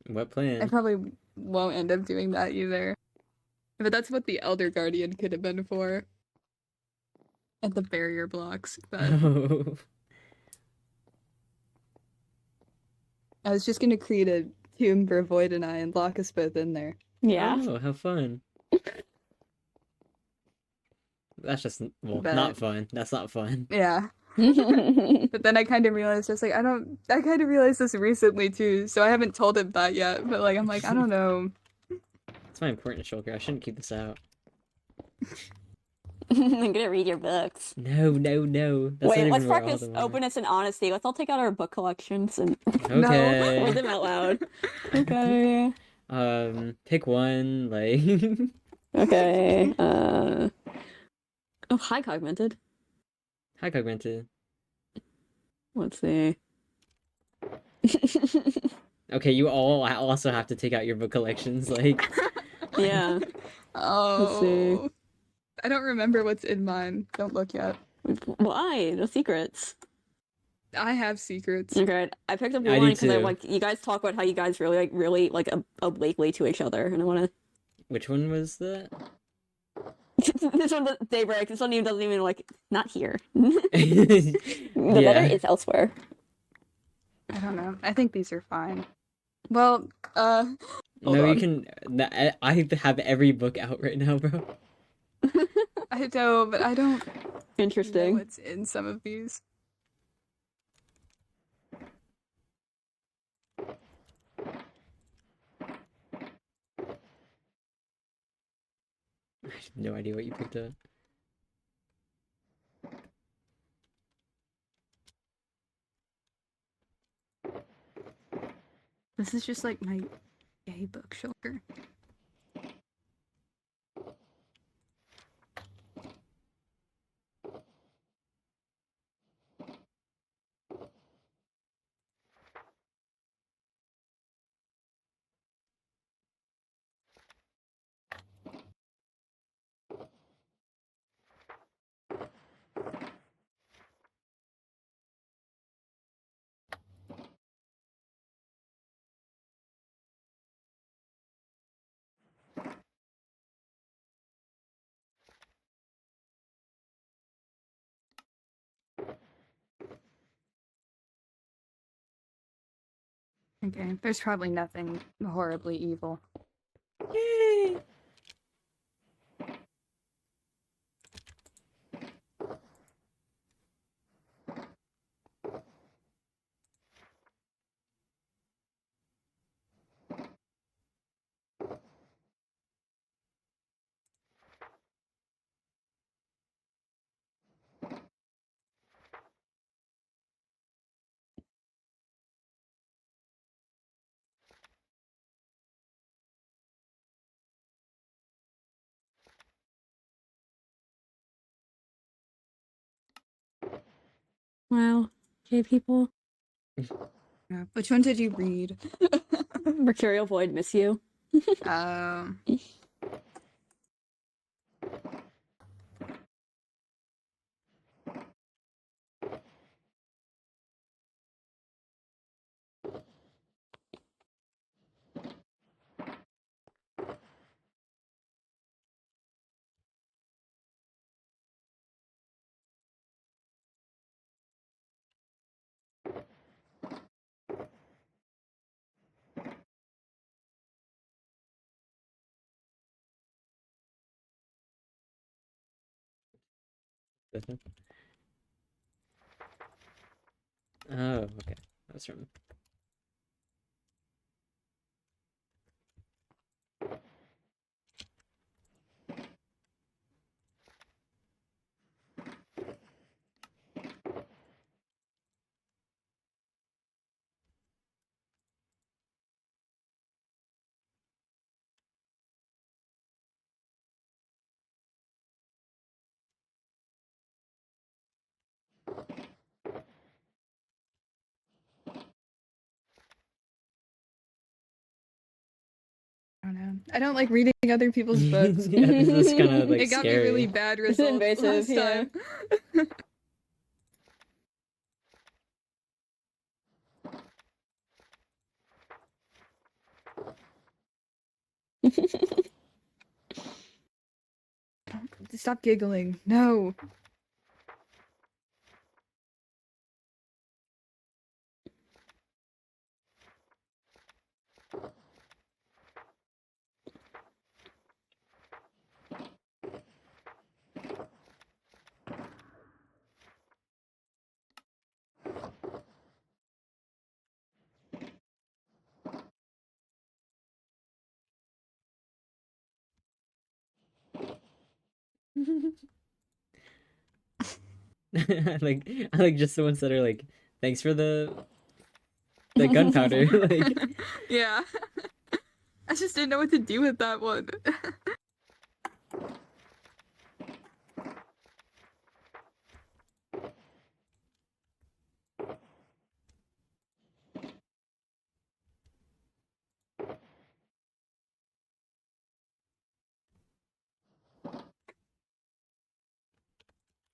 What I plan? probably won't end up doing that either. But that's what the Elder Guardian could have been for. At the barrier blocks. But Oh. I was just gonna create a tomb for Void and I and lock us both in there. Yeah. Oh, how fun. That's just, well, But- not fun. That's not fun. Yeah. But then I kind of realized I was like, I kind of realized this recently too, so I haven't told him that yet. But like, I'm like, I don't know. It's my important shulker. I shouldn't keep this out. I'm gonna read your books. No, no, no. That's not Wait, let's even where all practice of them are. openness and honesty. Let's all take out our book collections and No. Okay. read them out loud. Okay. Pick one, like Okay. Oh, hi, Cogmented. Hi Cogmented. Let's see. Okay, you all also have to take out your book collections, like Yeah. Let's see. Oh, I don't remember what's in mine. Don't look yet. Why? No secrets. I have secrets. Okay, I picked up I one do because I too. like you guys talk about how you guys really obliquely to each other, and I want Which one was that? to. This one, Daybreak. This one even doesn't even like not here. The letter Yeah. is elsewhere. I don't know. I think these are fine. Well, hold No, you on. can. I have every book out right now, bro. I know, but I don't know Interesting. what's in some of these. I have no idea what you picked up. This is just like my gay book shoulder. Okay, there's probably nothing horribly evil. Yay! Wow. Okay, people. Yeah. Which one did you read? Mercurial Void, miss you. Um, This one? Oh, okay. That's from. I don't know. I don't like reading other people's books. Yeah, this is kind of like It got me really scary. bad It's results invasive, last yeah. time. Stop giggling. No. I like just the ones that are like, thanks for the gunpowder. Like, Yeah. I just didn't know what to do with that one.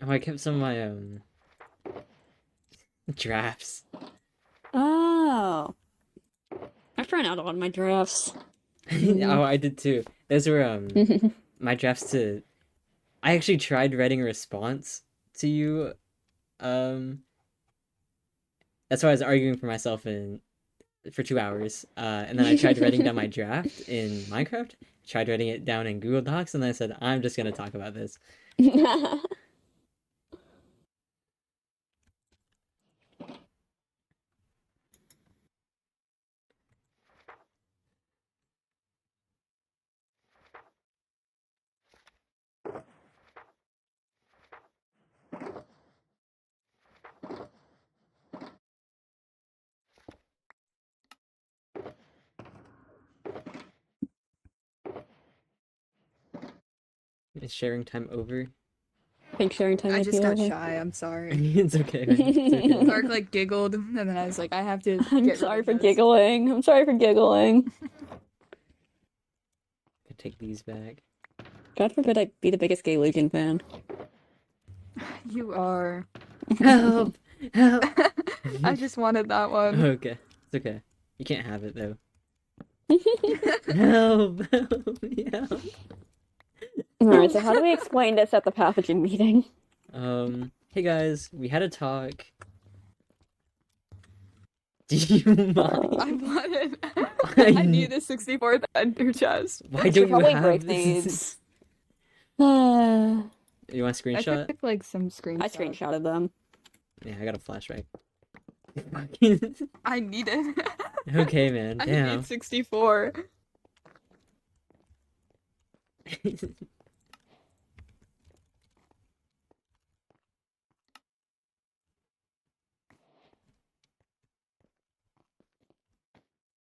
oh, I kept some of my drafts. Oh. I've run out a lot of my drafts. Oh, I did too. Those were my drafts to. I actually tried writing a response to you. Um, that's why I was arguing for myself for 2 hours. And then I tried writing down my draft in Minecraft. Tried writing it down in Google Docs, and then I said, I'm just gonna talk about this. Is sharing time over? I think sharing time I with just you. got shy, I'm sorry. It's okay, man. It's okay. Clark like giggled, and then I was like, I have to I'm get rid sorry of for this. giggling. I'm sorry for giggling. I take these back. God forbid I be the biggest gay Legion fan. You are. Help! Help! I just wanted that one. Okay, it's okay. You can't have it though. Help! Help! Help! Alright, so how do we explain this at the pathogen meeting? Hey guys, we had a talk. Do you I mind? wanted. I I need a 64th ender chest. Why Should don't you probably have break this? these. You want a I screenshot? took like some screenshots. I screenshotted them. Yeah, I got a flashback. I need it. Okay, man. I Damn. need 64.